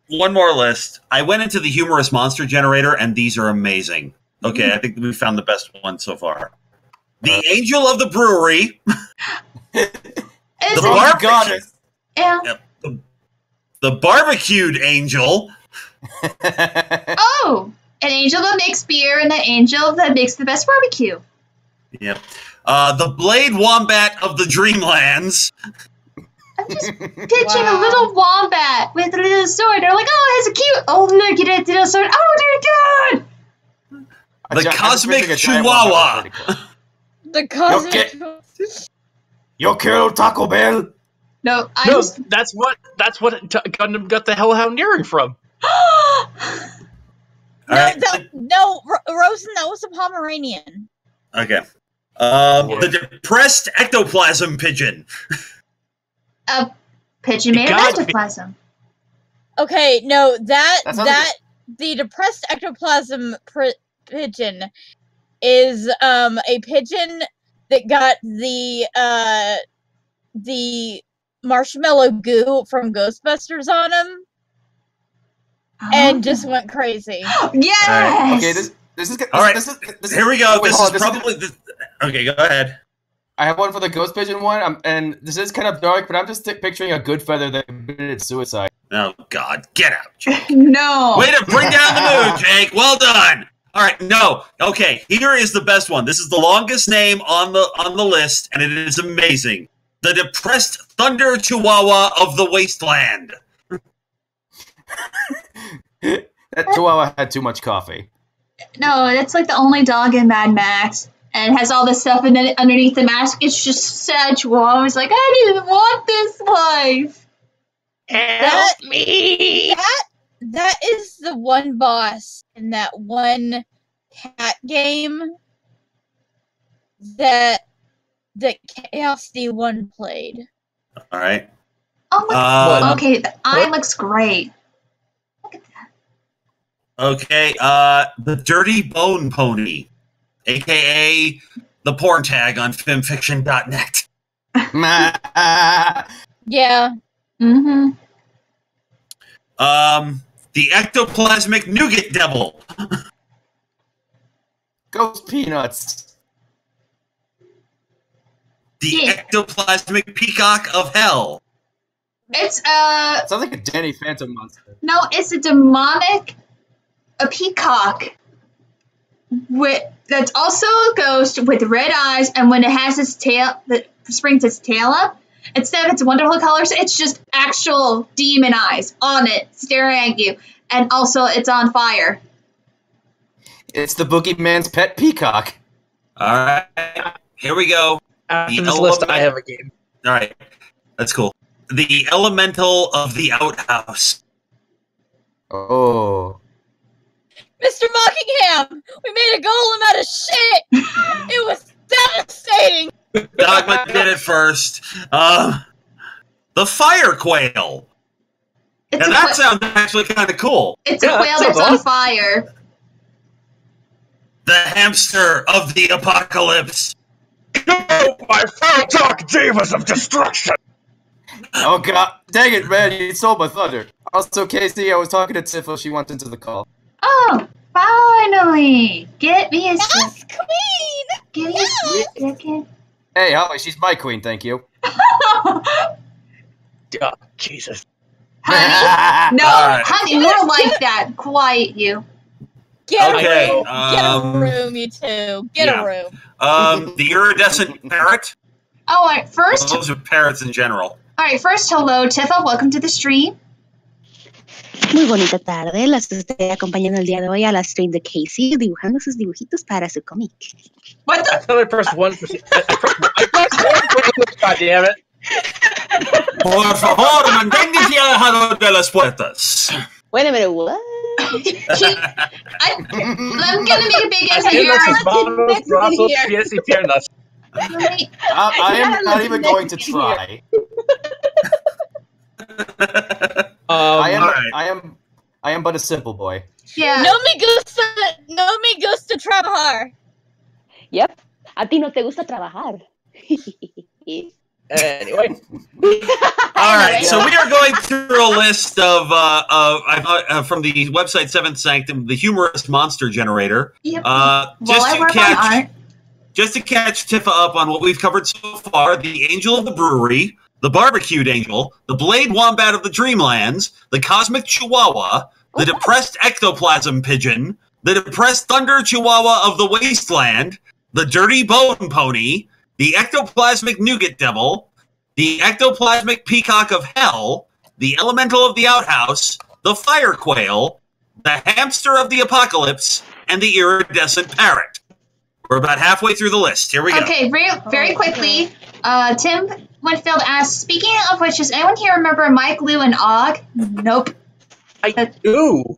One more list. I went into the humorous monster generator, and these are amazing. Okay, I think we found the best one so far. The Angel of the Brewery. The Goddess. Yeah. The Barbecued Angel. Oh! An angel that makes beer and an angel that makes the best barbecue. Yep. The Blade Wombat of the Dreamlands. I'm just picturing a little wombat with a little sword. They're like, oh, it's a cute. Oh, look at that little sword. Oh, dear God! The Cosmic Chihuahua. The Cosmic. Yo quiero Taco Bell. No, that's what Gundam got the Hellhound earring from. No, Rosen, that was a Pomeranian. Okay. The Depressed Ectoplasm Pigeon. A pigeon made of ectoplasm. Okay, no, the Depressed Ectoplasm Pigeon is a pigeon that got the marshmallow goo from Ghostbusters on him and just went crazy. Yes! Okay, this All right. Here we go. Okay, go ahead. I have one for the ghost pigeon one, and this is kind of dark, but I'm just picturing a good feather that committed suicide. Oh, God. Get out, Jake. No. Way to bring down the mood, Jake. Well done. All right, no. Okay, here is the best one. This is the longest name on the list, and it is amazing. The Depressed Thunder Chihuahua of the Wasteland. That Chihuahua had too much coffee. No, it's like the only dog in Mad Max. And it has all this stuff, and then underneath the mask, it's just sad Chihuahua. It's like, I didn't want this life. Help me! That is the one boss in that one cat game that Chaos D1 played. All right. Oh, okay, the eye looks great. Look at that. Okay, the Dirty Bone Pony, a.k.a. the porn tag on femfiction.net. Yeah. Mm-hmm. The Ectoplasmic Nougat Devil. Ghost Peanuts. The Ectoplasmic Peacock of Hell. It's sounds like a Danny Phantom monster. No, it's a peacock that's also a ghost with red eyes, and when it has its tail that springs its tail up, instead of its wonderful colors, it's just actual demon eyes on it, staring at you, and also it's on fire. It's the boogeyman's pet peacock. All right, here we go. After this list, I have a game. All right, that's cool. The Elemental of the Outhouse. Oh. Mr. Mockingham! We made a golem out of shit! It was devastating! Dogma did it first. The Fire Quail. Now that sounds actually kind of cool. It's a quail that's on fire. The Hamster of the Apocalypse. Oh, my foul talk divas of destruction! Oh god, dang it, man, you stole my thunder. Also, Casey, I was talking to Tiffle, she wants into the call. Oh, finally! Get me a Yes, queen! Give me a second. Hey, Holly, she's my queen, thank you. Oh, Jesus. Honey, no, Alright. honey, more like that. Quiet you. Get Okay, a room! Get a room, you two. Get a room. The Iridescent Parrot. Oh, all right, first. Those are parrots in general. All right, first, hello, Tifa. Welcome to the stream. Muy bonita tarde, las estoy acompañando el día de hoy a la stream de Casey dibujando sus dibujitos para su cómic. What the? I thought I pressed 1%. I pressed 1%. God damn it. Por favor, manténganse alejado de las puertas. Wait a minute, what? I'm gonna make a big answer here. I am not even going to try. I am but a simple boy. Yeah. No me gusta trabajar. Yep. A ti no te gusta trabajar. Anyway. All right, so we are going through a list of from the website Seventh Sanctum, the humorous monster generator. Yep. Just to catch Tifa up on what we've covered so far: the Angel of the Brewery, the Barbecued Angel, the Blade Wombat of the Dreamlands, the Cosmic Chihuahua, the Depressed Ectoplasm Pigeon, the Depressed Thunder Chihuahua of the Wasteland, the Dirty Bone Pony, the Ectoplasmic Nougat Devil, the Ectoplasmic Peacock of Hell, the Elemental of the Outhouse, the Fire Quail, the Hamster of the Apocalypse, and the Iridescent Parrot. We're about halfway through the list. Here we go. Okay, very quickly, Tim Winfield asks, speaking of which, does anyone here remember Mike, Lou, and Og? Nope. I do.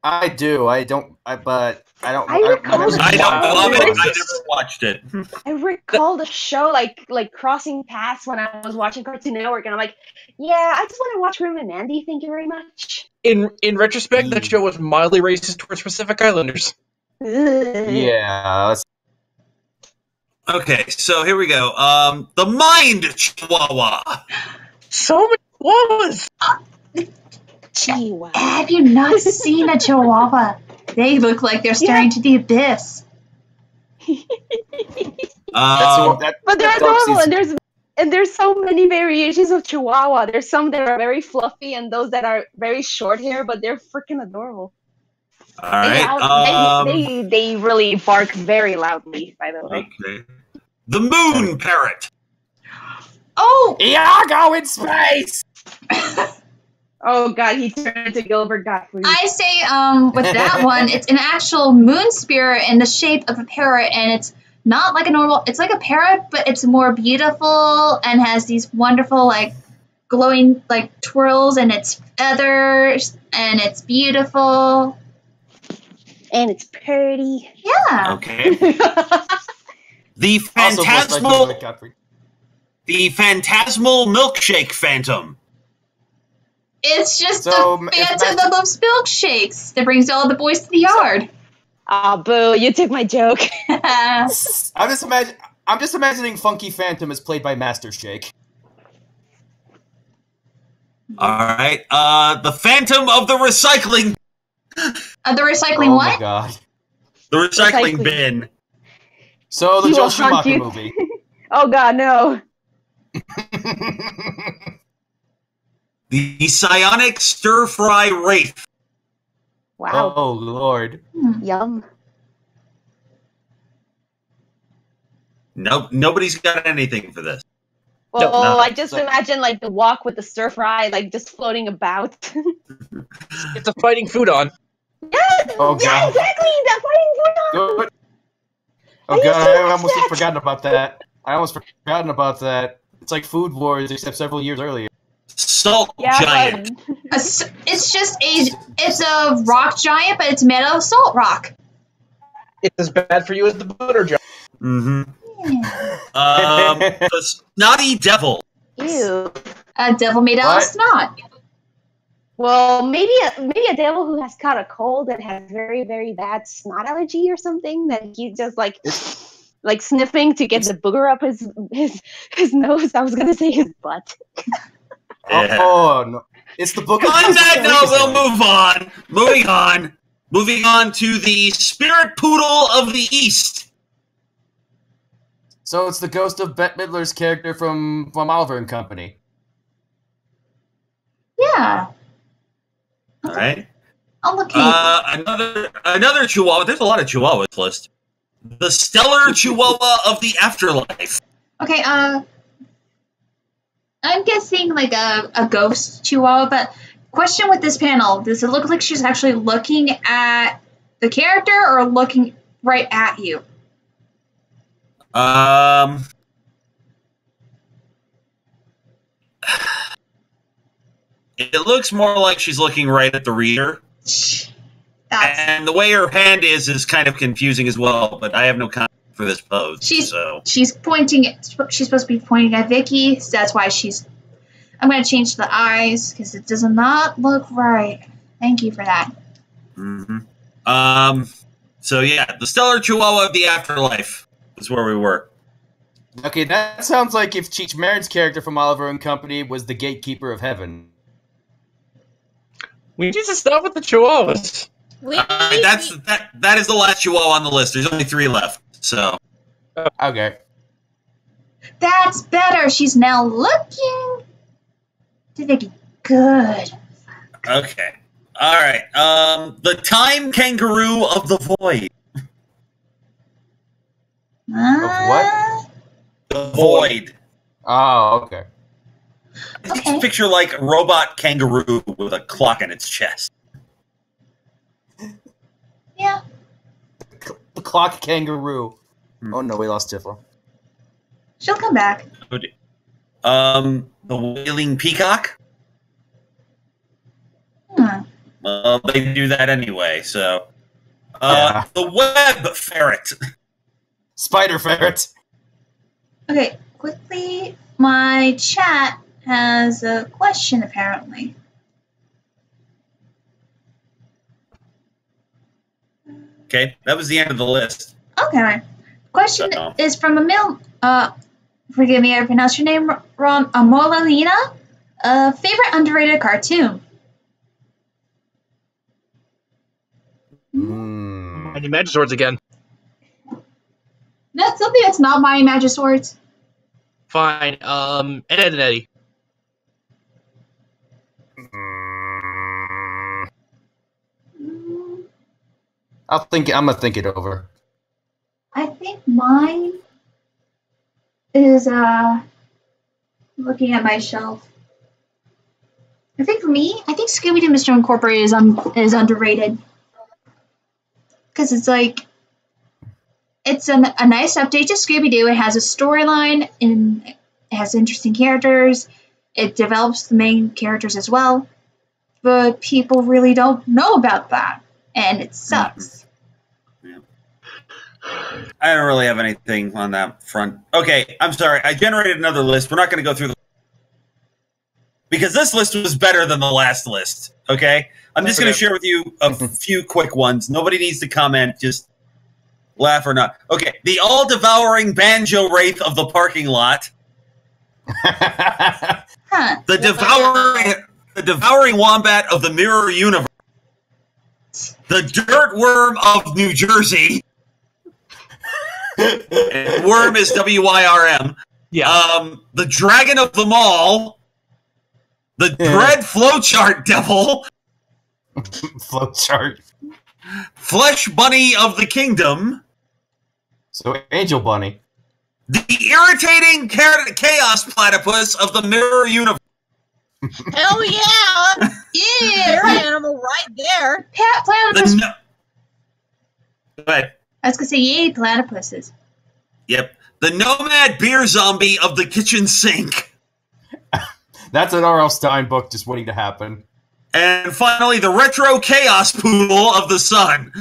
I do. I don't love it. I never watched it. I recall the show like crossing paths when I was watching Cartoon Network, and I'm like, yeah, I just want to watch Rim and Mandy. Thank you very much. In retrospect, that show was mildly racist towards Pacific Islanders. Yeah. Okay, so here we go. The Mind Chihuahua. So many chihuahuas. Chihuahua. Have you not seen a Chihuahua? They look like they're staring to the abyss. But they're adorable, and there's so many variations of Chihuahua. There's some that are very fluffy, and those that are very short hair, but they're freaking adorable. All right. They really bark very loudly, by the way. Okay. The moon parrot. Oh! Iago in space! Oh god, he turned into Gilbert Gottfried. I say, with that one, it's an actual moon spirit in the shape of a parrot, and it's not like a normal, it's like a parrot, but it's more beautiful and has these wonderful, like, glowing, like, twirls in its feathers, and it's beautiful. And it's pretty. Yeah. Okay. The phantasmal milkshake phantom. It's just the phantom that loves milkshakes that brings all the boys to the yard. Ah, boo! You took my joke. I'm just imagining Funky Phantom is played by Master Shake. All right. The Phantom of the Recycling. The recycling Oh what? my god. The recycling bin. So the He Joe will hunt Schumacher you. movie. Oh god, no. The Psionic Stir-Fry Wraith. Wow. Oh lord. Yum. Nope, nobody's got anything for this. Well, No. I just imagine like the walk with the stir fry, like just floating about. It's a fighting food on. Oh Yeah, god. exactly. That fighting Good. Oh god, I almost forgotten about that. It's like Food Wars, except several years earlier. Salt giant. It's just it's a rock giant, but it's made out of salt rock. It's as bad for you as the butter jar. Mm-hmm. The Snotty Devil. Ew. A devil made out of snot. Well, maybe a devil who has caught a cold and has very, very bad snot allergy or something that he's just like sniffing to get the booger up his nose. I was gonna say his butt. Yeah. Oh no. It's the book of On that note, we'll move on. Moving on to the Spirit Poodle of the East. So it's the ghost of Bette Midler's character from Oliver and Company. Yeah. All right. I'll look Another Chihuahua. There's a lot of Chihuahuas list. The Stellar Chihuahua of the Afterlife. Okay, I'm guessing like a ghost Chihuahua, but question with this panel, does it look like she's actually looking at the character or looking right at you? It looks more like she's looking right at the reader. And the way her hand is kind of confusing as well, but I have no comment for this pose. She's pointing. She's supposed to be pointing at Vicky, so that's why she's. I'm going to change the eyes because it does not look right. Thank you for that. Mm-hmm. So yeah, the Stellar Chihuahua of the Afterlife is where we were. Okay, that sounds like if Cheech Marin's character from Oliver and Company was the gatekeeper of heaven. We need to stop with the Chihuahuas. That is the last Chihuahua on the list. There's only 3 left. So okay, that's better. She's now looking to Vicky. Good. Okay. All right. The Time Kangaroo of the Void. What? The Void. Oh, okay. Just picture like a robot kangaroo with a clock in its chest. Yeah. The clock kangaroo. Oh no, we lost Tiffle. She'll come back. The Wailing Peacock. Well, they do that anyway, so. Yeah. The Web Ferret. Spider Ferret. Okay, quickly, my chat has a question apparently. Okay, that was the end of the list. Okay. Question is from forgive me, I pronounced your name wrong. Molina. Favorite underrated cartoon? I need Magiswords again. That's something that's not my Magiswords. Fine. Ed, Ed, and Eddie. I'm gonna think it over. I think mine is looking at my shelf. I think for me, I think Scooby-Doo Mystery Incorporated is underrated. Because it's like, it's a nice update to Scooby-Doo. It has a storyline, and it has interesting characters. It develops the main characters as well. But people really don't know about that. And it sucks. Yeah. I don't really have anything on that front. Okay, I'm sorry. I generated another list. We're not going to go through the... Because this list was better than the last list, okay? I'm just going to share with you a few quick ones. Nobody needs to comment. Just laugh or not. Okay, the all-devouring banjo wraith of the parking lot. The devouring wombat of the mirror universe. The dirt worm of New Jersey. Worm is WYRM. Yeah. The dragon of the mall. The dread flowchart devil. Flowchart. Flesh bunny of the kingdom. So Angel Bunny. The irritating chaos platypus of the mirror universe. Hell yeah! Yeah! Animal right there. Platypus. Go ahead. I was going to say, yay, platypuses. Yep. The nomad beer zombie of the kitchen sink. That's an R.L. Stein book just waiting to happen. And finally, the retro chaos poodle of the sun.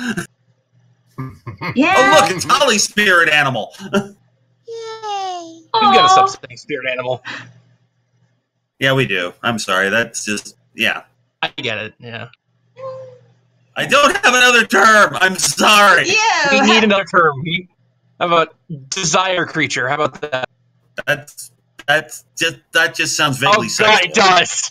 Yeah. Oh, look, it's Holly's spirit animal. Yay! We gotta stop saying spirit animal. Yeah, we do. I'm sorry. That's just, yeah. I get it, yeah. I don't have another term. I'm sorry. Yeah. We need another term. How about desire creature? How about that? That just sounds vaguely sexual. It does.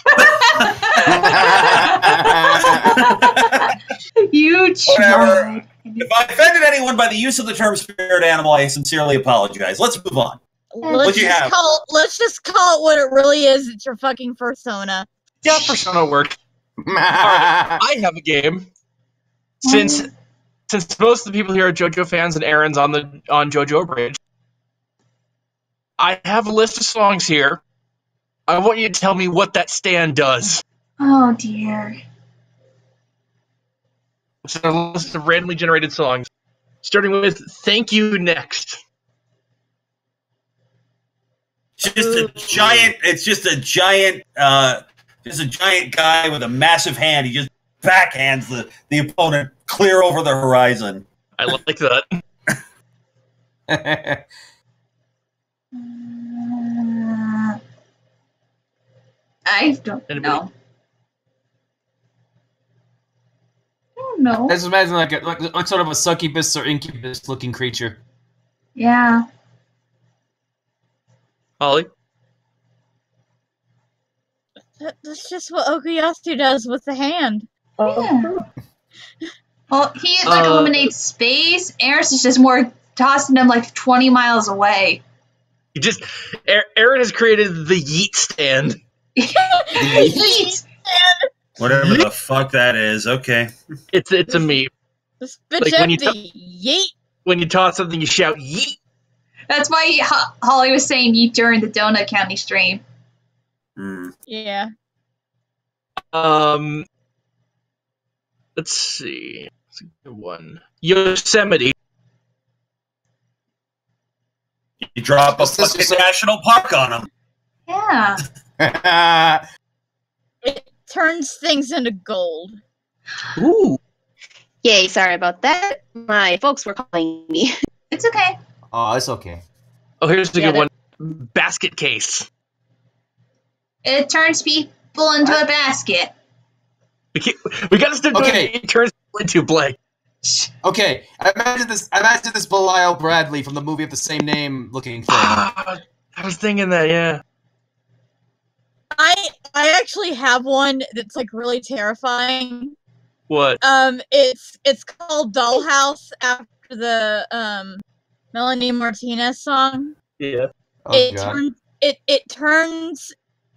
You tried. If I offended anyone by the use of the term spirit animal, I sincerely apologize. Let's move on. Let's just call it what it really is. It's your fucking persona. Yeah, persona work. Right, I have a game. Since most of the people here are JoJo fans and Aaron's on JoJo Bridge, I have a list of songs here. I want you to tell me what that stand does. Oh dear. It's a list of randomly generated songs, starting with "Thank You Next." It's just a giant guy with a massive hand. He just backhands the opponent clear over the horizon. I like that. I don't know. I don't know. I just imagine like sort of a succubus or incubus looking creature. Yeah. Holly? That's just what Okuyasu does with the hand. Yeah. Well, he eliminates space. Eris is just more tossing him like 20 miles away. Aaron has created the yeet stand. Yeet. Whatever the fuck that is. Okay. It's a meme. This bitch empty. Yeet. When you toss something, you shout yeet. That's why Holly was saying yeet during the Donut County stream. Yeah. Let's see. That's a good one. Yosemite. You drop a fucking national park on them. Yeah. It turns things into gold. Ooh. Yay, sorry about that. My folks were calling me. It's okay. Oh, it's okay. Oh, here's a good one. Basket case. It turns people into a basket. We gotta stop doing it turns people into Blake. Okay, I imagine this Belial Bradley from the movie of the same name looking thing. I was thinking that, yeah. I actually have one that's like really terrifying. What? It's called Dollhouse after the Melanie Martinez song. Yeah. It turns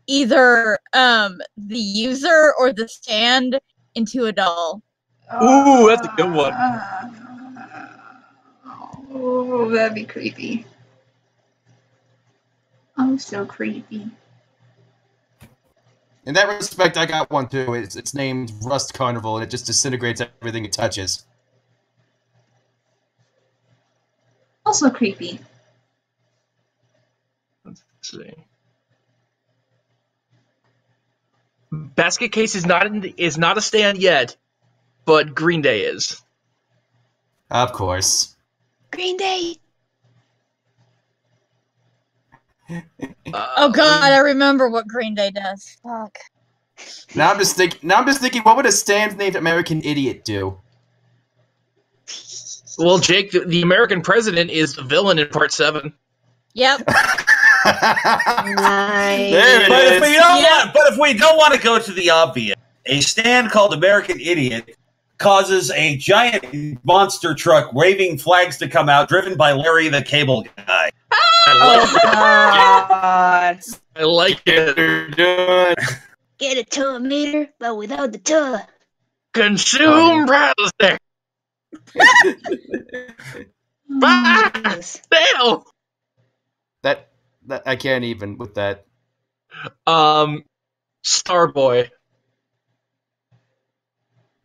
either the user or the stand into a doll. Ooh, that's a good one. Oh, that'd be creepy. Oh, so creepy. In that respect, I got one too. It's named Rust Carnival, and it just disintegrates everything it touches. Also creepy. Let's see. Basket Case is not a stand yet, but Green Day is. Of course. Green Day. Oh God, I remember what Green Day does. Fuck. Now I'm just thinking, what would a stand named American Idiot do? Well, Jake, the American president is the villain in Part 7. Yep. Nice. But if we don't want to go to the obvious, a stand called American Idiot causes a giant monster truck waving flags to come out, driven by Larry the Cable Guy. God. I like it. Get a tour meter, but without the tour. Consume browser. Fail. That I can't even with that. Starboy.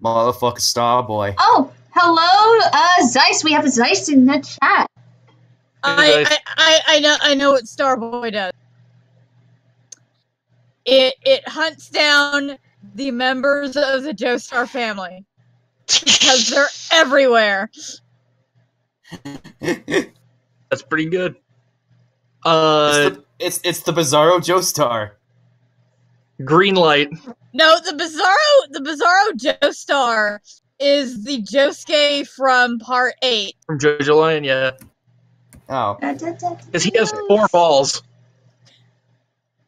Motherfucker Starboy. Oh, hello, Zeiss. We have a Zeiss in the chat. I know what Starboy does. It hunts down the members of the Joestar family because they're everywhere. That's pretty good. It's the Bizarro Joestar. Green light. No, the Bizarro Joestar is the Josuke from Part 8. From JoJo Lion, yeah. Oh. Because he has 4 balls.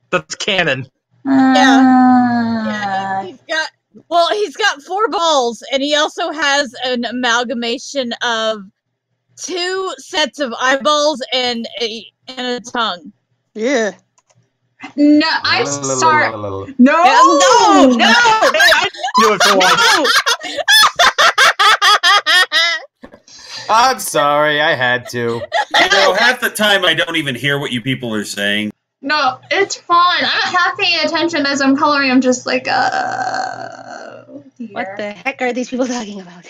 That's canon. Yeah, he's got 4 balls, and he also has an amalgamation of 2 sets of eyeballs and a tongue. Yeah. No, I'm sorry. No! I knew it for once. I'm sorry, I had to. Half the time I don't even hear what you people are saying. No, it's fine. I'm not half paying attention as I'm coloring. I'm just like, What the heck are these people talking about?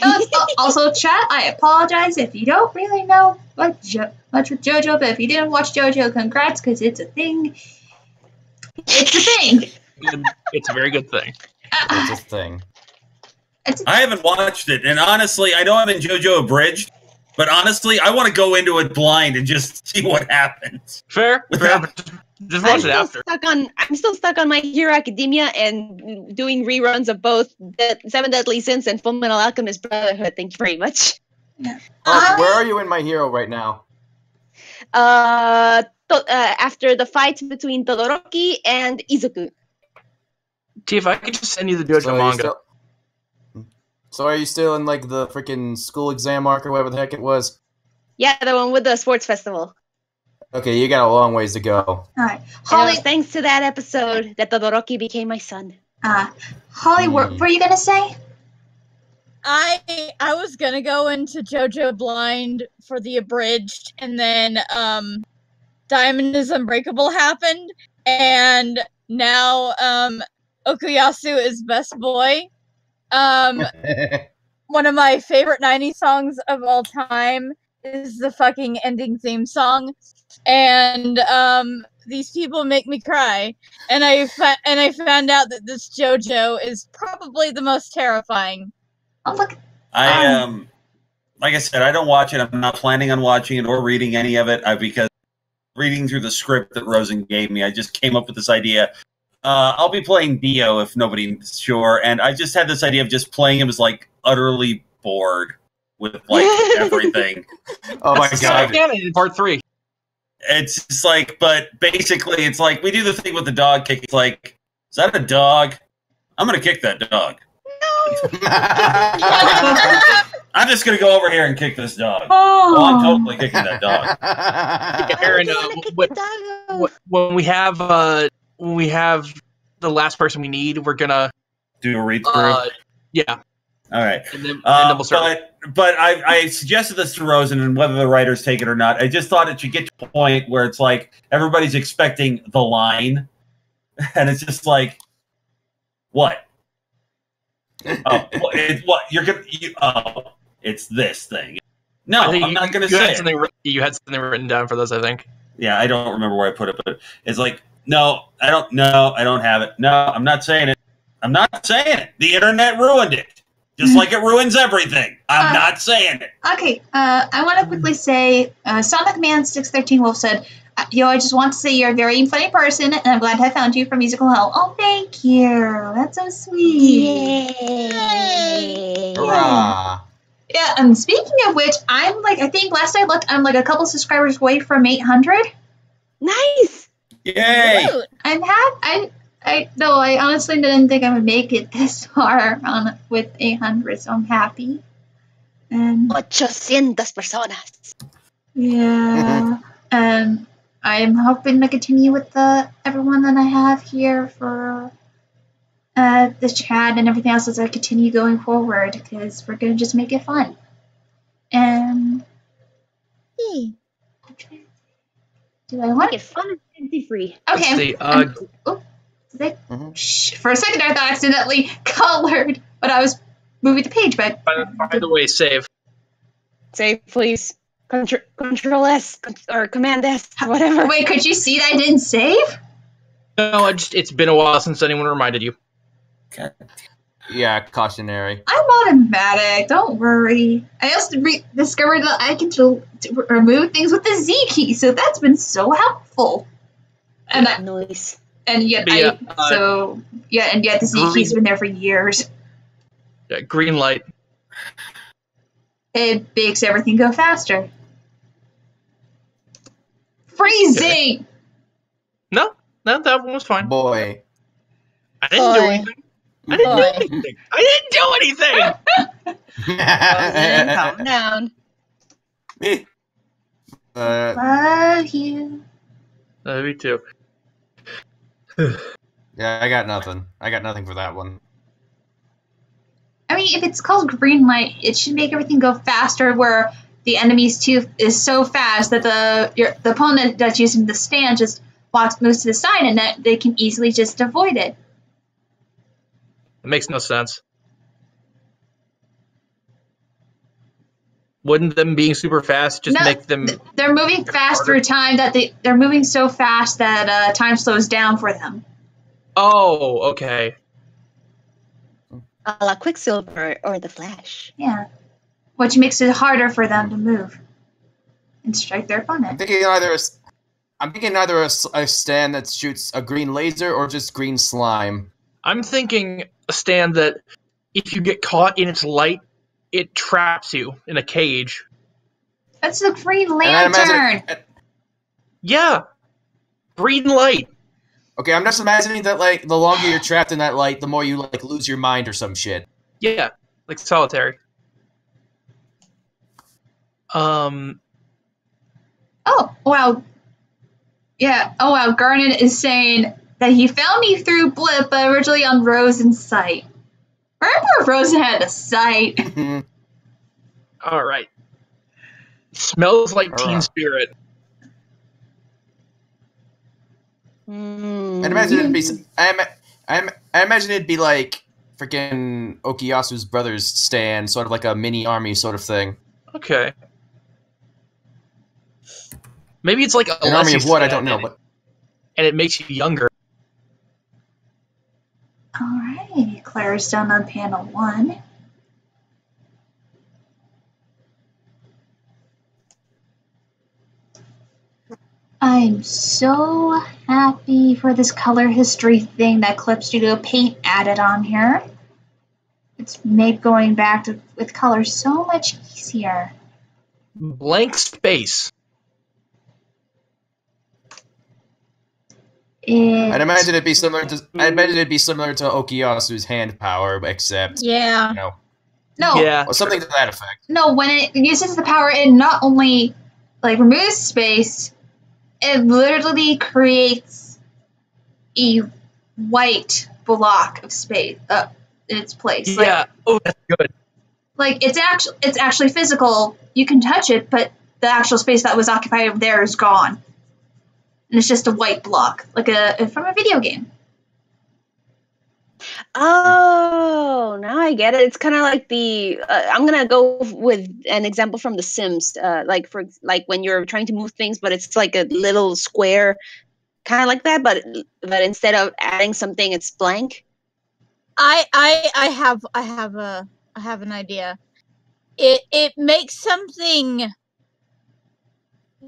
Also, chat, I apologize if you don't really know much with JoJo, but if you didn't watch JoJo, congrats, because it's a thing. It's a thing. It's a very good thing. It's a thing. I haven't watched it, and honestly, I know I'm in JoJo Abridged, but honestly, I want to go into it blind and just see what happens. Fair. Just watch it after. I'm still stuck on My Hero Academia and doing reruns of both Seven Deadly Sins and Fullmetal Alchemist Brotherhood. Thank you very much. Yeah. Where are you in My Hero right now? After the fight between Todoroki and Izuku. T, if I could just send you the JoJo manga. So are you still in like the freaking school exam arc or whatever the heck it was? Yeah, the one with the sports festival. Okay, you got a long ways to go. All right, Holly. Thanks to that episode that Todoroki became my son. Holly, what were you gonna say? I was gonna go into JoJo Blind for the abridged, and then Diamond is Unbreakable happened, and now Okuyasu is Best Boy. One of my favorite 90s songs of all time is the fucking ending theme song, and these people make me cry. And I found out that this JoJo is probably the most terrifying. Oh look! Like I said, I don't watch it. I'm not planning on watching it or reading any of it because reading through the script that Rosen gave me, I just came up with this idea. I'll be playing Dio if nobody's sure, and I just had this idea of just playing him as like utterly bored with like everything. Oh my god! In Part 3. It's just like, but basically, it's like we do the thing with the dog kick. It's like, is that a dog? I'm gonna kick that dog. I'm just gonna go over here and kick this dog. Oh, I'm totally kicking that dog. Aaron, when we have the last person we need, we're gonna do a read through. Yeah. All right. And then we'll start. But I suggested this to Rosen, and whether the writers take it or not, I just thought it should get to a point where it's like everybody's expecting the line, and it's just like, what? It's this thing. No, I'm not going to say it. You had something written down for this, I think. Yeah, I don't remember where I put it, but it's like, no, I don't have it. No, I'm not saying it. I'm not saying it. The internet ruined it. Just like it ruins everything. I'm not saying it. Okay, I want to quickly say, Sonic Man 613 Wolf said, Yo, I just want to say you're a very funny person, and I'm glad to have found you from Musical Hell. Oh, thank you. That's so sweet. Yay. Hurrah. Yeah, and speaking of which, I'm like, I think last I looked, I'm like a couple subscribers away from 800. Nice. Yay. I honestly didn't think I would make it this far with 800, so I'm happy. And 800 personas. Yeah. And I'm hoping to continue with everyone that I have here for the chat and everything else as I continue going forward, because we're going to just make it fun. And do I want to make it fun and fancy free? Okay. For a second, I thought I accidentally colored when I was moving the page, but by the way, save. Save, please. Control S or Command S, whatever. Wait, could you see that I didn't save? No, it's been a while since anyone reminded you. Okay. Yeah, cautionary. I'm automatic. Don't worry. I also discovered that I can remove things with the Z key, so that's been so helpful. And nice. And yet, yet the Z key's been there for years. Yeah, green light. It makes everything go faster. Freezing. No, that one was fine. Boy, I didn't do anything. I didn't do anything. Calm down. Love you. Me too. Yeah, I got nothing. I got nothing for that one. I mean, if it's called green light, it should make everything go faster, where the enemy's tooth is so fast that the opponent that's using the stand just moves to the side, and that they can easily just avoid it. It makes no sense. Wouldn't them being super fast just make them... They're moving fast through time, that they're moving so fast that time slows down for them. Oh, okay. A la Quicksilver or the Flash. Yeah. Which makes it harder for them to move and strike their opponent. I'm thinking either a stand that shoots a green laser or just green slime. I'm thinking a stand that if you get caught in its light, it traps you in a cage. That's the Green Lantern. Yeah. Green light. Okay, I'm just imagining that, like, the longer you're trapped in that light, the more you, like, lose your mind or some shit. Yeah, like solitary. Oh, wow. Yeah, oh, wow. Garnet is saying that he found me through Blip, but originally on Rosen's site. Remember if Rosen had a site? All right. Smells like Teen Spirit. I imagine it'd be like freaking Okuyasu's brother's stand, sort of like a mini army sort of thing. Okay. Maybe it's like an army of what? I don't know, but and it makes you younger. All right, Claire's done on panel 1. I'm so happy for this color history thing that Clip Studio Paint added on here. It's made going back with color so much easier. Blank space. I'd imagine it'd be similar to. I imagine it'd be similar to Okiyasu's hand power, except Yeah. No. Yeah. Or something to that effect. No, when it uses the power, it not only removes space, it literally creates a white block of space in its place. Yeah. That's good. It's actually physical. You can touch it, but the actual space that was occupied there is gone. And it's just a white block, from a video game. Oh, now I get it. It's kind of like I'm gonna go with an example from The Sims. Like when you're trying to move things, but it's like a little square, kind of like that. But instead of adding something, it's blank. I have an idea. It makes something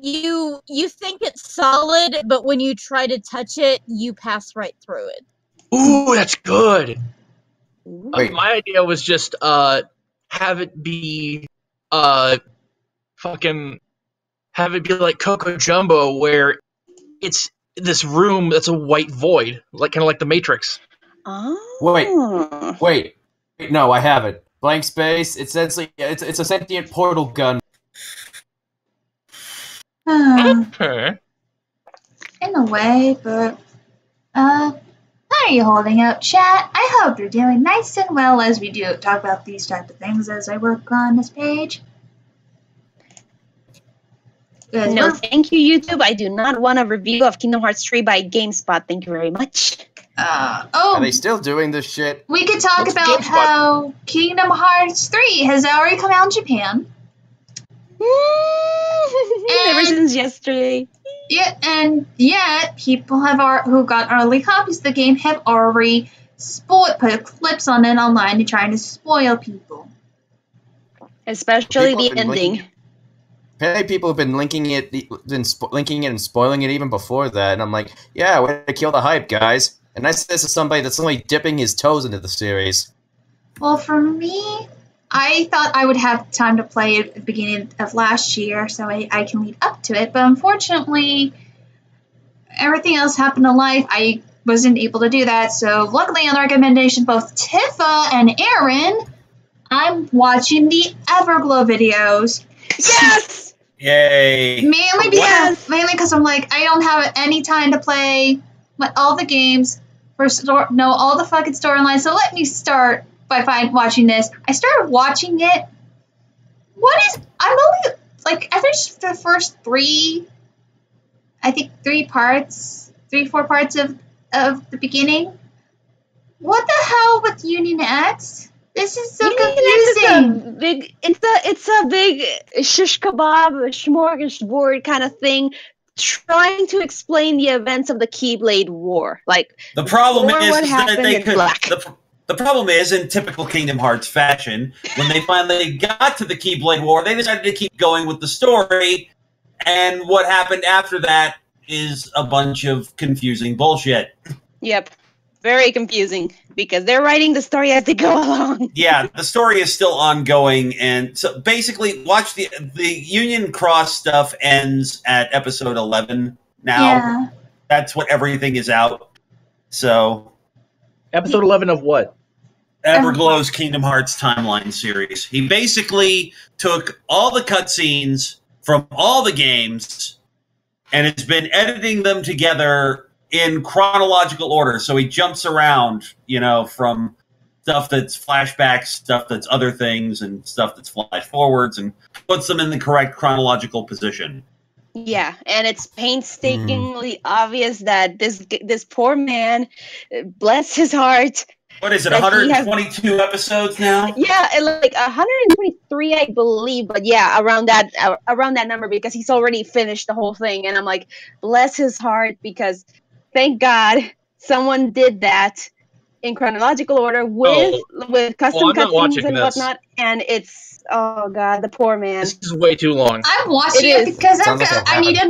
you think it's solid, but when you try to touch it, you pass right through it. Ooh, that's good. My idea was just have it be like Coco Jumbo, where it's this room that's a white void, kind of like the Matrix. Oh. Wait. No, I have it. Blank space. It's a sentient portal gun. Okay. In a way, but how are you holding up, chat? I hope you're doing nice and well as we do talk about these type of things as I work on this page. No, thank you, YouTube. I do not want a review of Kingdom Hearts 3 by GameSpot. Thank you very much. Are they still doing this shit? We could talk about how Kingdom Hearts 3 has already come out in Japan. Ever since yesterday. Yeah, and yet people who got early copies of the game have already put clips on it online to trying to spoil people. Especially the ending. Apparently, people have been linking it and spoiling it even before that, and I'm like, yeah, way to kill the hype, guys. And I say this as somebody that's only dipping his toes into the series. Well, for me, I thought I would have time to play it at the beginning of last year, so I can lead up to it. But unfortunately, everything else happened in life. I wasn't able to do that. So luckily, on the recommendation of both Tifa and Aaron, I'm watching the Everglow videos. Yes! Yay! Mainly because I'm like, I don't have any time to play all the games, all the fucking storylines. So let me start by watching this. I started watching it. I'm only, I finished the first 4 parts of the beginning. What the hell with Union X? This is so confusing. It's a big shish kebab, smorgasbord kind of thing, trying to explain the events of the Keyblade War. The problem is that the problem is, in typical Kingdom Hearts fashion, when they finally got to the Keyblade War, they decided to keep going with the story, and what happened after that is a bunch of confusing bullshit. Yep. Very confusing, because they're writing the story as they go along. Yeah, the story is still ongoing, and so basically, watch the Union Cross stuff ends at episode 11 now. Yeah. That's what everything is out. So, episode 11 of what? Everglow's Kingdom Hearts timeline series. He basically took all the cutscenes from all the games and has been editing them together in chronological order. So he jumps around, from stuff that's flashbacks, stuff that's other things, and stuff that's flash forwards, and puts them in the correct chronological position. Yeah, and it's painstakingly obvious that this poor man, bless his heart. What is it, 122 episodes now? Yeah, 123, I believe, but yeah, around that number, because he's already finished the whole thing, and I'm like, bless his heart, because thank God someone did that in chronological order with custom cutscenes and whatnot, and it's, oh God, the poor man. This is way too long. I'm watching it because I need to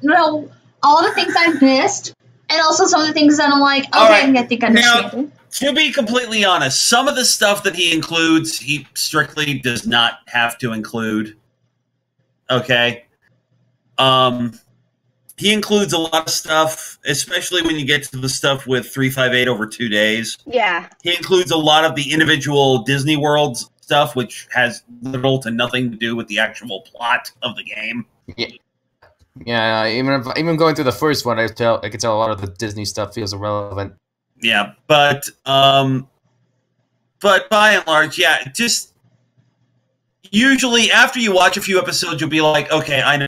know all the things I missed, and also some of the things that I'm like, okay, right. I think I understand it. To be completely honest, some of the stuff that he includes, he strictly does not have to include. Okay? he includes a lot of stuff, especially when you get to the stuff with 358 over 2 days. Yeah. He includes a lot of the individual Disney World stuff, which has little to nothing to do with the actual plot of the game. Yeah. Even going through the first one, I could tell a lot of the Disney stuff feels irrelevant. Yeah, but by and large, yeah, just usually after you watch a few episodes, you'll be like, okay, I know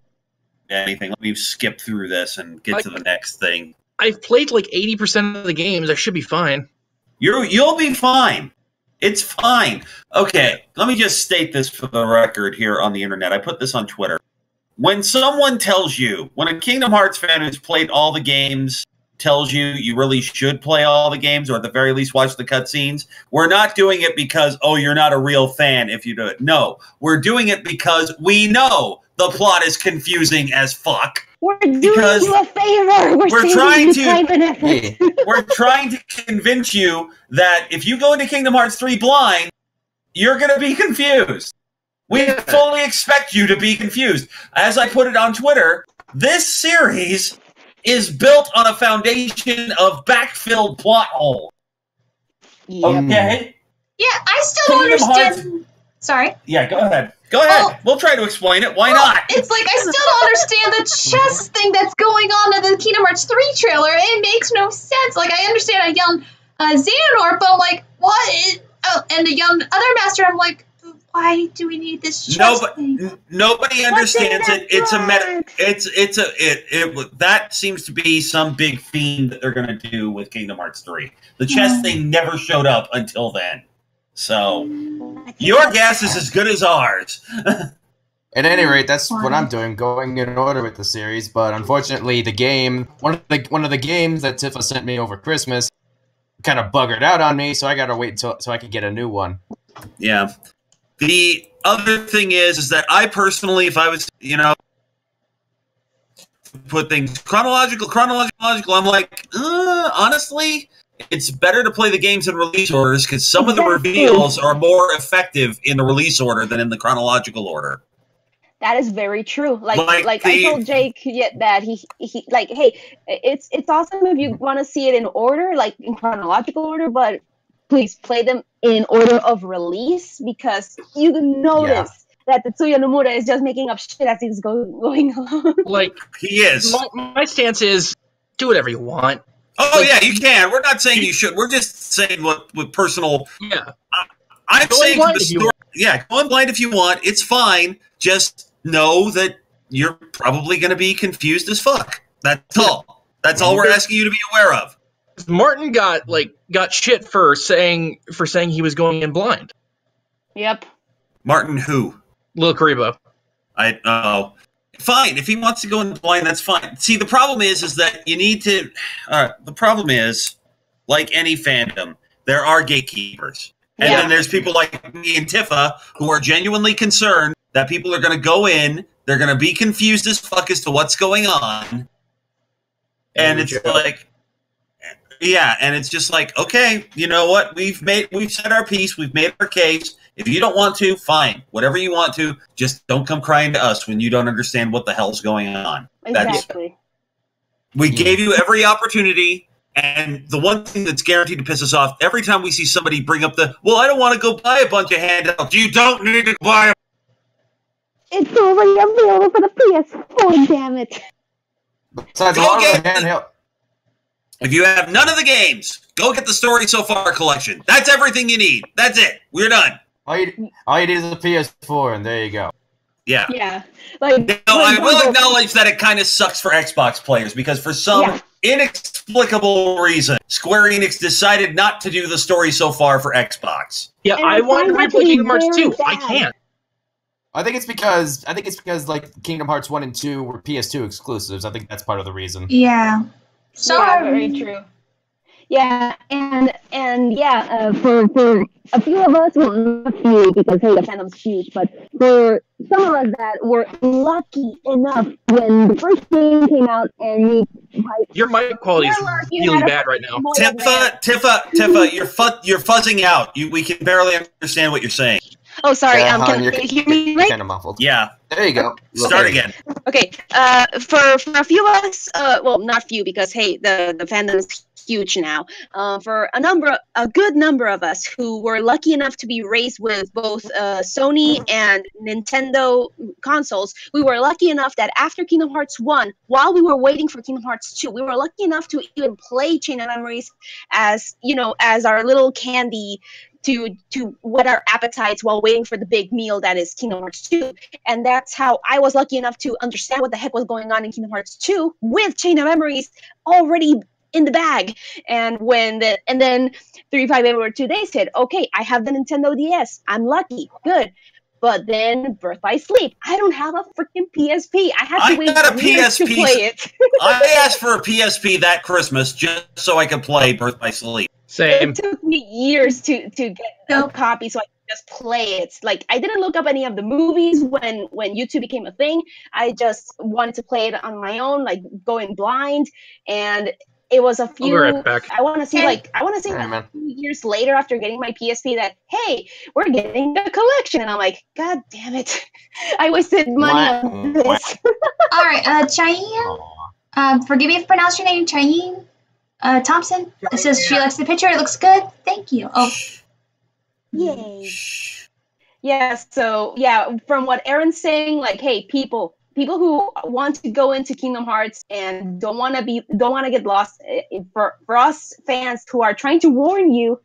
anything. Let me skip through this and get to the next thing. I've played like 80% of the games. I should be fine. You'll be fine. It's fine. Okay, let me just state this for the record here on the internet. I put this on Twitter. When someone tells you, when a Kingdom Hearts fan who's played all the games tells you you really should play all the games, or at the very least watch the cutscenes, we're not doing it because, oh, you're not a real fan if you do it. No, we're doing it because we know the plot is confusing as fuck. We're doing you a favor. We're trying to we're trying to convince you that if you go into Kingdom Hearts 3 blind, you're going to be confused. We fully expect you to be confused. As I put it on Twitter, this series is built on a foundation of backfilled plot holes. Yep. Okay? Yeah, I still don't understand. Sorry? Yeah, go ahead. Go ahead. We'll try to explain it. Why not? It's like I still don't understand the chess thing that's going on in the Kingdom Hearts 3 trailer. It makes no sense. Like, I understand a young Xehanort, but I'm like, what? And a young other master, I'm like, why do we need this chess thing? Nobody understands it. It's a meta. That seems to be some big theme that they're going to do with Kingdom Hearts 3. The chess thing never showed up until then. So, your guess is as good as ours. At any rate, that's what I'm doing, going in order with the series. But unfortunately, the game, one of the games that Tifa sent me over Christmas, kind of buggered out on me. So I got to wait so I could get a new one. Yeah. The other thing is that I personally, if I was, put things chronological, I'm like, honestly, it's better to play the games in release orders because some of the reveals are more effective in the release order than in the chronological order. That is very true. Like I told Jake that he like, hey, it's awesome if you want to see it in order, like in chronological order, but please play them in order of release because you can notice that Tetsuya Nomura is just making up shit as he's going along. Like, he is. My stance is do whatever you want. Oh, like, yeah, you can. We're not saying you should. We're just saying what personal... Yeah. I'm saying the story... Yeah, go in blind if you want. It's fine. Just know that you're probably going to be confused as fuck. That's all. That's all we're asking you to be aware of. Martin got shit for saying he was going in blind. Yep. Martin who? Lil Karibo. Fine. If he wants to go in blind, that's fine. See, the problem is that you need to... the problem is, like any fandom, there are gatekeepers. And then there's people like me and Tifa who are genuinely concerned that people are going to go in, they're going to be confused as fuck as to what's going on. And it's like... Yeah, and it's just like, okay, you know what? We've said our piece. We've made our case. If you don't want to, fine. Whatever you want to, just don't come crying to us when you don't understand what the hell's going on. Exactly. We gave you every opportunity, and the one thing that's guaranteed to piss us off, every time we see somebody bring up I don't want to go buy a bunch of handhelds. You don't need to buy them. It's already available for the PS4, damn it. Besides, a lot of the handheld... If you have none of the games, go get the Story So Far collection. That's everything you need. That's it. We're done. All you need is a PS4, and there you go. Yeah. Yeah. I will acknowledge that it kind of sucks for Xbox players because for some inexplicable reason, Square Enix decided not to do the Story So Far for Xbox. Yeah, I wanted to replay Kingdom Hearts 2. I can't. I think it's because like Kingdom Hearts 1 and 2 were PS2 exclusives. I think that's part of the reason. Yeah. Yeah, very true. Yeah, and for a few of us, well, not a few because hey, the fandom's huge, but for some of us that were lucky enough when the first game came out and your mic quality is really bad right now. Tifa, you're fuzzing out. We can barely understand what you're saying. Oh, sorry. Han, Can you hear me right? Kind of muffled. Yeah. There you go. Start again. Okay. For a few of us, well, not few because hey, the fandom is huge now. For a good number of us who were lucky enough to be raised with both Sony and Nintendo consoles, we were lucky enough that after Kingdom Hearts 1, while we were waiting for Kingdom Hearts 2, we were lucky enough to even play Chain of Memories as, as our little candy to whet our appetites while waiting for the big meal that is Kingdom Hearts 2. And that's how I was lucky enough to understand what the heck was going on in Kingdom Hearts 2 with Chain of Memories already in the bag. And then 358 or 2 days hit. Okay, I have the Nintendo DS. I'm lucky. Good. But then Birth by Sleep. I don't have a freaking PSP. I had to wait years to play it. I asked for a PSP that Christmas just so I could play Birth by Sleep. Same. It took me years to get a copy so I could just play it. Like, I didn't look up any of the movies when YouTube became a thing. I just wanted to play it on my own, like going blind. And it was a few. I'll be right back. I want to see a few years later after getting my PSP that, hey, we're getting a collection. And I'm like, God damn it. I wasted money on this. All right, Cheyenne. Forgive me if I pronounced your name, Cheyenne. Thompson. It says she likes the picture. It looks good. Thank you. Oh. Yay. Yeah, so yeah, from what Aaron's saying, like, hey, people who want to go into Kingdom Hearts and don't want to get lost, for us fans who are trying to warn you,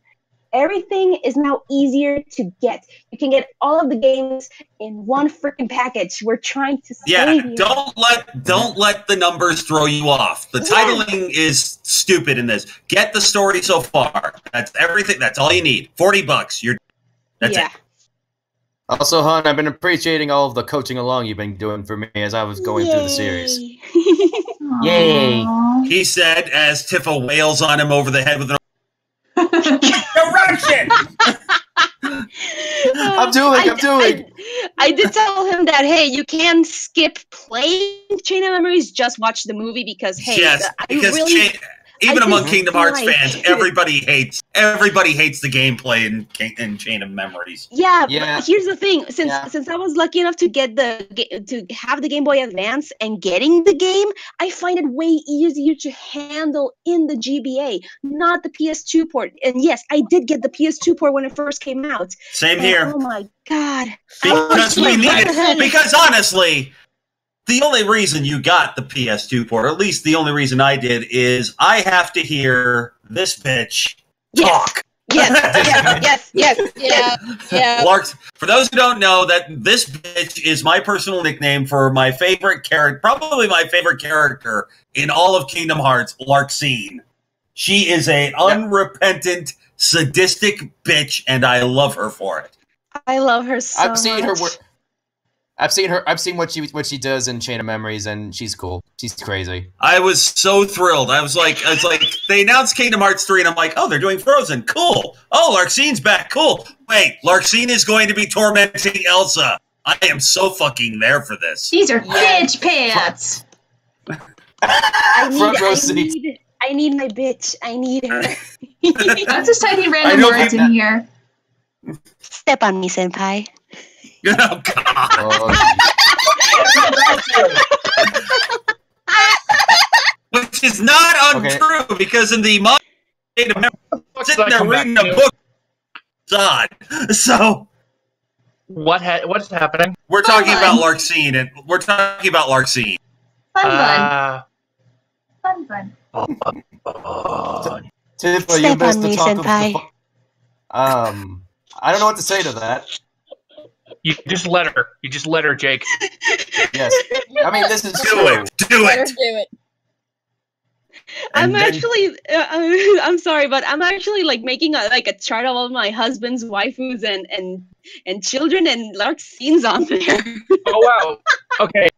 everything is now easier to get. You can get all of the games in one freaking package. We're trying to save you. Don't let the numbers throw you off. The titling is stupid in this. Get the story so far. That's everything. That's all you need. $40. That's it. Also, Han, I've been appreciating all of the coaching along you've been doing for me as I was going through the series. Yay! He said as Tifa wails on him over the head with an direction. I'm doing. I did tell him that, hey, you can skip playing Chain of Memories, just watch the movie because, hey, even among Kingdom Hearts fans, everybody hates the gameplay in Chain of Memories. Yeah. But here's the thing: since I was lucky enough to have the Game Boy Advance and getting the game, I find it way easier to handle in the GBA, not the PS2 port. And yes, I did get the PS2 port when it first came out. Same here. Oh my god! Because we need it. Because honestly, the only reason you got the PS2 port, or at least the only reason I did, is I have to hear this bitch talk. Yes. Lark, for those who don't know, that this bitch is my personal nickname for my favorite character, probably my favorite character in all of Kingdom Hearts, Larxene. She is an unrepentant, sadistic bitch, and I love her for it. I love her so much. I've seen her work. I've seen what she does in Chain of Memories, and she's cool. She's crazy. I was so thrilled. I was like, they announced Kingdom Hearts 3, and I'm like, oh, they're doing Frozen. Cool. Oh, Larxene's back. Cool. Wait, Larxene is going to be tormenting Elsa. I am so fucking there for this. These are bitch pants. I need my bitch. I need her. I'm just typing random words in here. Step on me, senpai. Oh, God. Which is not untrue, because in the modern state of memory, sitting there reading a book, God. So, what's happening? We're talking about Larxene, and we're talking about Larxene. Fun. Tifa, you missed the talk senpai. I don't know what to say to that. You just let her, Jake. Yes. I mean, this is Do it. I'm sorry, but I'm actually like making a chart of all my husband's waifus and children, and Larxene's on there. Oh wow. Okay.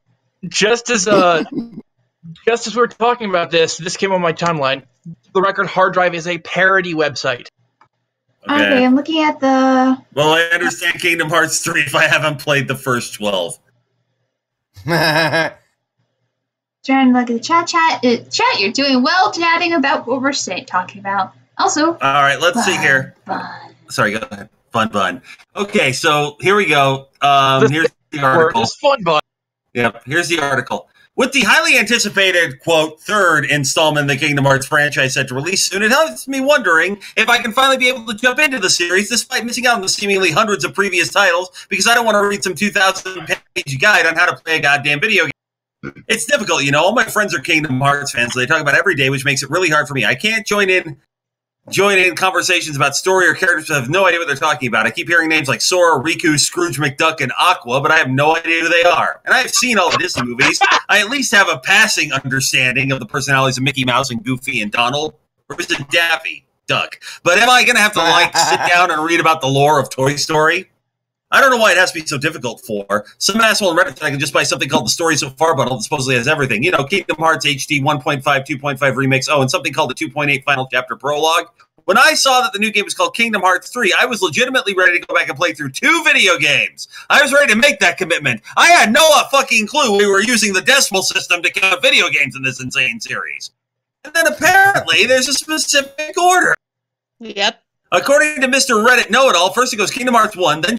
Just as we're talking about this came on my timeline. The Record hard drive is a parody website. Okay, I'm looking at the... Well, I understand Kingdom Hearts 3 if I haven't played the first 12. Trying to look at the chat. You're doing well chatting about what we're talking about. Also... All right, let's see here. Fun. Sorry, go ahead. Fun. Okay, so here we go. Here's the article. Fun bun. Yep, here's the article. With the highly anticipated, quote, third installment in the Kingdom Hearts franchise set to release soon, it has me wondering if I can finally be able to jump into the series despite missing out on the seemingly hundreds of previous titles because I don't want to read some 2,000-page guide on how to play a goddamn video game. It's difficult, you know. All my friends are Kingdom Hearts fans, so they talk about it every day, which makes it really hard for me. I can't join in conversations about story or characters but I have no idea what they're talking about. I keep hearing names like Sora, Riku, Scrooge McDuck, and Aqua, but I have no idea who they are. And I have seen all the Disney movies. I at least have a passing understanding of the personalities of Mickey Mouse and Goofy and Donald. Or is it Daffy Duck? But am I going to have to, sit down and read about the lore of Toy Story? I don't know why it has to be so difficult for. Some asshole on Reddit I can just buy something called the Story So Far bundle that supposedly has everything. You know, Kingdom Hearts HD 1.5, 2.5 Remix, and something called the 2.8 Final Chapter Prologue. When I saw that the new game was called Kingdom Hearts 3, I was legitimately ready to go back and play through 2 video games. I was ready to make that commitment. I had no fucking clue we were using the decimal system to count video games in this insane series. And then apparently there's a specific order. Yep. According to Mr. Reddit Know-It-All, first it goes Kingdom Hearts 1, then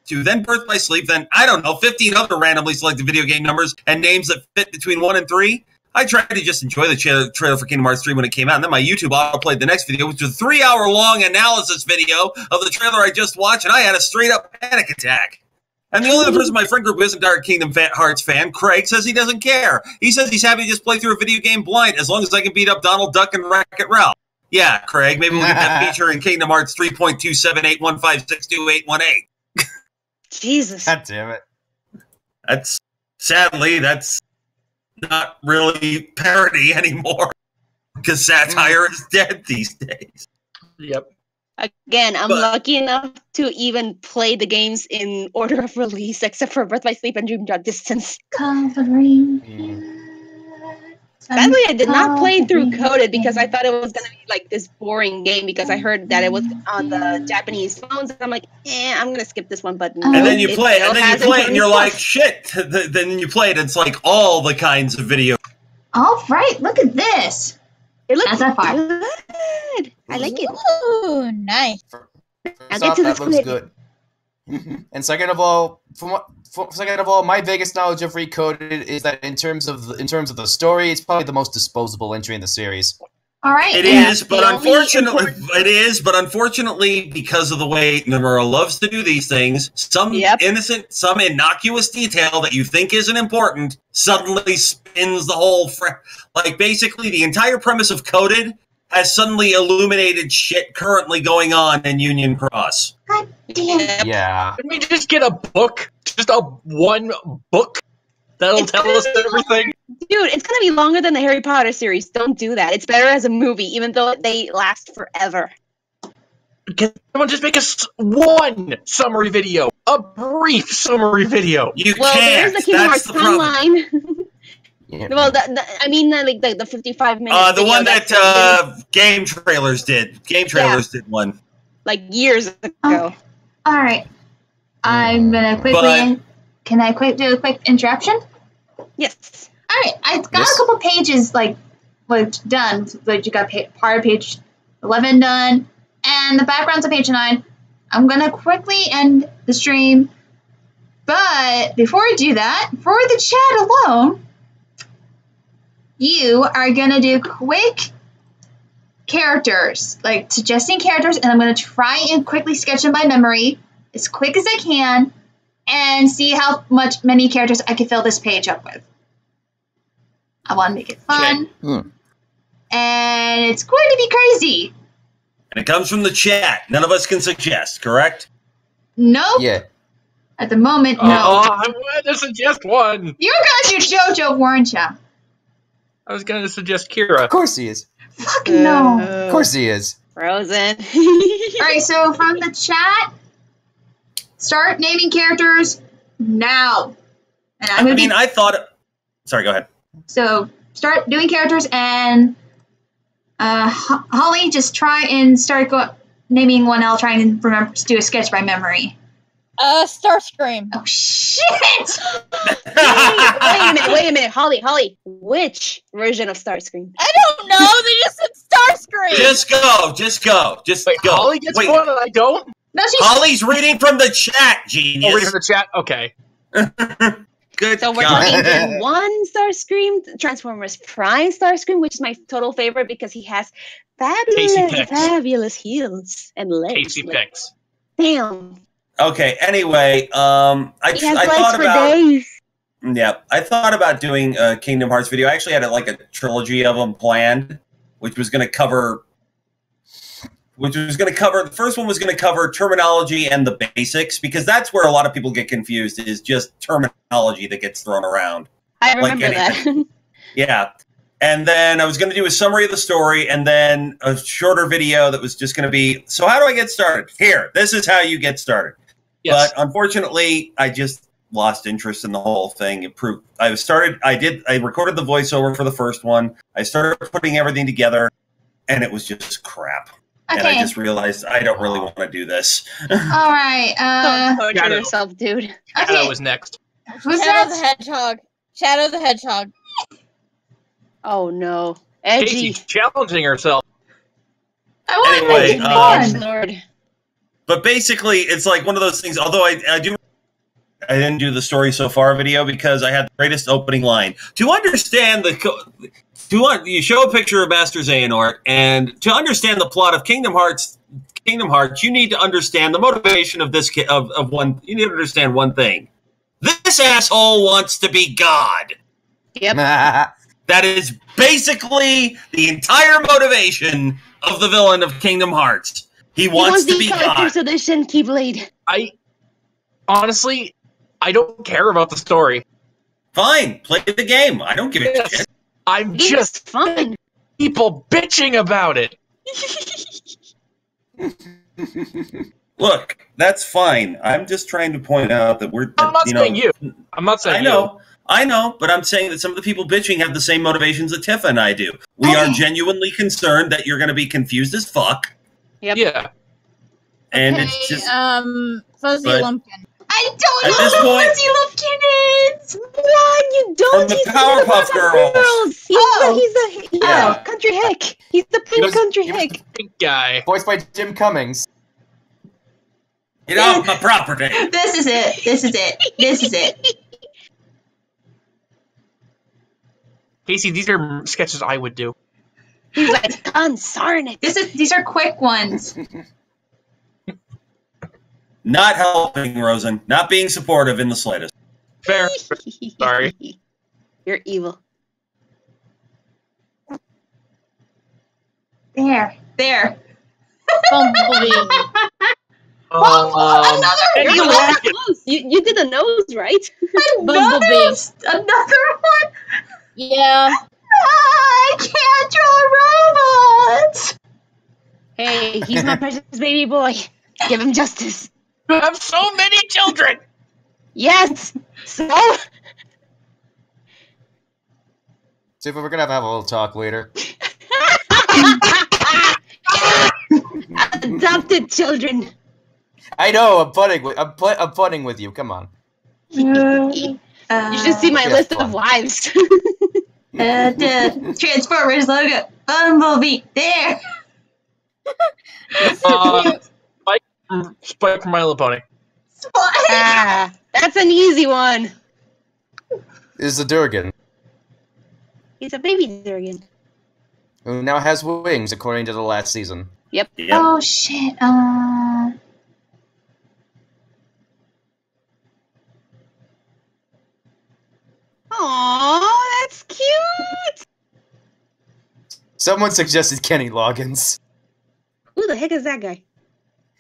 2, then Birth by Sleep, then, 15 other randomly selected video game numbers and names that fit between 1 and 3. I tried to just enjoy the trailer for Kingdom Hearts 3 when it came out, and then my YouTube auto-played the next video, which was a 3-hour-long analysis video of the trailer I just watched, and I had a straight-up panic attack. And the only other person in my friend group who isn't a Kingdom Hearts fan, Craig, says he doesn't care. He says he's happy to just play through a video game blind, as long as I can beat up Donald Duck and Wreck-It Ralph. Yeah, Craig, maybe we'll get that feature in Kingdom Hearts 3.27815628818. Jesus. God damn it. Sadly, that's not really parody anymore because satire is dead these days. Yep. Again, I'm lucky enough to even play the games in order of release, except for Birth by Sleep and Dream Drop Distance. Sadly, I did not play through Coded because I thought it was going to be like this boring game because I heard that it was on the Japanese phones. And I'm like, I'm going to skip this one. But and then you play it, and you're like, shit. Then you play it, it's like all the kinds of video. All right, look at this. It looks good. I like it. Ooh, nice. That looks good. And second of all, my biggest knowledge of Recoded is that in terms of the story, it's probably the most disposable entry in the series. All right, it is, but unfortunately, because of the way Nomura loves to do these things, some innocent, some innocuous detail that you think isn't important suddenly spins the whole. Basically, the entire premise of Coded has suddenly illuminated shit currently going on in Union Cross. God damn. Yeah. Can we just get a book? Just one book that'll tell us everything? Dude, it's going to be longer than the Harry Potter series. Don't do that. It's better as a movie, even though they last forever. Can someone just make us one summary video? A brief summary video. You can't. There's the Kingdom Hearts timeline. Yeah. Well, the 55 minutes. The one that Game Trailers did. Game Trailers did one. Like years ago. All right. I'm going to quickly... Can I do a quick interruption? Yes. All right. I've got a couple pages, done. You got part of page 11 done, and the background's on page 9. I'm going to quickly end the stream, but before I do that, for the chat alone... You are going to do quick characters, suggesting characters, and I'm going to try and quickly sketch them by memory as quick as I can and see how many characters I can fill this page up with. I want to make it fun. Okay. And it's going to be crazy. And it comes from the chat. None of us can suggest, correct? Nope. Yeah. At the moment, no. I wanted to suggest one. You're going to do JoJo, weren't you? I was going to suggest Kira. Of course he is. Fucking no. Of course he is. Frozen. Alright, so from the chat, start naming characters now. And I thought... Sorry, go ahead. So, start doing characters, and Holly, just try and start naming one. I'll try and remember to do a sketch by memory. Starscream. Oh, shit! Wait a minute. Holly, which version of Starscream? I don't know, they just said Starscream! Just go. Wait, Holly gets one and I don't? No, Holly's reading from the chat, genius. Oh, reading from the chat? Okay. Good So we're God. talking Gen 1 Starscream, Transformers Prime Starscream, which is my total favorite because he has fabulous heels and legs. Casey picks. Damn. Okay, anyway, I thought about days. Yeah, I thought about doing a Kingdom Hearts video. I actually had like a trilogy of them planned, which was going to cover. The first one was going to cover terminology and the basics, because that's where a lot of people get confused, is just terminology that gets thrown around. I remember that. Yeah. And then I was going to do a summary of the story, and then a shorter video that was just going to be, so how do I get started? Here, this is how you get started. Yes. But unfortunately, I just lost interest in the whole thing. I recorded the voiceover for the first one. I started putting everything together, and it was just crap. Okay. And I just realized I don't really want to do this. All right. Don't torture yourself, dude. Okay. Shadow was next. Who's Shadow the Hedgehog. Shadow the Hedgehog. Oh no, edgy. Casey's challenging herself. I want to make Lord. But basically, it's like one of those things. Although I didn't do the story so far video because I had the greatest opening line. To understand you show a picture of Master Xehanort, and to understand the plot of Kingdom Hearts, you need to understand the motivation of this of one. You need to understand one thing. This asshole wants to be God. Yep. That is basically the entire motivation of the villain of Kingdom Hearts. He wants to be God. So they shouldn't keep lead. Honestly, I don't care about the story. Fine, play the game. I don't give a shit. I'm just fun. People bitching about it. Look, that's fine. I'm just trying to point out that I'm not saying you. I'm not saying I know, but I'm saying that some of the people bitching have the same motivations that Tifa and I do. We are genuinely concerned that you're going to be confused as fuck. Yep. Yeah. And it's just Fuzzy Lumpkin. I don't know who Fuzzy Lumpkin is. What? You don't? From the Powerpuff Girls. He's the country hick. He's the pink country hick. The pink guy. Voiced by Jim Cummings. Get off my property. This is it. Casey, these are sketches I would do. He's like, darn it. These are quick ones. Not helping, Rosen. Not being supportive in the slightest. Fair. Sorry. You're evil. There. Bumblebee. Another one. You did the nose, right? Bumblebee. Another one? Yeah. I can't draw robots. Hey, he's my precious baby boy. Give him justice. You have so many children. Yes. So We're gonna have a little talk later. Adopted children. I know. I'm putting with you. Come on. You should see my list of wives. The Transformers logo. Bumblebee. There. Spike from My Little Pony. Spike. That's an easy one. Is the Durgan. He's a baby Durgan. Who now has wings, according to the last season. Yep. Oh shit. Aww, that's cute. Someone suggested Kenny Loggins. Who the heck is that guy?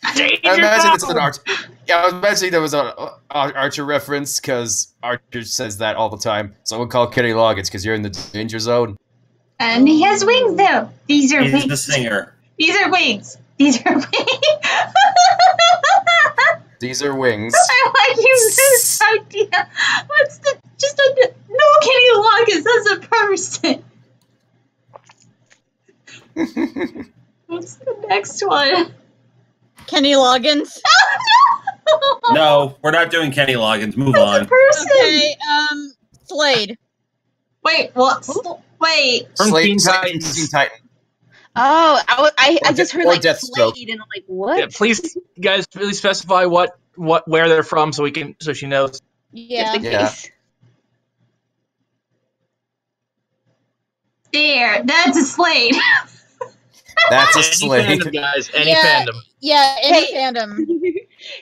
I imagine it's an Archer. Yeah, I was imagining there was an Archer reference because Archer says that all the time. Someone call Kenny Loggins because you're in the danger zone. And he has wings though. These are wings. He's the singer. These are wings. These are wings. These are wings. I like this idea. What's the no Kenny Loggins as a person? What's the next one? Kenny Loggins. No, we're not doing Kenny Loggins. Move on. A person. Okay, Slade. Wait, what? Wait. Slade, Teen Titan. I just heard like Deathstroke. Slade, and I'm like, what? Yeah, please, guys, really specify where they're from so she knows. Yeah. Just in case. There, that's a Slade. That's a Any Slade. fandom, guys. Any fandom. Yeah, any fandom.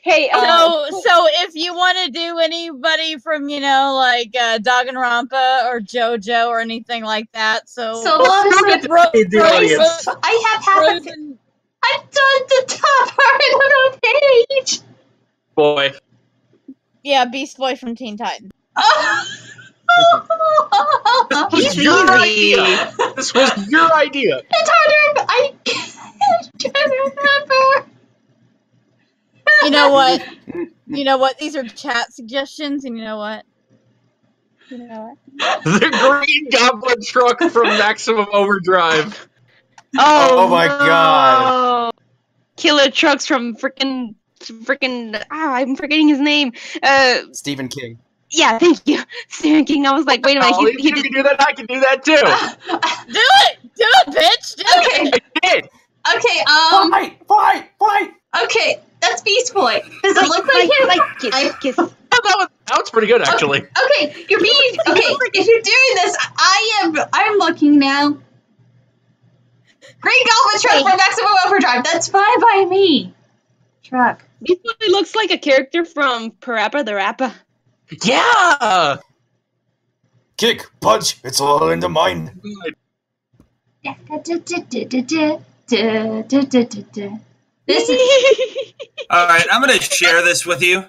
Hey, So if you want to do anybody from, like Danganronpa or JoJo or anything like that, so honestly, I have half Frozen. I've done the top part of the page. Boy. Yeah, Beast Boy from Teen Titans. He's your idea. This was your idea. It's harder. I can't remember. You know what? You know what? These are chat suggestions, and you know what? The Green Goblin truck from Maximum Overdrive. Oh my god. Killer Trucks from freaking I'm forgetting his name. Stephen King. Yeah, thank you. Stephen King. I was like, wait a minute, If you can do that, I can do that too. Do it, bitch. Do it. I did. Okay, Fight! okay, that's Beast Boy. Does it look like him? Kiss. That was pretty good, actually. Okay, you're being if you're doing this, I'm looking now. Green Goblin truck from Maximum Overdrive. That's fine by me. Truck. This one looks like a character from Parappa the Rapper. Yeah. Kick, punch, it's all in the mind. This All right, I'm going to share this with you.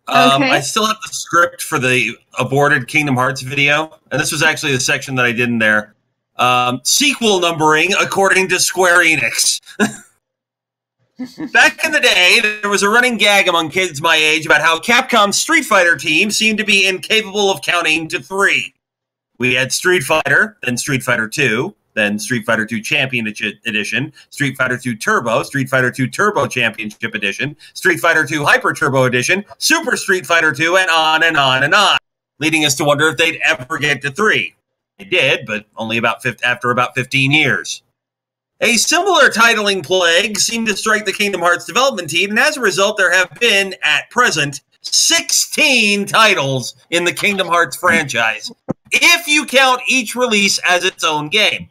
I still have the script for the aborted Kingdom Hearts video, and this was actually the section that I did in there. Sequel numbering according to Square Enix. Back in the day, there was a running gag among kids my age about how Capcom's Street Fighter team seemed to be incapable of counting to 3. We had Street Fighter, then Street Fighter 2, then Street Fighter 2 Champion Edition, Street Fighter 2 Turbo, Street Fighter 2 Turbo Championship Edition, Street Fighter 2 Hyper Turbo Edition, Super Street Fighter 2, and on and on and on, leading us to wonder if they'd ever get to 3. They did, but only after about 15 years. A similar titling plague seemed to strike the Kingdom Hearts development team, and as a result, there have been, at present, 16 titles in the Kingdom Hearts franchise, if you count each release as its own game.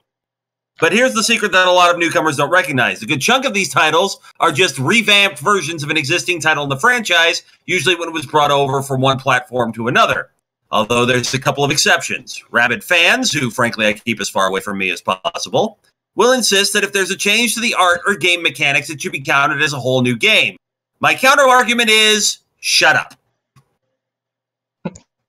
But here's the secret that a lot of newcomers don't recognize. A good chunk of these titles are just revamped versions of an existing title in the franchise, usually when it was brought over from one platform to another. Although there's a couple of exceptions. Rabid fans, who frankly I keep as far away from me as possible, will insist that if there's a change to the art or game mechanics, it should be counted as a whole new game. My counter-argument is, shut up.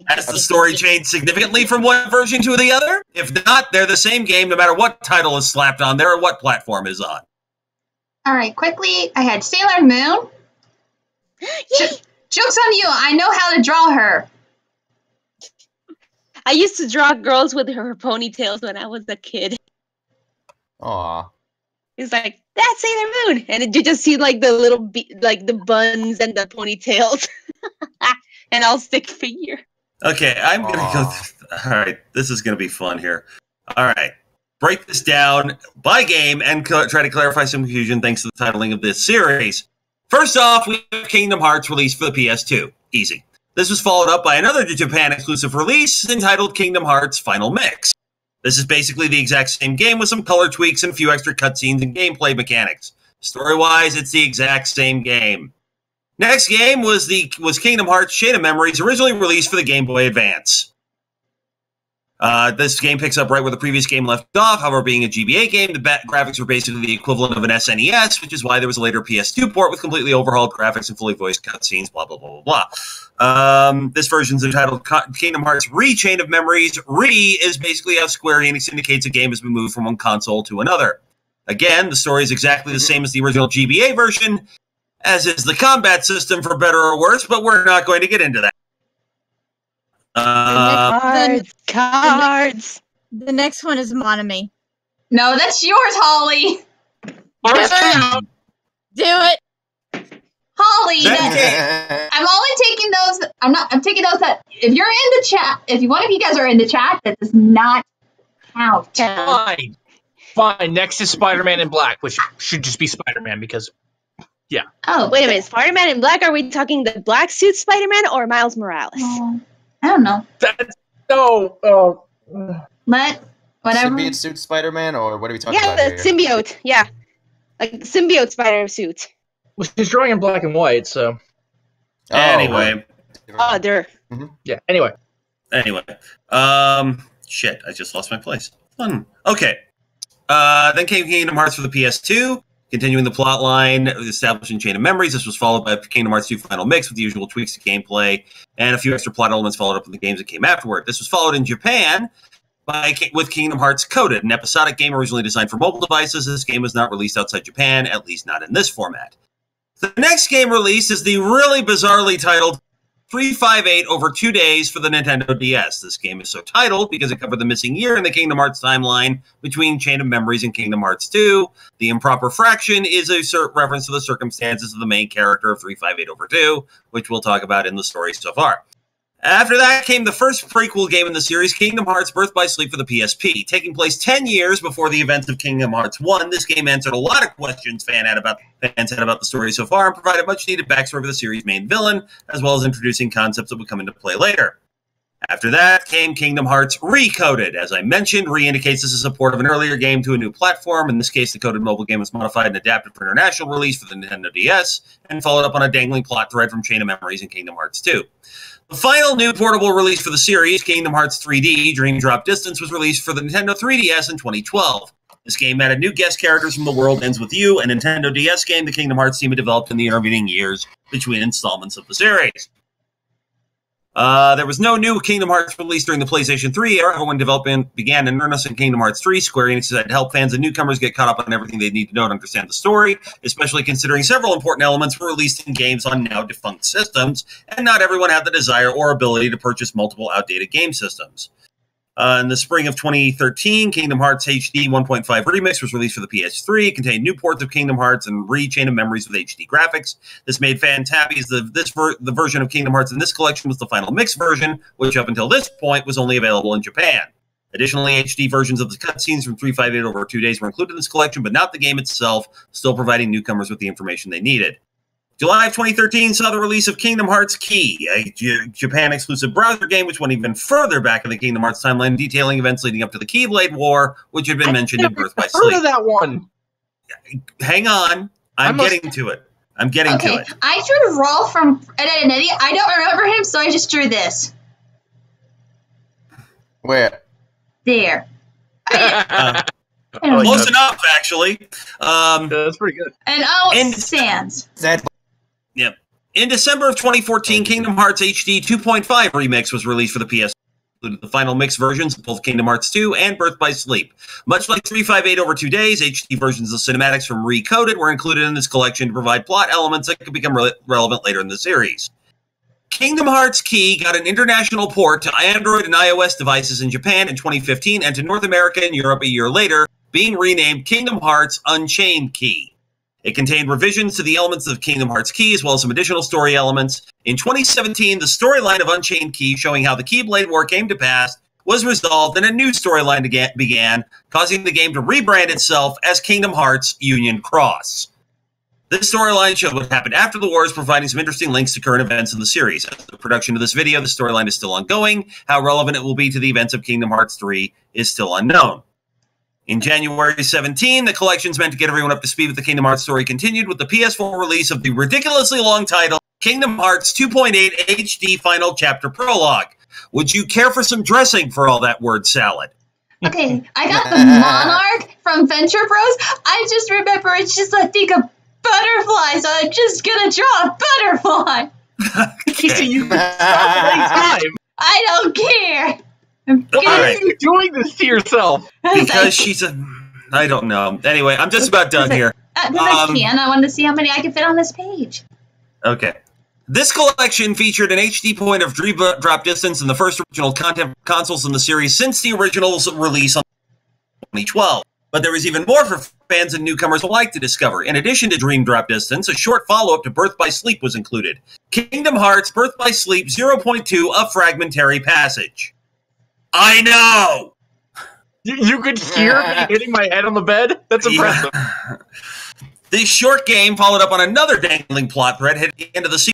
Has the story changed significantly from one version to the other? If not, they're the same game no matter what title is slapped on there or what platform is on. All right, quickly, I had Sailor Moon. Joke's on you, I know how to draw her. I used to draw girls with her ponytails when I was a kid. Aw. It's like, that's Sailor Moon! And then you just see like the little, the buns and the ponytails. And I'll stick figure. Okay, I'm going to go... All right, this is going to be fun here. All right, break this down by game and try to clarify some confusion thanks to the titling of this series. First off, we have Kingdom Hearts released for the PS2. Easy. This was followed up by another Japan-exclusive release entitled Kingdom Hearts Final Mix. This is basically the exact same game with some color tweaks and a few extra cutscenes and gameplay mechanics. Story-wise, it's the exact same game. Next game was Kingdom Hearts Chain of Memories, originally released for the Game Boy Advance. This game picks up right where the previous game left off. However, being a GBA game, the graphics were basically the equivalent of an SNES, which is why there was a later PS2 port with completely overhauled graphics and fully voiced cutscenes, blah, blah, blah, blah, blah. This version's entitled Kingdom Hearts Chain of Memories. Is basically how Square Enix indicates a game has been moved from one console to another. Again, the story is exactly the same as the original GBA version, as is the combat system for better or worse, but we're not going to get into that. Cards. The next one is Monami. No, that's yours, Holly. Do it. Holly, I'm only taking those. I'm taking those that if you're in the chat, if one of you guys are in the chat, that does not count. Fine. Fine. Next is Spider-Man in Black, which should just be Spider-Man because, yeah. Oh, wait a minute. Spider-Man in Black? Are we talking the black suit Spider-Man or Miles Morales? I don't know. That's But whatever. Symbiote suit Spider-Man, or what are we talking Yeah, about the here? symbiote. Yeah, like the symbiote spider suit. Well, she's drawing in black and white, so. Anyway. Oh, there. Yeah. Anyway. Shit, I just lost my place. Okay. Then came Kingdom Hearts for the PS2, continuing the plot line, establishing Chain of Memories. This was followed by Kingdom Hearts 2 Final Mix with the usual tweaks to gameplay, and a few extra plot elements followed up in the games that came afterward. This was followed in Japan with Kingdom Hearts Coded, an episodic game originally designed for mobile devices. This game was not released outside Japan, at least not in this format. The next game released is the really bizarrely titled 358 over 2 days for the Nintendo DS. This game is so titled because it covered the missing year in the Kingdom Hearts timeline between Chain of Memories and Kingdom Hearts 2. The improper fraction is a reference to the circumstances of the main character of 358 over 2, which we'll talk about in the story so far. After that came the first prequel game in the series, Kingdom Hearts Birth by Sleep for the PSP. Taking place 10 years before the events of Kingdom Hearts 1, this game answered a lot of questions fans had about the story so far and provided much-needed backstory for the series' main villain, as well as introducing concepts that would come into play later. After that came Kingdom Hearts Recoded. As I mentioned, re-indicates this is support of an earlier game to a new platform. In this case, the coded mobile game was modified and adapted for international release for the Nintendo DS, and followed up on a dangling plot thread from Chain of Memories and Kingdom Hearts 2. The final new portable release for the series, Kingdom Hearts 3D Dream Drop Distance, was released for the Nintendo 3DS in 2012. This game added new guest characters from The World Ends With You, a Nintendo DS game the Kingdom Hearts team had developed in the intervening years between installments of the series. There was no new Kingdom Hearts released during the PlayStation 3 era. When development began in earnest in Kingdom Hearts 3, Square Enix had to help fans and newcomers get caught up on everything they need to know to understand the story, especially considering several important elements were released in games on now-defunct systems, and not everyone had the desire or ability to purchase multiple outdated game systems. In the spring of 2013, Kingdom Hearts HD 1.5 Remix was released for the PS3. It contained new ports of Kingdom Hearts and Chain of Memories with HD graphics. This made fans happy as the version of Kingdom Hearts in this collection was the final mix version, which up until this point was only available in Japan. Additionally, HD versions of the cutscenes from 358 over 2 days were included in this collection, but not the game itself, still providing newcomers with the information they needed. July of 2013 saw the release of Kingdom Hearts Key, a Japan-exclusive browser game which went even further back in the Kingdom Hearts timeline, detailing events leading up to the Keyblade War, which had been mentioned in Birth by Sleep. Heard of that one? Hang on. I'm getting to it. Okay, I drew Rolf from Identity. I don't remember him, so I just drew this. Where? There. Close enough, actually. That's pretty good. And Sans. Yeah. In December of 2014, Kingdom Hearts HD 2.5 Remix was released for the PS. Included the final mix versions of both Kingdom Hearts 2 and Birth by Sleep. Much like 358 over 2 days, HD versions of cinematics from Recoded were included in this collection to provide plot elements that could become relevant later in the series. Kingdom Hearts Key got an international port to Android and iOS devices in Japan in 2015 and to North America and Europe a year later, being renamed Kingdom Hearts Unchained Key. It contained revisions to the elements of Kingdom Hearts Key, as well as some additional story elements. In 2017, the storyline of Unchained Key, showing how the Keyblade War came to pass, was resolved and a new storyline began, causing the game to rebrand itself as Kingdom Hearts Union Cross. This storyline showed what happened after the wars, providing some interesting links to current events in the series. As the production of this video, the storyline is still ongoing. How relevant it will be to the events of Kingdom Hearts 3 is still unknown. In January 17, the collections meant to get everyone up to speed with the Kingdom Hearts story continued with the PS4 release of the ridiculously long title, Kingdom Hearts 2.8 HD Final Chapter Prologue. Would you care for some dressing for all that word salad? Okay, I got the Monarch from Venture Bros. I just remember it's just a thing of butterflies, so I'm just gonna draw a butterfly. Casey, you can stop anytime. I don't care. Why are you doing this to yourself? Because she's a... I don't know. Anyway, I'm just about done here. I wanted to see how many I could fit on this page. Okay. This collection featured an HD point of Dream Drop Distance and the first original content consoles in the series since the original's release in 2012. But there was even more for fans and newcomers alike to discover. In addition to Dream Drop Distance, a short follow-up to Birth by Sleep was included. Kingdom Hearts Birth by Sleep 0.2, A Fragmentary Passage. I know! You could hear me hitting my head on the bed? That's impressive. Yeah. This short game followed up on another dangling plot thread heading into the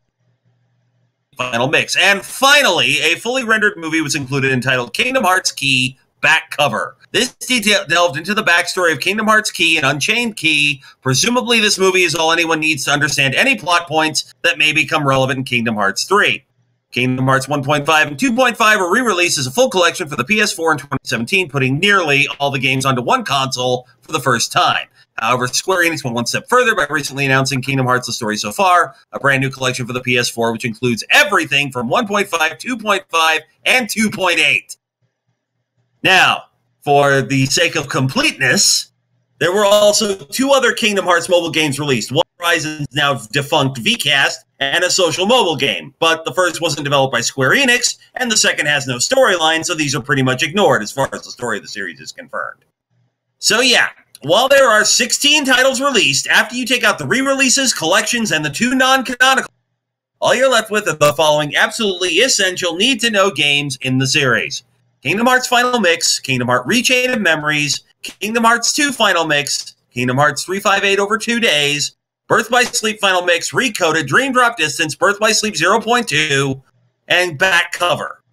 final mix. And finally, a fully rendered movie was included entitled Kingdom Hearts Key Back Cover. This detail delved into the backstory of Kingdom Hearts Key and Unchained Key. Presumably, this movie is all anyone needs to understand any plot points that may become relevant in Kingdom Hearts 3. Kingdom Hearts 1.5 and 2.5 were re-released as a full collection for the PS4 in 2017, putting nearly all the games onto one console for the first time. However, Square Enix went one step further by recently announcing Kingdom Hearts The Story So Far, a brand new collection for the PS4, which includes everything from 1.5, 2.5, and 2.8. Now, for the sake of completeness, there were also two other Kingdom Hearts mobile games released. One Horizon's now defunct VCast, and a social mobile game. But the first wasn't developed by Square Enix, and the second has no storyline, so these are pretty much ignored as far as the story of the series is confirmed. So yeah, while there are 16 titles released, after you take out the re-releases, collections, and the two non-canonical, all you're left with are the following absolutely essential need-to-know games in the series. Kingdom Hearts Final Mix, Kingdom Hearts Rechain of Memories, Kingdom Hearts 2 Final Mix, Kingdom Hearts 358 Over 2 Days, Birth by Sleep Final Mix, Recoded, Dream Drop Distance, Birth by Sleep 0.2, and Back Cover.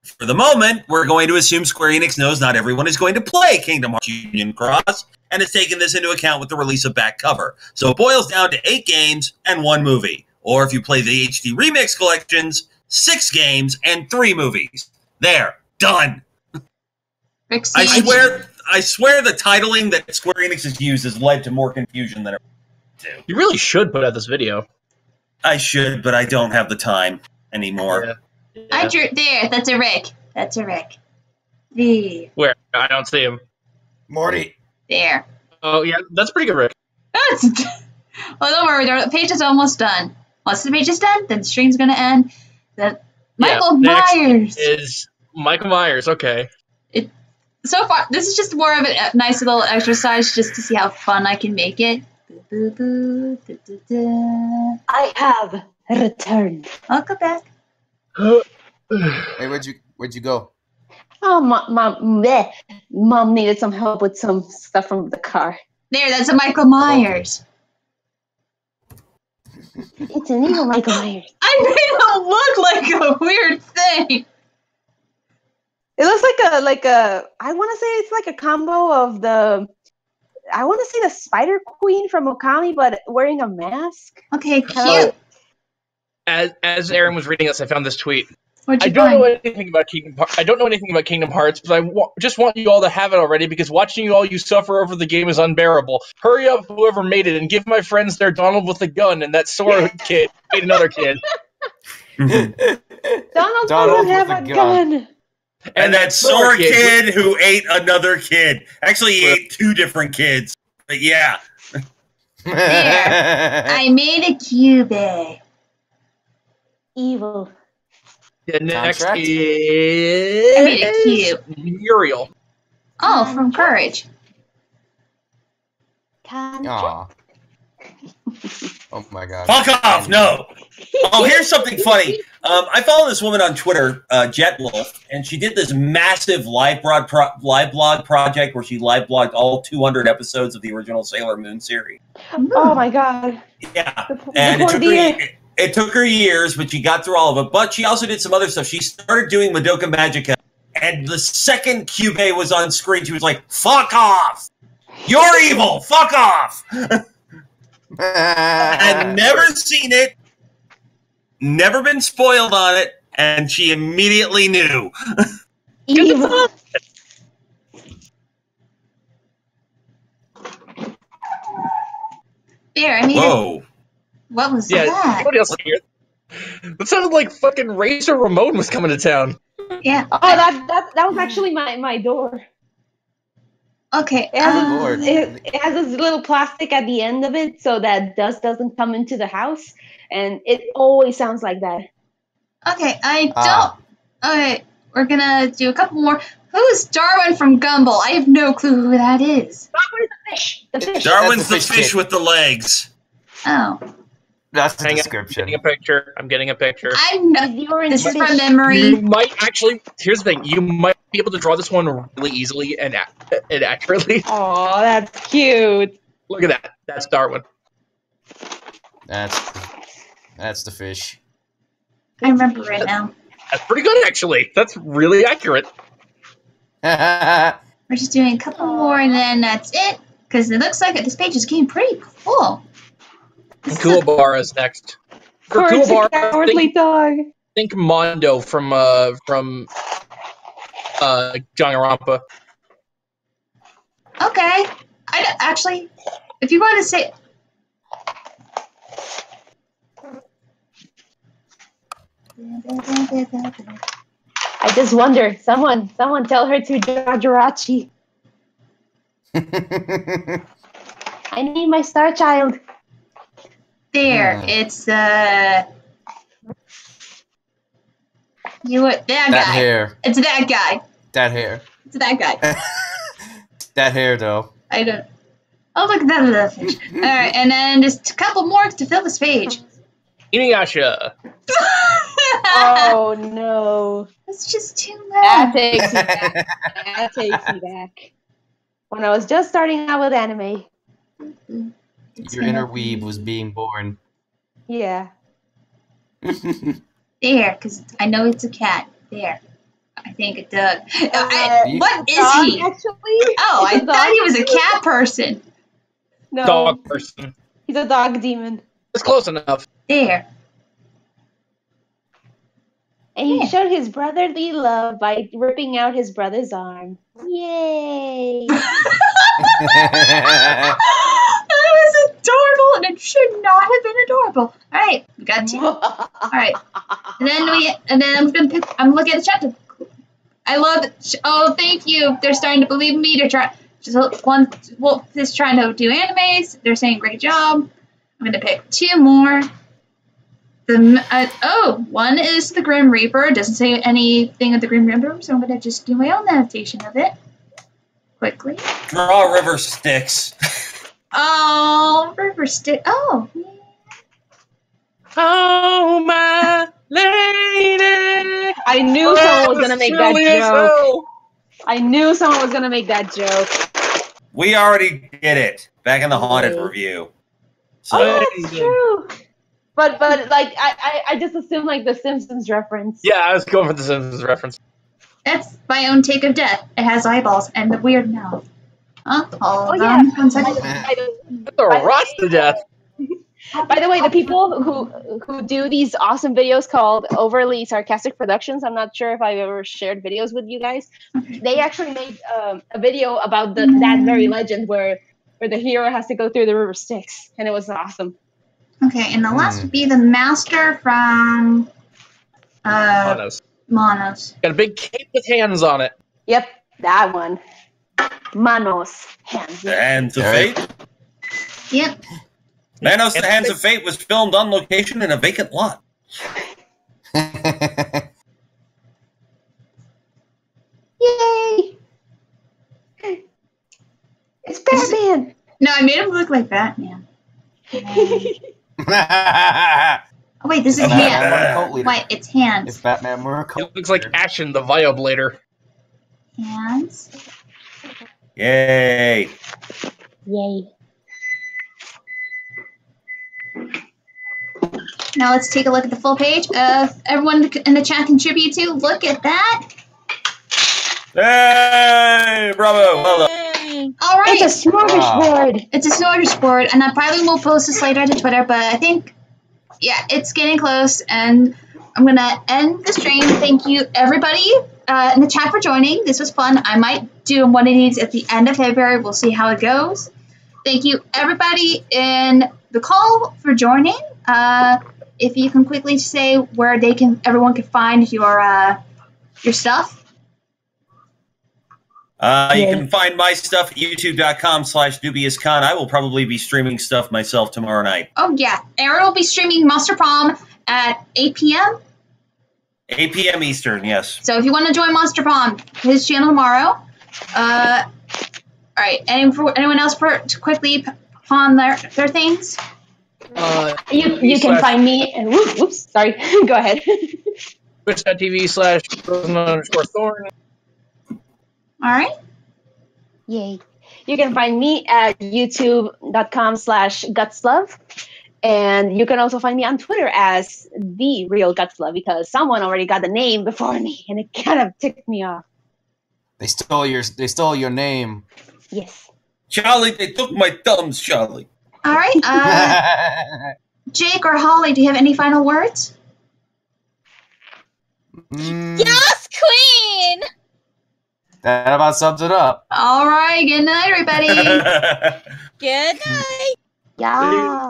For the moment, we're going to assume Square Enix knows not everyone is going to play Kingdom Hearts Union Cross, and has taken this into account with the release of Back Cover. So it boils down to 8 games and 1 movie. Or if you play the HD Remix collections, 6 games and 3 movies. There. Done. I swear the titling that Square Enix has used has led to more confusion than it to. You really should put out this video. I should, but I don't have the time anymore. Yeah. I drew there. That's a Rick. That's a Rick. There. Where? I don't see him. Morty. There. Oh yeah, that's pretty good, Rick. That's. Well, don't worry. The page is almost done. Once the page is done, then the stream's gonna end. Then Michael Myers is Michael Myers. Okay. So far, this is just more of a nice little exercise just to see how fun I can make it. I have returned. I'll go back. Hey, where'd you go? Oh, mom needed some help with some stuff from the car. There, that's a Michael Myers. It's an evil Michael Myers. I made him look like a weird thing. It looks like a. I want to say it's like a combo of the. I want to say the Spider Queen from Okami, but wearing a mask. Okay, cute. As Aaron was reading this, I found this tweet. What'd you I don't find? know anything about Kingdom Hearts, but I just want you all to have it already because watching you all suffer over the game is unbearable. Hurry up, whoever made it, and give my friends their Donald with a gun and that Sora kid ate another kid. Donald doesn't have a gun. And that Sora kid who ate another kid. Actually, he ate 2 different kids. But yeah. There. I made a cube. Evil. Yeah, next Contract? is I made a cube. Muriel. Oh, from Courage. Aw. Oh my god. Fuck off! No! Oh, here's something funny. I follow this woman on Twitter, Jetwolf, and she did this massive live blog project where she live blogged all 200 episodes of the original Sailor Moon series. Oh my god. Yeah. And it took her years, but she got through all of it. But she also did some other stuff. She started doing Madoka Magica, and the second Kyubey was on screen, she was like, fuck off! You're evil! Fuck off! I'd never seen it, never been spoiled on it, and she immediately knew. Evil. There, I made Whoa. What was Yeah, that? what else here? That sounded like fucking Razor Ramon was coming to town. Yeah. Oh, that was actually my door. Okay. It has this little plastic at the end of it so that dust doesn't come into the house, and it always sounds like that. Okay, I don't. Okay, we're gonna do a couple more. Who's Darwin from Gumball? I have no clue who that is. Darwin's the fish. The fish. Darwin's the That's the fish fish with the legs. Oh. That's the Hang on, description. I'm getting a picture. I'm not. This is from memory. You might actually. Here's the thing. You might be able to draw this one really easily and accurately. Oh, that's cute. Look at that. That's Darwin. That's the fish. I remember it now. That's pretty good, actually. That's really accurate. We're just doing a couple more, and then that's it. Because it looks like this page is getting pretty full. Coolbar is next. For Courage, Coolbar, cowardly dog. think Mondo from Danganronpa. Okay. Actually, if you want to say... I just wonder. Someone tell her to draw Jirachi. I need my star child. There, it's that guy. Hair. It's that guy. That hair. It's that guy. That hair, though. I don't. Oh, look at that little fish. All right, and then just a couple more to fill this page. Inuyasha. Oh no. That's just too much. That takes me back. That takes me back. When I was just starting out with anime. Your inner weeb was being born. Yeah. There, because I know it's a cat. There. I think it does. What is dog, he? Actually? Oh, I thought he was a cat person. No. Dog person. He's a dog demon. It's close enough. There. And he showed his brotherly love by ripping out his brother's arm. Yay! That was adorable, and it should not have been adorable. All right, we got two. All right, and then I'm looking at the chat. I love it. Oh, thank you. They're starting to believe in me. They're trying. Wolf is trying to do animes. They're saying great job. I'm gonna pick two more. One is the Grim Reaper. It doesn't say anything of the Grim Reaper, so I'm gonna just do my own adaptation of it quickly. Draw River Styx. Oh, River Styx. Oh. Oh, my lady. I knew someone was gonna make that joke. I knew someone was gonna make that joke. We already did it back in the Haunted review. So Oh, that's true. But like I just assumed like the Simpsons reference. Yeah, I was going for the Simpsons reference. That's my own take of death. It has eyeballs and a weird mouth. Hold yeah. on 1 second. That's a rots to death. By the way, the people who do these awesome videos called Overly Sarcastic Productions, I'm not sure if I've ever shared videos with you guys. They actually made a video about that very legend where the hero has to go through the river Styx, and it was awesome. Okay, and the last would be the master from Monos. Got a big cape with hands on it. Yep, that one. Manos. Hands. The Hands of Fate. Yep. Manos, The Hands of Fate was filmed on location in a vacant lot. Yay! It's Batman! No, I made him look like Batman. Oh, wait, this is hands. Wait, it's hands. If Batman were a cult It looks like Ashen the Vioblader. Hands. Yay. Yay. Now let's take a look at the full page. Everyone in the chat contribute to. Look at that. Hey, bravo. Well done. All right. It's a smorgasbord. It's a smorgasbord, and I probably will post this later to Twitter, but I think, yeah, it's getting close, and I'm going to end the stream. Thank you, everybody in the chat for joining. This was fun. I might do one of these at the end of February. We'll see how it goes. Thank you, everybody in the call for joining. If you can quickly say where everyone can find your stuff. You can find my stuff at youtube.com/dubiouscon. I will probably be streaming stuff myself tomorrow night. Oh, yeah. Aaron will be streaming Monster Prom at 8 p.m. 8 p.m. Eastern, yes. So if you want to join Monster Prom, his channel tomorrow. All right. And for anyone else to quickly pawn their things? You can find me. Whoops, sorry. Go ahead. Twitch.tv/Rosamund_Thorn. All right. Yay. You can find me at youtube.com/gutslove. And you can also find me on Twitter as the real Gutslove because someone already got the name before me and it kind of ticked me off. They stole your name. Yes. Charlie, they took my thumbs, Charlie. All right. Jake or Holly, do you have any final words? Yes, Queen! That about sums it up. All right. Good night, everybody. Good night. Yeah.